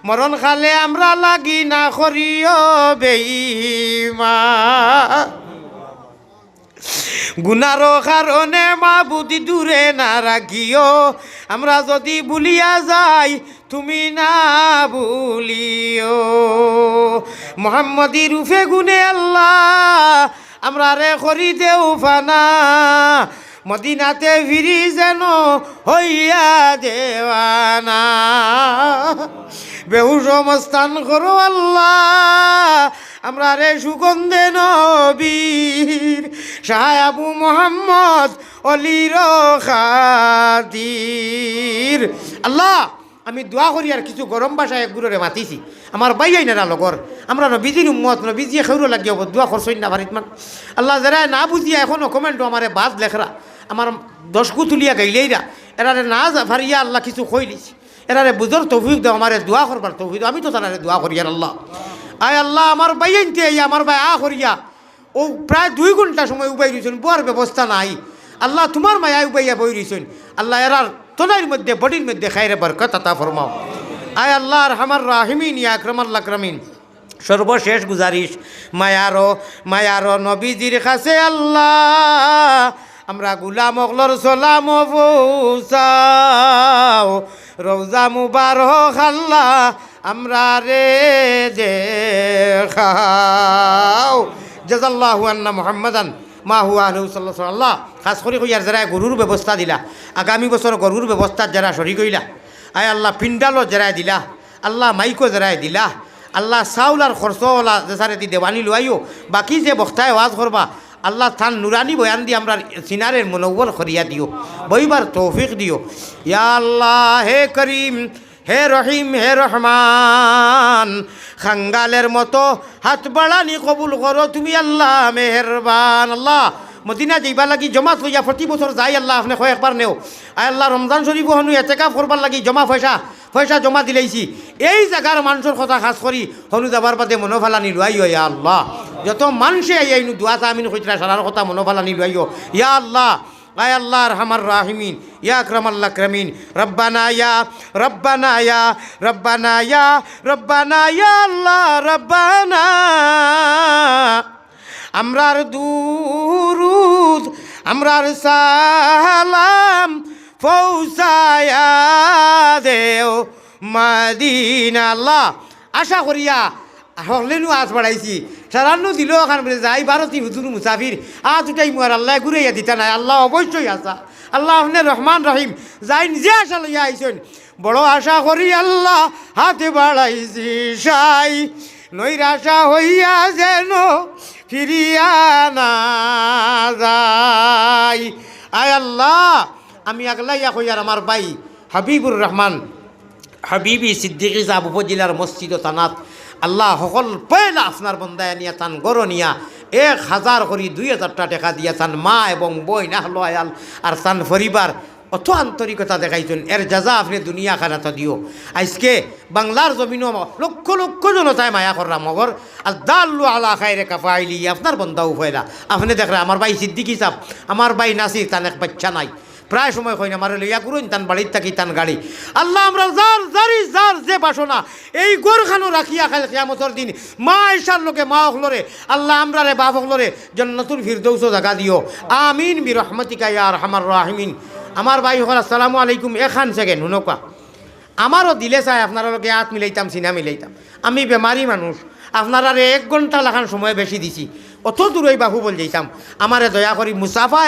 Speaker 1: মরণ খালে আমরা লাগি না করিও বেঈমান গুনারো কারণে মা বুদ্ধি দূরে না রাখিও আমরা যদি ভুলিয়া যাই তুমি না ভুলিও মোহাম্মদী রূপে গুনে আল্লাহ আমরা রে করি দেও ফানা মদিনাতে ফিরি যেন হইয়া দেওয়ানা বেহুশ মস্তান করো আল্লাহ আমরা রে সুগন্ধে নবীর শাহ আবু মোহাম্মদ অলির খাতির আল্লাহ আমি দোয়া করি আর কিছু গরম ভাষায় গুরুরে মাতিছি আমার বাইয়াই না লগর আমরা নবীজির উম্মত নবীজিয়ে খেউরো লাগিয়ে দোয়া করছই না বাড়িত মান আল্লাহ যারা না বুঝিয়া এখনও কমেন্টও আমারে বাদ লেখরা আমার দশকু তুলিয়া গাইলেইরা এরারে না ফারিয়া আল্লাহ কিছু কইলিস এরারে বুঝর তৌফিক দাও আমারে দোয়া করবার তৌফিক দাও আমি তো তারারে দোয়া করি আর আল্লাহ আয় আল্লাহ আমার বাইয়াইনতে আমার ভাই করিয়া ও প্রায় 2 ঘন্টা সময় উবাই রয়েছেন বোয়ার ব্যবস্থা নাই আল্লাহ তোমার মায়া উবাইয়া বই রয়েছেন আল্লাহ এরার তোনার মধ্যে বডির মধ্যে খাইরে বরকত আতা ফরমাও আয় আল্লাহ রহমান রাহিমিন ইয়া আকরামাল আকরামিন সর্বশেষ গুজারিশ মায়ারো নবীজির কাছে আল্লাহ আমরা গুলাম অগলর সালাম পৌঁছাও রওজা মুবারক আল্লাহ আমরা রে দেখাও জাযাল্লাহু আন্না মুহাম্মাদান মা হুয়া আলাইহি সাল্লাল্লাহু আল্লাহ খাস করে কইয়ার যারা গরুর ব্যবস্থা দিলা আগামী বছর গরুর ব্যবস্থা যারা শরীক হইলা আয় আল্লাহ পিন্ডালও যারা দিলা আল্লাহ মাইকো যারা দিলা আল্লাহ চাউল আর খরচওয়ালা যে সারে দি দেওয়ানি লুয়াইও বাকি যে বক্তায় ওয়াজ করবা আল্লাহ থান নুরানি বয়ান দিয়ে আমরা সিনারের মনোবল করিয়া দিও বইবার তৌফিক দিও ইয়া আল্লাহ হে করিম হে রহিম হে রহমান খাঙ্গালের মতো হাত বাড়ানি কবুল করো তুমি আল্লাহ মেহেরবান আল্লাহ মদিনা যাইবার লাগি জমা হইয়া প্রতি বছর যাই আল্লাহ আপনি কয়েকবার নেও আয় আল্লাহ রমজান শরীফ হনু এতেকাফ করবার লাগি জমা পয়সা জমা দিলেইছি এই জায়গার মানুষের কথা খাস করি হনু যাবার বাদে মনোফালানি লুয়াইও ইয়া আল্লাহ যত মানুষে আইনু দোয়া চামিন কইতরা সারার কথা মনোফালানি লুয়াইও ইয়া আল্লাহ আয় আল্লাহ আরহামার রাহিমিন ইয়া আকরামাল আকরামিন রব্বানা ইয়া রব্বানা ইয়া রব্বানা ইয়া রব্বানা ইয়া আল্লাহ রব্বানা আমরার দুরুদ আমরার সালাম পৌঁছায়া দেও মদিনা আল্লাহ আশা করিয়া হলেনু আজ বাড়াইছি সারান্ন দিল ওখান বলে যাই ভারতী হুজুর মুসাফির আজ উঠাই মুয়ার আল্লাহ ঘুরাইয়া দিতা নাই আল্লাহ অবশ্যই আসা আল্লাহ আপনি রহমান রহিম যাই নিজে আশা লইয়া আইসেন বড় আশা করি আল্লাহ হাতে বাড়াইছি সাই নৈরাশা হইয়া যেন ফিরিয়া না যাই আয় আল্লাহ আমি আগলাইয়া কইয়ার আমার ভাই হাবিবুর রহমান হাবিবি সিদ্দিকী সাহেব উপজেলার মসজিদ ও তানাত আল্লাহ সকল পয়লা আপনার বন্দায় নিয়া চান গড় নিয়া 1000 করে 2000 টাকা দিয়া চান মা এবং বই না হলো আয়াল আর চান পরিবার অত আন্তরিকতা দেখাইছেন এর যাজা আপনি দুনিয়া খানাতা দিও আজকে বাংলার জমিনও লক্ষ লক্ষ জনতায় মায়া কররা মগর আর দাল্লু আলা খাইরে কাফাইলি আপনার বন্দাও ফয়লা আপনি দেখরা আমার ভাই সিদ্দিকী সাহেব আমার ভাই নাসির তান এক বাচ্চা নাই প্রায় সময় কই না মারে লইয়া করুন তান বাড়ির থাকি তান গাড়ি আল্লাহ আমরা যার যে বাসনা এই গোরখানো রাখিয়া খাই কিয়ামতের দিন মা ঈশার লোকে মা হলরে আল্লাহ আমরা রে বাপ হলরে জান্নাতুল ফিরদৌস জায়গা দিও আমিন বিরহমাতিকা ইয়া আরহামার রাহিমিন আমার ভাই হল আসসালামু আলাইকুম এখান সেকেন্ড হুনকা আমারও দিলে চাই আপনারা লোকে হাত মিলাইতাম সিনা মিলাইতাম আমি বেমারি মানুষ আপনারা 1 ঘন্টা লাখান সময় বেশি দিছি অত দূরই বাহু বল যাইতাম আমারে দয়া করি মুসাফা